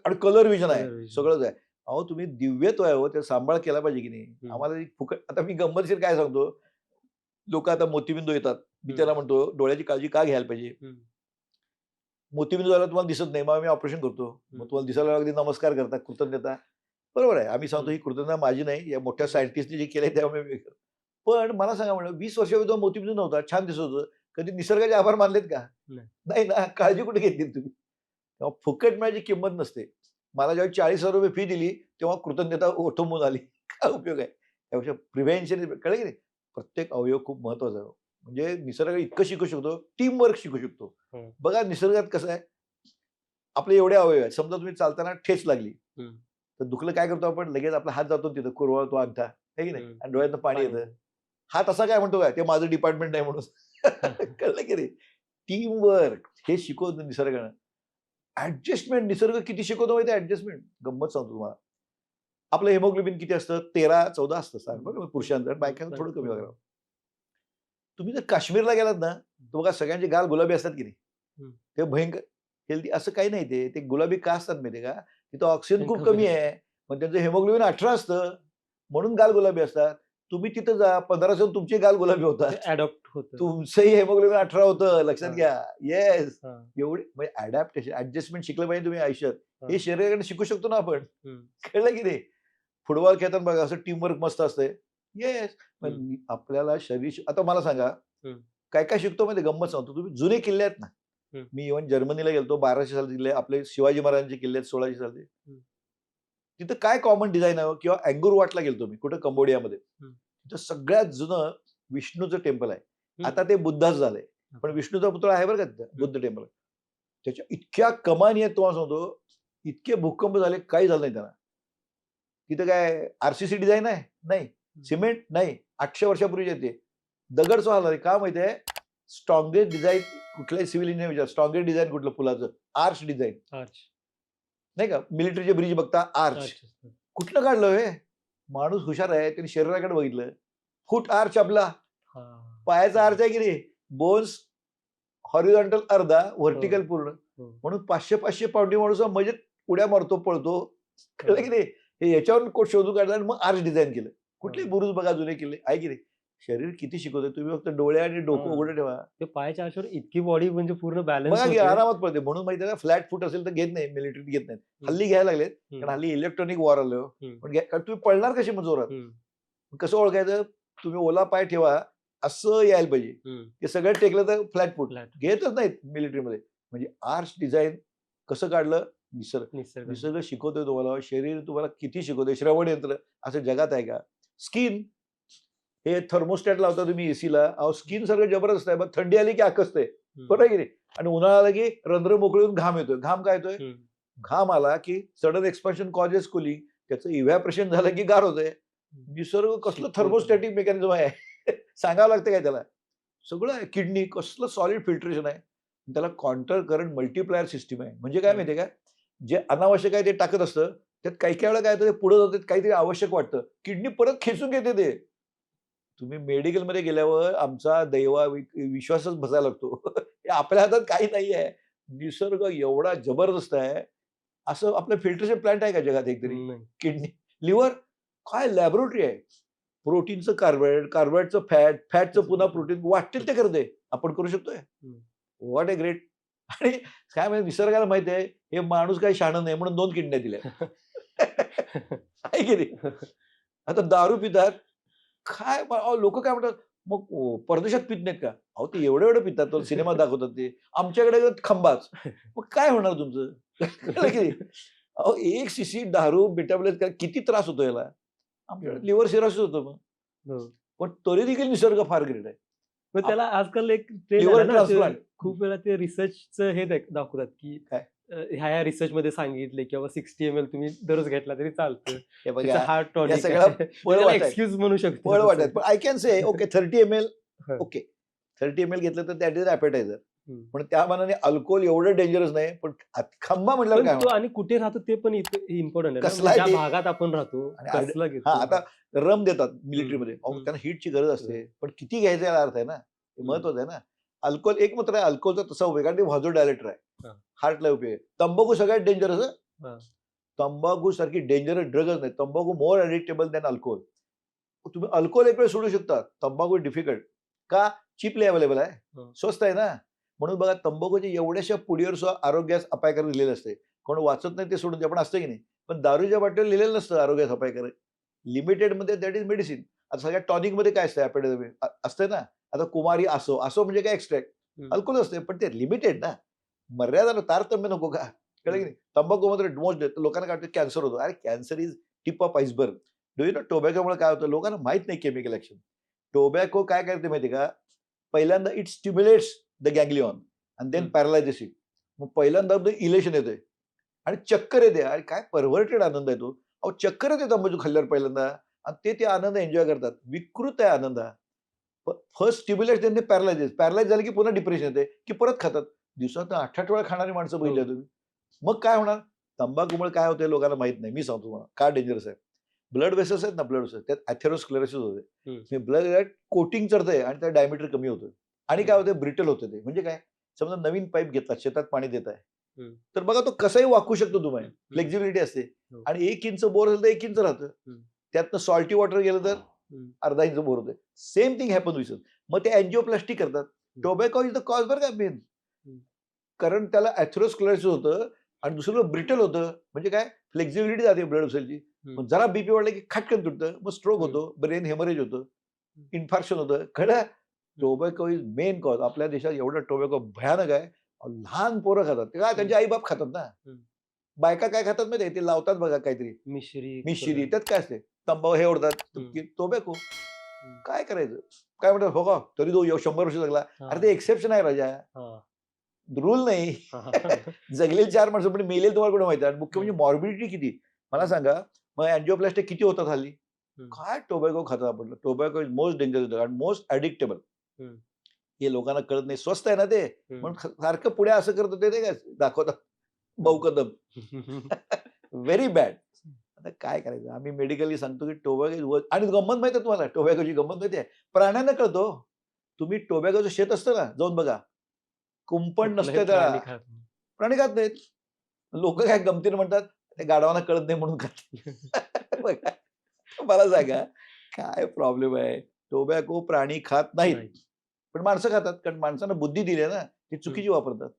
S1: आणि कलर विजन आहे, सगळंच आहे. अहो, तुम्ही दिव्यत्व आहे हो, ते सांभाळ केला पाहिजे की नाही. आम्हाला फुकट. आता मी गंमतशीर काय सांगतो, लोक आता मोतीबिंदू येतात, मी त्याला म्हणतो डोळ्याची काळजी का घ्यायला पाहिजे. मोतीबिंदू झाला तुम्हाला दिसत नाही, मग आम्ही ऑपरेशन करतो. मग तुम्हाला दिसायला अगदी नमस्कार करता, कृतज्ञता. बरोबर आहे, आम्ही सांगतो ही कृतज्ञता माझी नाही, या मोठ्या सायंटिस्टने जे केलंय त्यामुळे. पण मला सांगा, म्हणलं 20 वर्षापूर्वी मोतीबिंदू नव्हता, छान दिसत होतं. कधी निसर्गाचे आभार मानलेत का? नाही ना. काळजी कुठे घेतली तुम्ही? तेव्हा फुकट मिळायची किंमत नसते. मला जेव्हा 40,000 रुपये फी दिली, तेव्हा कृतज्ञता ओठंबून आली. काय उपयोग आहे? त्यापेक्षा प्रिव्हेन्शन, कळलं की नाही? प्रत्येक अवयव खूप महत्वाचा आहे. म्हणजे निसर्ग इतकं शिकू शकतो, टीम वर्क शिकू शकतो. बघा, निसर्गात कसं आहे, आपले एवढे अवयव आहेत. समजा तुम्ही चालताना ठेच लागली, तर दुखलं काय करतो आपण? लगेच आपला हात जातो तिथं, कुरवाळतो अंगठा, आहे की नाही? आणि डोळ्यातनं पाणी येतं. हात असा काय म्हणतो काय, ते माझं डिपार्टमेंट नाही म्हणून. कळलं की नाही? टीम वर्क हे शिकवतो निसर्गानं. ऍडजस्टमेंट निसर्ग किती शिकवतो माहिती आहे? ऍडजस्टमेंट. गंमत सांगतो तुम्हाला. आपलं हेमोग्लोबिन किती असतं? 13-14 असतं बरोबर पुरुषांचं, बायकांचं थोडं कमी वगैरे. तुम्ही जर काश्मीरला गेलात ना, तर बघा सगळ्यांचे गाल गुलाबी असतात की नाही? ते भयंकर हेल्दी असं काही नाही. ते गुलाबी का असतात माहिती का? तिथं ऑक्सिजन खूप कमी आहे, पण त्यांचं हेमोग्लोबिन 18 असतं, म्हणून गाल गुलाबी असतात. तुम्ही तिथं जा, 15 तुमचे गाल गुलाबी होतात.
S2: अडॉप्ट होतं,
S1: तुमचंही हेमोग्लोबिन 18 होतं, लक्षात घ्या. येस, एवढे म्हणजे अडॅप्टेशन, ऍडजस्टमेंट शिकलं पाहिजे तुम्ही आयुष्यात. हे शरीराकडे शिकू शकतो ना आपण. कळलं की नाही? फुटबॉल खेळताना बघा, असं टीमवर्क मस्त असतंय. येस, पण आपल्याला शरीर. आता मला सांगा, काय काय शिकतो मध्ये गंमत सांगतो. तुम्ही जुने किल्ले आहेत ना, मी इव्हन जर्मनीला गेलतो, 1200 साल किल्ले, आपले शिवाजी महाराजांचे किल्ले आहेत 1600 सालचे. तिथं काय कॉमन डिझाईन आहे? किंवा अँगुर वाटला गेलतो मी, कुठं कंबोडियामध्ये. तिथं सगळ्यात जुनं विष्णूचं टेम्पल आहे. आता ते बुद्धाचं झालंय, पण विष्णूचा पुतळा आहे बरं का तिथं, बुद्ध टेम्पल. त्याच्या इतक्या कमानी आहेत, तुम्हाला सांगतो, इतके भूकंप झाले, काही झालं नाही त्याला. तिथं काय आरसीसी डिझाईन आहे? नाही. सिमेंट? नाही. 800 वर्षापूर्वी येते. दगड हलणार का माहितीये? स्ट्रॉंगेस्ट डिझाईन कुठल्याही सिव्हिल इंजिनियर विचार, स्ट्रॉंगेस्ट डिझाईन कुठलं फुलाचं? Arch design. नाही का, मिलिटरीचे ब्रिज बघता आर्च. कुठलं काढलं हे? माणूस हुशार आहे, त्यांनी शरीराकडे बघितलं. फूट आर्च आपला, पायाचा आर्च आहे की नाही? बोन्स हॉरिझॉन्टल अर्धा, व्हर्टिकल पूर्ण. म्हणून 500-500 पाऊंडी माणूस मजेत उड्या मारतो, पळतो. कळलं की नाही? हे याच्यावर शोधून काढलं आणि मग आर्च डिझाईन केलं. कुठले बुरुज बघा, जुने केले आहे की नाही? शरीर किती शिकवतोय. तुम्ही फक्त डोळे आणि डोकं उघडं ठेवा.
S2: ते पायाच्या आशेवर इतकी बॉडी म्हणजे पूर्ण बॅलन्स
S1: बघा की आरामात पडते. म्हणून माहिती आहे, फ्लॅट फूट असेल तर घेत नाही, मिलिटरीत घेत नाहीत. हल्ली घ्यायला लागलेत, कारण हल्ली इलेक्ट्रॉनिक वॉर आलं. पण तुम्ही पडणार कशी मग जोरात? कसं ओळखायचं? तुम्ही ओला पाय ठेवा, असं यायला पाहिजे. ते सगळं टेकलं तर फ्लॅट फूट. घेतच नाहीत मिलिटरीमध्ये. म्हणजे आर्च डिझाईन कसं काढलं? निसर्ग शिकवतोय तुम्हाला. शरीर तुम्हाला किती शिकवतोय. श्रवण यंत्र असं जगात आहे का? स्किन, हे थर्मोस्टॅट लावता तुम्ही एसीला. अहो, स्किन सगळं जबरदस्त आहे. मग थंडी आली की आकसते, बरोबर की नाही? आणि उन्हाळा आला की रंध्र मोकळून घाम येतोय. घाम काय येतोय? घाम आला की सडन एक्सपान्शन कॉजेस कुलिंग, त्याचं इव्हॅपोरेशन झालं की गार होतंय. निसर्ग कसलं थर्मोस्टॅटिक मेकॅनिझम आहे. सांगावं लागतं काय त्याला? सगळं आहे. किडनी कसलं सॉलिड फिल्ट्रेशन आहे. त्याला काउंटर करंट मल्टीप्लायर सिस्टीम आहे. म्हणजे काय माहितीये का? जे अनावश्यक आहे ते टाकत असतं, त्यात काही काही वेळा काय होतं, ते पुढे जातात, काहीतरी आवश्यक वाटतं, किडनी परत खेचून घेते ते. तुम्ही मेडिकलमध्ये गेल्यावर आमचा विश्वासच बसायला लागतो. हे आपल्या हातात काही नाही आहे. निसर्ग एवढा जबरदस्त आहे. असं आपलं फिल्ट्रेशन प्लांट आहे का जगात एकतरी? किडनी, लिव्हर, काय लॅबोरेटरी आहे. प्रोटीनचं कार्बोहायड्रेट, कार्बोहायड्रेटचं फॅट, फॅटचं पुन्हा प्रोटीन, वाटेल ते करते. आपण करू शकतोय? What a great. आणि काय माहिती, निसर्गाला माहिती आहे हे माणूस काही शहाणं नाही, म्हणून 2 किडन्या दिल्या. आहे की नाही? आता दारू पितात. काय लोक काय म्हणतात, मग परदेशात पित नाहीत का? अहो, ते एवढं पितात, तो सिनेमा दाखवतात ते. आमच्याकडे खंबाच. मग काय होणार तुमचं? कळलं की नाही? अहो, 1 सीसी दारू मेटाबॉलाइज किती त्रास होतो याला. आमच्याकडे लिव्हर सिरोसिस होतं मग.
S2: हो.
S1: पण तरी देखील निसर्ग फार ग्रेट आहे.
S2: मग त्याला आजकाल एक ट्रेंड
S1: लिव्हर
S2: आला ना, ते
S1: ट्रान्सप्लांट
S2: खूप वेळा ते रिसर्चचं हे दाखवतात की
S1: काय?
S2: ह्या रिसर्च मध्ये सांगितले की बाबा 60 ml तुम्ही दररोज घेतला तरी चालतं.
S1: हे
S2: त्याचं
S1: बघा,
S2: हार्ट
S1: या
S2: टॉनिक
S1: सगळ्या पळ वाटत
S2: एक्सक्यूज म्हणू शकतो
S1: पळ वाटत.
S2: तसं.
S1: पण I can say okay 30 ml
S2: हा.
S1: ओके 30 ml घेतलं तर दॅट इज ॲपेटायझर.
S2: हम्म.
S1: पण त्या मानाने अल्कोहोल एवढं डेंजरस नाही. पण खंबा म्हटल्यावर
S2: पण
S1: काय
S2: तो
S1: होणार?
S2: आणि कुठे राहतो ते पण इम्पॉर्टंट आहे ना,
S1: कसला
S2: म्हणजे ज्या
S1: आहे ते?
S2: भागात आपण राहतो
S1: आणि
S2: कसलं
S1: हा
S2: घेतो.
S1: आता रम देतात मिलिटरीमध्ये.
S2: हम्म.
S1: त्यांना हीटची गरज असते. पण किती घ्यायचा याला अर्थ आहे ना. हे महत्वाचं आहे ना. अल्कोहोल एक मात्र आहे, अल्कोहोलचा तसा उपयोग कारण ते व्हाझो डायलेटर आहे.
S2: हा.
S1: हार्टला उपयोग आहे. तंबाखू सगळ्यात डेंजरस आहे.
S2: हा.
S1: तंबाखू सारखी डेंजरस ड्रगच नाही. तंबाखू मोर ॲडिक्टेबल दॅन अल्कोहोल. तुम्ही अल्कोहोल एक वेळ सोडू शकता. तंबाखू डिफिकल्ट. का? चीपली अवेलेबल आहे.
S2: हा.
S1: स्वस्त आहे ना. म्हणून बघा तंबाखूच्या एवढ्याशा पुडीवर सुद्धा आरोग्यास अपायकारक लिहिलेलं असते. कोण वाचत नाही ते सोडून द्या, पण असतं की नाही. पण दारूच्या बाटलीवर लिहिलेलं नसतं आरोग्यास अपायकारक. लिमिटेडमध्ये दॅट इज मेडिसिन. आता सगळ्या टॉनिकमध्ये काय असतं ॲपेटाइझर असतं ना. आता कुमारी असो म्हणजे काय एक्स्ट्रॅक्ट अल्कोहोल असते, पण ते लिमिटेड ना. मर्यादा तारतम्य नको का? कळलं की नाही. तंबाखूमध्ये मोस्ट लोकांना काय वाटतं कॅन्सर होतो. अरे cancer is tip of iceberg. Do you know टोबॅकोमुळे काय होतं? लोकांना माहित नाही केमिकल ॲक्शन. टोबॅको काय करते माहिती का? पहिल्यांदा इट स्टिम्युलेट्स द गॅंग्लिऑन आणि देन पॅरालायझिस इट. मग पहिल्यांदा इलेशन येते आणि चक्कर येते. अरे काय परव्हर्टेड आनंद आहे तो. अहो चक्कर येते तंबाखू खाल्ल्यावर पहिल्यांदा आणि ते आनंद एन्जॉय करतात. विकृत आहे आनंद हा. फर्स्ट स्टिम्युलेट त्यांनी पॅरालाइज झालं की पुन्हा डिप्रेशन येते की परत खातात. दिवसात 8-8 वेळा खाणारी माणसं बघितली तुम्ही. मग काय होणार? तंबाखूमुळे काय होते लोकांना माहित नाही. मी सांगतो तुम्हाला का डेंजरस आहे. ब्लड वेसल्स आहेत ना, ब्लड वेसल्स त्यात ॲथेरोस्क्लेरोसिस होते. ब्लड कोटिंग चढतंय आणि त्या डायमीटर कमी होतं आणि काय होतं ब्रिटल होतं ते. म्हणजे काय? समजा नवीन पाईप घेतला, शेतात पाणी देत आहे. तर बघा तो कसाही वाकू शकतो तुम्हाला. फ्लेक्झिबिलिटी असते आणि 1 इंच बोर असेल तर 1 इंच राहतं. त्यातनं सॉल्टी वॉटर गेलं तर अर्धा इंच बोर होते. Same thing happen with. मग ते अँजिओप्लास्टी करतात. टोबॅको इज द कॉज बरं का मेन. कारण त्याला ॲथेरोस्क्लेरोसिस होतं आणि दुसरं ब्रिटल होतं. म्हणजे काय? फ्लेक्झिबिलिटी जाते ब्लड वेसलची. मग जरा बीपी वाढलं की खटकन तुटतं. मग स्ट्रोक होतो, ब्रेन हेमरेज होतं, इन्फार्क्शन होतं. कळलं? Tobacco is main cause. आपल्या देशात एवढा टोबॅको भयानक आहे. लहान पोरं खातात. ते काय त्यांचे आई-बाप खातात ना. बायका काय खातात माहिती आहे? ते लावतात बघा काहीतरी मिश्री. त्यात काय असते? तंबाखू हे ओढतात. टोबॅको. काय करायचं? काय म्हणतात? हो का? तरी तो 100 वर्ष जगला. अरे ते एक्सेप्शन आहे राजा. रूल नाही. जगलेली 4 माणसं पण मेलेली तुम्हाला कोणी माहिती आहे. मुख्य म्हणजे मॉर्बिडिटी किती? मला सांगा. मग अँजिओप्लास्टी किती होतात हल्ली? काय टोबॅको खातात आपण. टोबॅको इज मोस्ट डेंजरस आणि मोस्ट ॲडिक्टेबल. हे लोकांना कळत नाही. स्वस्त आहे ना ते. म्हणून सारखं पुढे असं करत ते काय दाखवतात. बहुकदम. Very bad. आता काय करायचं? आम्ही मेडिकली सांगतो की टोबॅको आणि गंमत माहिती आहे तुम्हाला? टोबॅकोची गंमत माहिती आहे? प्राण्यांना कळतो. तुम्ही टोबॅकोचं शेत असतं ना, जाऊन बघा. कुंपण नसते त्याला. प्राणी खात नाहीत. लोक काय गमतीने म्हणतात ते गाढवांना कळत नाही म्हणून खात. बघा मला सांगा काय प्रॉब्लेम आहे? टोबॅको प्राणी खात नाहीत. पण माणसं खातात कारण माणसांना बुद्धी दिली आहे ना, ती चुकीची वापरतात.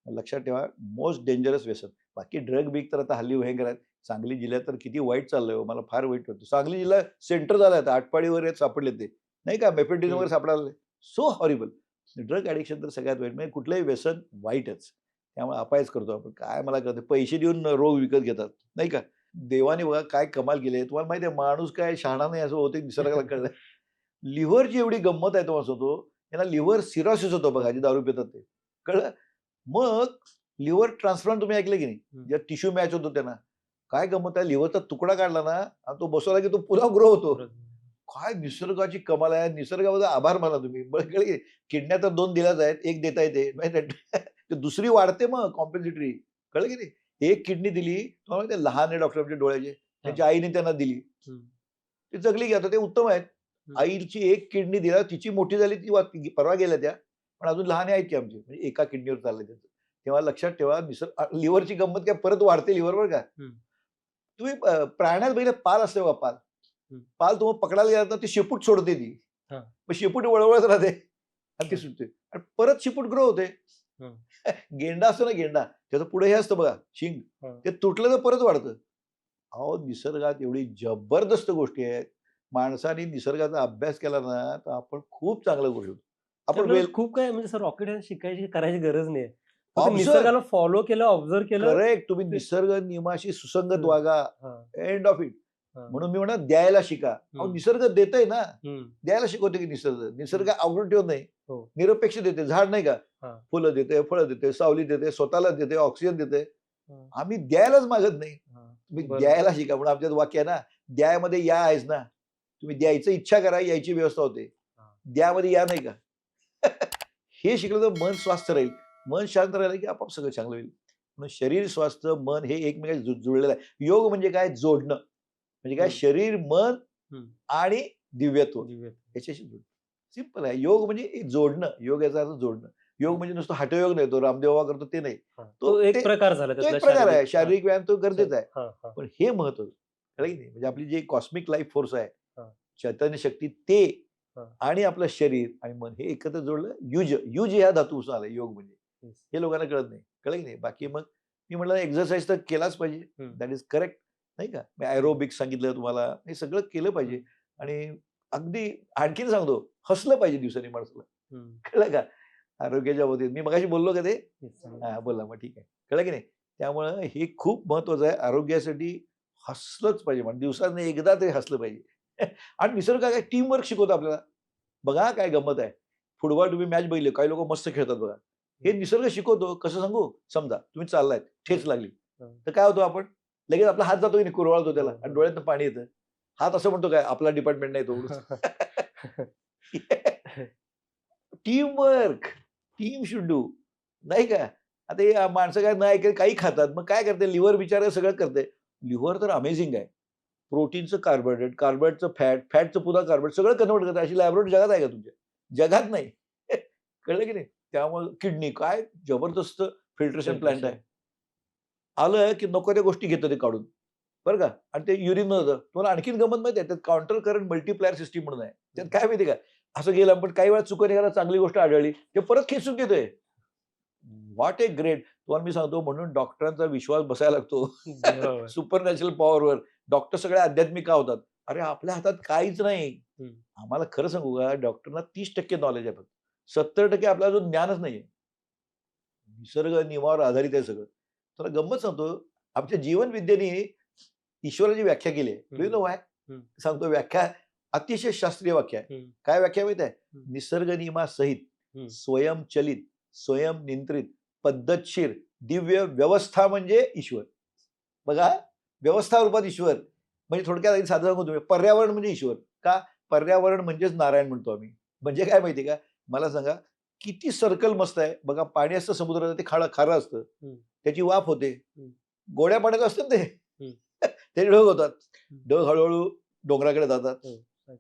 S1: लक्षात ठेवा मोस्ट डेंजरस व्यसन. बाकी ड्रग बिग तर आता हल्ली भयंकर आहेत. सांगली जिल्ह्यात तर किती वाईट चाललंय हो. मला फार वाईट वाटतं. सांगली जिल्हा सेंटर झाला आता. आटपाडी वगैरे सापडले ते. नाही का? मेफेड्रिन वगैरे सापडायला. So horrible. ड्रग ॲडिक्शन तर सगळ्यात वाईट. म्हणजे कुठलंही व्यसन वाईटच. त्यामुळे अपायच करतो आपण. काय मला कळतं पैसे देऊन रोग विकत घेतात. नाही का? देवाने बघा काय कमाल केली आहे. तुम्हाला माहिती आहे माणूस काय शहाणा नाही असं होतं निसर्गाला कळलं. लिव्हरची एवढी गंमत आहे तुम्हाला सांगतो. त्यांना लिव्हर सिरोसिस होतो बघा जे दारू पितात ते. कळलं? मग लिव्हर ट्रान्सप्लांट तुम्ही ऐकलं की नाही? ज्या टिश्यू मॅच होतो त्यांना. काय गंमत आहे लिव्हरचा तुकडा काढला ना आणि तो बसवला की तो पुन्हा ग्रो होतो. काय निसर्गाची कमाल आहे. निसर्गाबद्दल आभार माना तुम्ही. कळलं? किडन्या तर 2 दिल्याच आहेत. 1 देता येते. माहिती दुसरी वाढते मग कॉम्पेन्सेटरी. कळलं की नाही? 1 किडनी दिली. तुम्हाला माहिती आहे लहान आहे डॉक्टरांच्या डोळ्याचे. त्यांच्या आईने त्यांना दिली. ती जगली की आता ते उत्तम आहेत. आईची 1 किडनी दिला तिची मोठी झाली ती परवा गेल्या त्या. पण अजून लहान आहेत की आमची. म्हणजे एका किडनीवर चाललंय त्यांचं. तेव्हा लक्षात ठेवा लिव्हरची गंमत काय परत वाढते लिव्हर बरं का? तुम्ही प्राण्यात बघितलं पाल असते बघा पाल. पाल तुम्हाला पकडायला गेला तर ती शेपूट सोडते ती. मग शेपूट वळवळत राहते आणि ती सुटते आणि परत शेपूट ग्रो होते. गेंडा असतो ना गेंडा त्याचं पुढे हे असतं बघा शिंग. ते तुटलं तर परत वाढतं. अहो निसर्गात एवढी जबरदस्त गोष्टी आहेत. माणसाने निसर्गाचा अभ्यास केला ना तर आपण खूप चांगलं करू शकतो. आपण
S2: खूप काय म्हणजे सर रॉकेट शिकायची करायची गरज नाही. फक्त
S1: Observe.
S2: निसर्गाला फॉलो केलं, ऑब्झर्व केलं.
S1: करेक्ट. तुम्ही निसर्ग नियमाशी सुसंगत वागा. End of it.
S2: हा.
S1: म्हणून मी म्हणा द्यायला शिका. अहो
S2: हम्म.
S1: निसर्ग देतय ना,
S2: हम्म.
S1: द्यायला शिकवते की निसर्ग अवघड ठेवत नाही.
S2: हो.
S1: निरपेक्ष देते. झाड नाही का,
S2: हा.
S1: फुलं देते, फळं देते, सावली देते, स्वतःला देते, ऑक्सिजन देते.
S2: हा.
S1: आम्ही द्यायलाच मागत नाही.
S2: हा.
S1: तुम्ही
S2: बरोबर.
S1: द्यायला शिका. म्हणून आमच्यात वाक्य आहे ना, द्यायमध्ये या आहेच ना. तुम्ही द्यायचं इच्छा करा, यायची व्यवस्था होते.
S2: हा.
S1: द्यामध्ये या नाही का. हे शिकलं तर मन स्वस्थ राहील. मन शांत राहिलं की आपोआप सगळं चांगलं होईल. म्हणून शरीर स्वास्थ्य, मन हे एकमेकांशी जुळलेलं आहे. योग म्हणजे काय, जोडणं. म्हणजे काय,
S2: हम्म.
S1: शरीर, मन
S2: हम्म.
S1: आणि दिव्यत्व
S2: दिव्य.
S1: याच्याशी जोड. सिंपल आहे. योग म्हणजे एक जोडणं. योग याचा अर्थ जोडणं. योग म्हणजे नुसतं हठयोग नाही, तो रामदेव बाबा करतो ते नाही.
S2: हा.
S1: तो
S2: तो एक
S1: ते
S2: प्रकार झाला
S1: तो
S2: त्यातला
S1: एक प्रकार आहे.
S2: शारीरिक. हा.
S1: शारीरिक व्यायाम तो गरजेचा आहे.
S2: हा. हा.
S1: पण हे महत्वाचं कळलं की नाही. म्हणजे आपली जी कॉस्मिक लाईफ फोर्स आहे,
S2: हा.
S1: चैतन्य शक्ती ते
S2: हा.
S1: आणि आपलं शरीर आणि मन हे एकत्र जोडलं. युज युज ह्या धातूपासून आलं योग म्हणजे.
S2: Yes.
S1: हे लोकांना कळत नाही. कळलं की नाही. बाकी मग मी म्हटलं एक्झरसाईज तर केलाच पाहिजे.
S2: हम्म.
S1: दॅट इज करेक्ट नाही का. मी एरोबिक्स सांगितलं तुम्हाला, हे सगळं केलं पाहिजे. आणि अगदी आणखीन सांगतो, हसलं पाहिजे दिवसांनी माणसाला.
S2: हम्म.
S1: कळलं का. आरोग्याच्या बाबतीत मी मगाशी बोललो का ते.
S2: Yes, सांगा.
S1: हा बोला, मग ठीक आहे. कळलं की नाही. त्यामुळं हे खूप महत्वाचं आहे. आरोग्यासाठी हसलंच पाहिजे. म्हणजे दिवसाने एकदा तरी हसलं पाहिजे. आणि निसर्ग काय टीमवर्क शिकवतो आपल्याला. बघा काय गंमत आहे. फुटबॉल तुम्ही मॅच बघितली, काही लोक मस्त खेळतात बघा. हे निसर्ग शिकवतो. कसं सांगू, समजा तुम्ही चाललाय, ठेच लागली, तर काय होतो, आपण लगेच आपला हात जातो की नाही, कुरवाळतो त्याला आणि डोळ्यातनं पाणी येतं. हात असं म्हणतो काय, आपला डिपार्टमेंट नाही तो. Team work, team should do नाही का. आता हे माणसं काय नाही ऐकत, काही खातात. मग काय करते, लिव्हर बिचारा सगळं करते. लिव्हर तर अमेझिंग आहे. प्रोटीनचं कार्बोहायड्रेट, कार्बोहायड्रेटचं फॅट, फॅटचं पुन्हा कार्बोहायड्रेट सगळं कन्व्हर्ट करतात. अशी लॅबोरेटरी जगात आहे का तुमच्या? जगात नाही. कळलं की नाही. त्यामुळे किडनी काय जबरदस्त फिल्ट्रेशन प्लांट आहे. आलं की नको त्या गोष्टी घेतं ते काढून, बरं का. आणि ते युरिन होतं. तुम्हाला आणखीन गंमत माहिती आहे, त्यात काउंटर करंट मल्टीप्लायर सिस्टीम म्हणून आहे. त्यात काय माहिती का, असं गेलं पण काही वेळा चुकून एखादा चांगली गोष्ट आढळली, ते परत खेचून घेतोय. What a great. तुम्हाला मी सांगतो, म्हणून डॉक्टरांचा विश्वास बसायला लागतो.
S2: बरोबर.
S1: Super natural पॉवरवर. डॉक्टर सगळे आध्यात्मिक का होतात. अरे आपल्या हातात काहीच नाही.
S2: हम्म.
S1: आम्हाला खरं सांगू का, डॉक्टरना 30% नॉलेज आहे फक्त. 70% आपल्याला अजून ज्ञानच नाहीये. निसर्ग नियमावर आधारित आहे सगळं. तर गंमत सांगतो, आमच्या जीवन विद्येने ईश्वराची व्याख्या केली आहे. Do you know why? सांगतो व्याख्या, अतिशय शास्त्रीय वाक्य आहे. काय व्याख्या माहित आहे? निसर्ग नियमासहित, स्वयंचलित, स्वयंनियंत्रित, पद्धतशीर, दिव्य व्यवस्था म्हणजे ईश्वर. बघा, व्यवस्था रूपात ईश्वर. म्हणजे थोडक्यात साधं सांगू तुम्ही, पर्यावरण म्हणजे ईश्वर. का? पर्यावरण म्हणजेच नारायण म्हणतो आम्ही. म्हणजे काय माहिती का, मला सांगा, किती सर्कल मस्त आहे. बघा, पाणी असतं समुद्राचं, ते खारं असतं. त्याची वाफ होते. गोड्या पाण्याचं असतं ते. ते ढग होतात. ढग हळूहळू डोंगराकडे जातात.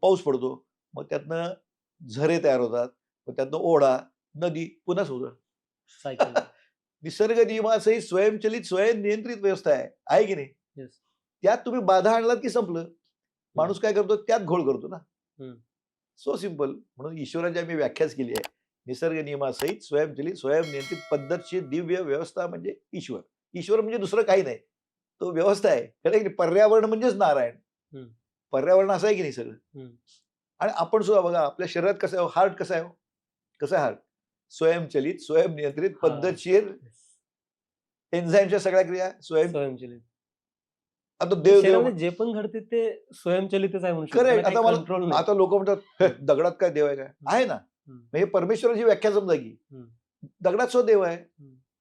S1: पाऊस पडतो. मग त्यातनं झरे तयार होतात. मग त्यातनं ओढा, नदी, पुन्हा समुद्र.
S2: सायकल.
S1: निसर्ग नियमासहित स्वयंचलित, स्वयंनियंत्रित व्यवस्था आहे की नाही.
S2: Yes.
S1: त्यात तुम्ही बाधा आणलात की संपलं. माणूस काय करतो, त्यात घोळ करतो ना. So simple. म्हणून ईश्वराची आम्ही व्याख्याच केली आहे. निसर्ग नियमासहित, स्वयंचलित, स्वयंनियंत्रित, पद्धतशीर, दिव्य व्यवस्था म्हणजे ईश्वर. ईश्वर म्हणजे दुसरं काही नाही, तो व्यवस्था आहे. कळलं की नाही. पर्यावरण म्हणजेच नारायण. पर्यावरण असं आहे की नाही सगळं. आणि आपण सुद्धा बघा, आपल्या शरीरात कसं आहे, हार्ट कसं आहे, कसं आहे हार्ट, स्वयंचलित, स्वयंनियंत्रित, पद्धतशीर, एन्झाईमच्या सगळ्या क्रिया
S2: स्वयंचलित.
S1: आता देव
S2: शरीरामध्ये जे पण घडते ते स्वयंचलितच आहे म्हणून
S1: करेक्ट.
S2: शकतो.
S1: आता
S2: कंट्रोल
S1: मला
S2: नाही.
S1: आता लोक म्हणतात, "हे, दगडात काय देव आहे काय?" आहे ना. हे परमेश्वराची व्याख्या समजा की दगडात सुद्धा देव आहे.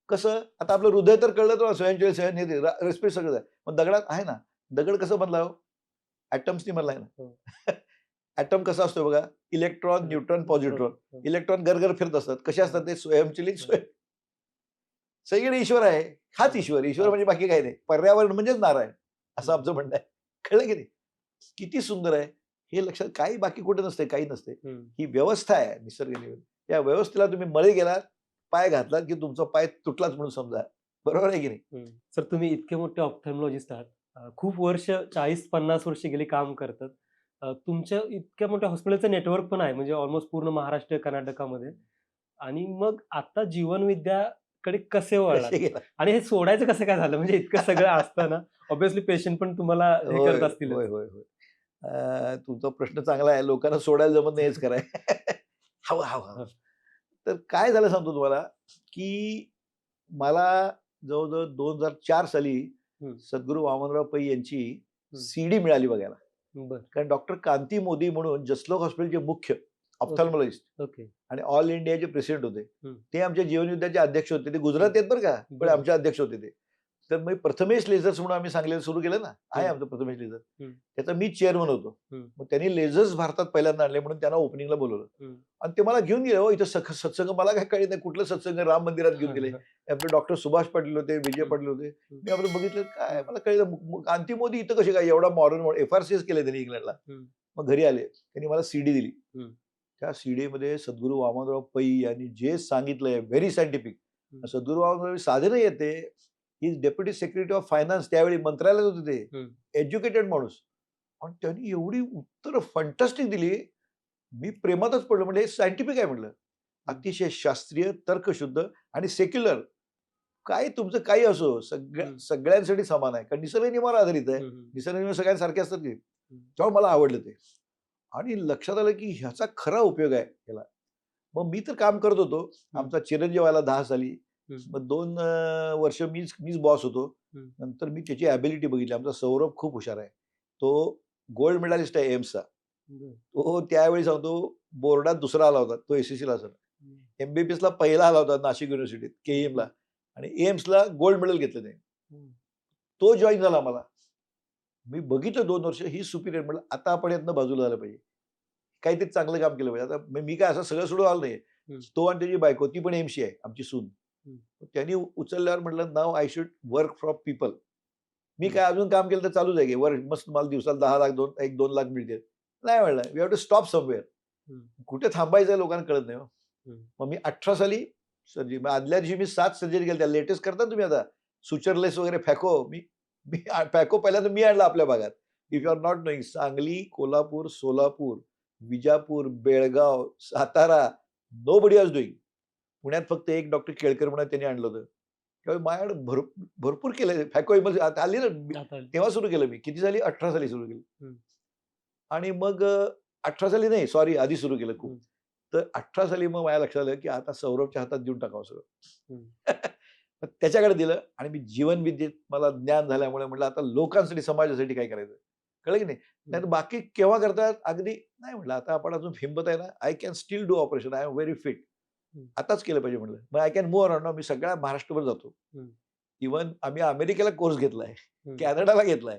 S1: कसं, आता आपलं हृदय तर कळलं, तर स्वयंचलित, स्वयंनियंत्रित, रेस्पिरेट सगळं आहे. पण दगडात आहे ना. दगड कसं बनला हो, ॲटम्सनी बनलाय ना. ॲटम कसा असतो बघा, इलेक्ट्रॉन, न्यूट्रॉन, पॉझिट्रॉन. इलेक्ट्रॉन गरगर फिरत असतात. कसे असतात ते, स्वयंचलित, सगळीकडे ईश्वर आहे. हाच ईश्वर. ईश्वर म्हणजे बाकी काही नाही. पर्यावरण म्हणजेच नारायण, असं आमचं म्हणणं आहे. कळलं की नाही. किती सुंदर आहे हे लक्षात. काही बाकी कुठे नसते, काही नसते. ही व्यवस्था आहे निसर्ग नियम. या व्यवस्थेला तुम्ही मळे गेलात, पाय घातलात की तुमचा पाय तुटलाच म्हणून समजा. बरोबर आहे की नाही.
S2: सर, तुम्ही इतके मोठे ऑप्थॅल्मॉलॉजिस्ट आहात. खूप वर्ष, 40-50 वर्ष गेली काम करतात. तुमच्या इतक्या मोठ्या हॉस्पिटलचं नेटवर्क पण आहे, म्हणजे ऑलमोस्ट पूर्ण महाराष्ट्र, कर्नाटकामध्ये. आणि मग आता जीवनविद्याकडे कसे वळलात?
S1: कसे गेला.
S2: आणि हे सोडायचं कसं काय झालं? म्हणजे इतकं सगळं असताना ऑब्व्हियसली पेशंट पण तुम्हाला हे
S1: होय
S2: करत असतील.
S1: होय होय होय. तुमचा प्रश्न चांगला आहे. लोकांना सोडायला जमत नाही हेच कराय. हवं हवं हवं. तर काय झालं सांगतो तुम्हाला, की मला जवळजवळ 2004 साली सद्गुरू वामनराव पै यांची सीडी मिळाली बघायला.
S2: बर.
S1: कारण डॉक्टर कांती मोदी म्हणून जसलोक हॉस्पिटलचे मुख्य ऑप्थॅल्मॉलॉजिस्ट
S2: ओके.
S1: आणि ऑल इंडियाचे प्रेसिडेंट होते.
S2: हम्म.
S1: ते आमच्या जीवनयुद्धाचे अध्यक्ष होते. ते गुजरात आहेत बरं का, पण
S2: बरं.
S1: आमचे अध्यक्ष होते ते. तर मग प्रथमेश लेझर्स म्हणून आम्ही सांगलीला सुरू केलं ना, आहे
S2: हम्म.
S1: आमचं प्रथमेश लेझर.
S2: हम्म.
S1: त्याचा मी चेअरमन होतो.
S2: हम्म.
S1: मग त्यांनी लेझर्स भारतात पहिल्यांदा आणले म्हणून त्यांना ओपनिंगला बोलवलं.
S2: हम्म.
S1: आणि ते मला घेऊन गेले. हो इथं सत्संग मला काय कळत नाही, कुठलं सत्संग राम मंदिरात घेऊन गेले. आपले डॉक्टर सुभाष पाटील होते, विजय पाटील होते. मी आपण बघितलं काय मला कळलं, कांती मोदी इथं कसे काय एवढा मॉडर्न FRCS केले त्यांनी इंग्लंडला. मग घरी आले, त्यांनी मला सीडी दिली. त्या सीडी मध्ये सद्गुरू वामनराव पै यांनी जे सांगितलंय व्हेरी सायंटिफिक. सद्गुरू वामनराव साधे नाही येते, ही डेप्युटी सेक्रेटरी ऑफ फायनान्स त्यावेळी मंत्रालयात होते ते, एज्युकेटेड माणूस. आणि त्यांनी एवढी उत्तर फंटास्टिक दिली, मी प्रेमातच पडलो. म्हणजे हे सायंटिफिक आहे म्हटलं, अतिशय शास्त्रीय, तर्कशुद्ध आणि सेक्युलर. काय तुमचं काही असो, सगळ्यांसाठी समान आहे, कारण निसर्ग नियमावर आधारित आहे. निसर्ग नियम सगळ्यांसारखे असतात की. तेव्हा मला आवडलं ते आणि लक्षात आलं की ह्याचा खरा उपयोग आहे याला. मग मी तर काम करत होतो, आमचा चिरंजीव व्हायला 10 साली. मग 2 वर्ष मीच बॉस होतो. नंतर मी त्याची ॲबिलिटी बघितली. आमचा सौरभ खूप हुशार आहे, तो गोल्ड मेडलिस्ट आहे एम्सचा. तो त्यावेळी सांगतो बोर्डात दुसरा आला होता, तो SSC ला असेल. MBBS ला पहिला आला होता नाशिक युनिव्हर्सिटीत KEM ला, आणि एम्सला गोल्ड मेडल घेतलं नाही. तो जॉईन झाला मला. मी बघितलं 2 वर्ष ही सुपिरियर. म्हटलं आता आपण यातनं बाजूला झालं पाहिजे, काहीतरी चांगलं काम केलं पाहिजे. आता मी काय असं सगळं सोडून आलो नाही. तो आणि त्याची बायको, ती पण एमसी आहे, आमची सून. त्यांनी उचलल्यावर म्हटलं नाव I should work for people. मी काय अजून काम केलं तर चालूच आहे की वर मस्त मला दिवसाला 10 लाख 1-2 लाख मिळते. नाही म्हणलं, we have to stop somewhere. कुठे थांबायचं आहे लोकांना कळत नाही. मग मी 18 साली सर्जरी, आदल्या दिवशी मी 7 सर्जरी केल्या. लेटेस्ट करता तुम्ही आता सुचरलेस वगैरे फॅको. मी फॅको पहिल्यांदा मी आणला आपल्या भागात. If you are not knowing, Sangli, Kolhapur, Solapur, Vijapur, Belgaum, Satara, nobody was doing. पुण्यात फक्त एक डॉक्टर केळकर म्हणून त्यांनी आणलं होतं. त्यावेळी माझ्याकडे भरपूर केलं फॅको. आली ना तेव्हा सुरू केलं मी. किती साली? 18 साली सुरू केलं. आणि मग 18 साली नाही, सॉरी, आधी सुरू केलं खूप. तर 18 साली मग माझ्या लक्षात आलं की आता सौरभच्या हातात देऊन टाकावं सगळं. त्याच्याकडे दिलं आणि मी जीवन विद्येत मला ज्ञान झाल्यामुळे म्हटलं आता लोकांसाठी, समाजासाठी काय करायचं, कळलं की नाही. नाही तर बाकी केव्हा करतात अगदी नाही. म्हटलं आता आपण अजून हिंमत आहे ना, I can still do operation, I am very fit. आताच केलं पाहिजे म्हटलं. मग आय कॅन मूव्ह अराउंड. मी सगळ्या महाराष्ट्रभर जातो. इव्हन आम्ही अमेरिकेला कोर्स घेतलाय, कॅनडाला घेतलाय.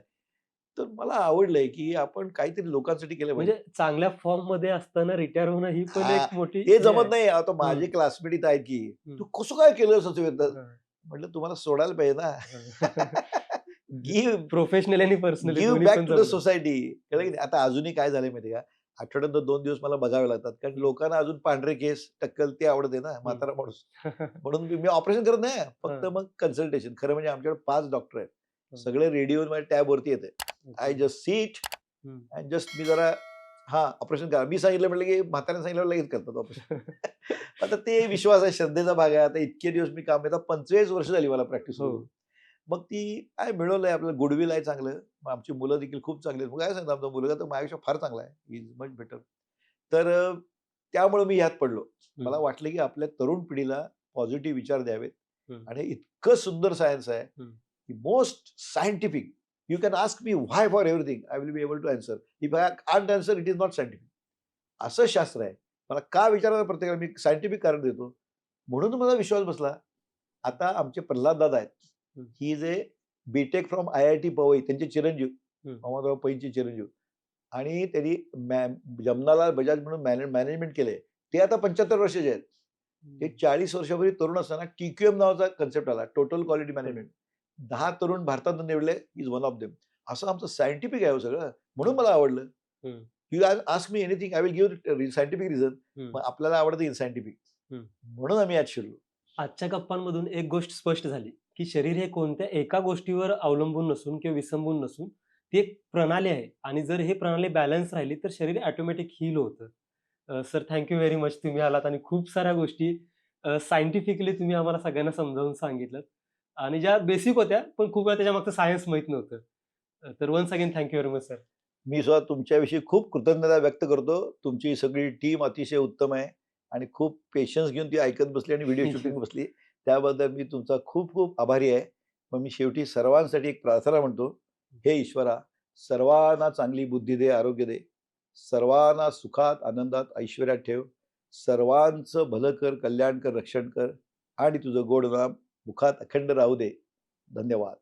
S1: तर मला आवडलंय की आपण काहीतरी लोकांसाठी केलं पाहिजे.
S2: म्हणजे चांगल्या फॉर्म मध्ये असताना रिटायर होणं ही पण एक मोठी
S1: ते जमत नाही. आता माझे क्लासमेट इथं आहेत की तू कसं काय केलं असं. म्हटलं तुम्हाला सोडायला पाहिजे ना. गिव्ह
S2: प्रोफेशनल आणि personally
S1: give back to the society. कळलं की नाही. आता अजूनही काय झालंय माहिती का, आठवड्यात 2 दिवस मला बघावे लागतात, कारण लोकांना अजून पांढरे केस, टक्कल ते आवडते ना, म्हातारा माणूस. म्हणून मी ऑपरेशन करत नाही, फक्त मग कन्सल्टेशन. खरं म्हणजे आमच्याकडे 5 डॉक्टर आहेत, सगळे रेडिओ माझ्या टॅब वरती येते. I just sit and just मी जरा ऑपरेशन करा. मी सांगितलं म्हटलं की म्हाताऱ्याने सांगितलं लगेच करतात ऑपरेशन. आता ते विश्वास आहे, श्रद्धेचा भाग आहे. आता इतके दिवस मी काम, आता 45 वर्ष झाली मला प्रॅक्टिस करून. मग ती काय मिळवलंय आपल्याला, गुडविल आहे चांगलं. मग आमची मुलं देखील खूप चांगली आहेत. मग काय सांगतो, आमचा मुलगा तर माझ्यापेक्षा फार चांगला आहे, इज मच बेटर. तर त्यामुळे मी ह्यात पडलो. मला वाटलं की आपल्या तरुण पिढीला पॉझिटिव्ह विचार द्यावेत. आणि इतकं सुंदर सायन्स आहे, most scientific. You can ask me why for everything. I will be able to answer. If I can't answer, it is not scientific. असं शास्त्र आहे. मला का विचारायला प्रत्येकाला मी सायंटिफिक कारण देतो. म्हणून मला विश्वास बसला. आता आमचे प्रल्हाद दादा आहेत. He is a BTech from IIT Powai. त्यांचे चिरंजीव, वामनराव पैंचे चिरंजीव. आणि त्यांनी जमनालाल बजाज म्हणून मॅनेजमेंट केले. ते आता 75 वर्षाचे आहेत. ते 40 वर्षापूर्वी तरुण असताना TQM नावाचा कन्सेप्ट आला, टोटल क्वालिटी मॅनेजमेंट. 10 तरुण भारतात निवडले, इज वन ऑफ देम. असं आमचं सायंटिफिक आहे सगळं. म्हणून मला आवडलं. You ask me anything, I will give scientific reason. मग आपल्याला आवडतं इनसायंटिफिक, म्हणून आम्ही आज शिरलो.
S2: आजच्या गप्पांमधून एक गोष्ट स्पष्ट झाली की शरीर हे कोणत्या एका गोष्टीवर अवलंबून नसून किंवा विसंबून नसून ती एक प्रणाली आहे, आणि जर हे प्रणाली बॅलन्स राहिली तर शरीर ऑटोमॅटिक हील होतं. Sir, thank you very much. तुम्ही आलात आणि खूप साऱ्या गोष्टी सायंटिफिकली तुम्ही आम्हाला सगळ्यांना समजावून सांगितलं, आणि ज्या बेसिक होत्या पण खूप वेळा त्याच्या मागचं सायन्स माहित नव्हतं. तर once again thank you very much sir.
S1: मी सुद्धा तुमच्याविषयी खूप कृतज्ञता व्यक्त करतो. तुमची सगळी टीम अतिशय उत्तम आहे आणि खूप पेशन्स घेऊन ती ऐकत बसली आणि व्हिडिओ शूटिंग बसली. त्याबद्दल मी तुमचा खूप खूप आभारी आहे. मग मी शेवटी सर्वांसाठी एक प्रार्थना म्हणतो, हे ईश्वरा, सर्वांना चांगली बुद्धी दे, आरोग्य दे. सर्वांना सुखात, आनंदात, ऐश्वर्यात ठेव. सर्वांचं भलं कर, कल्याण कर, रक्षण कर आणि तुझं गोड नाम मुखात अखंड राहू दे. धन्यवाद.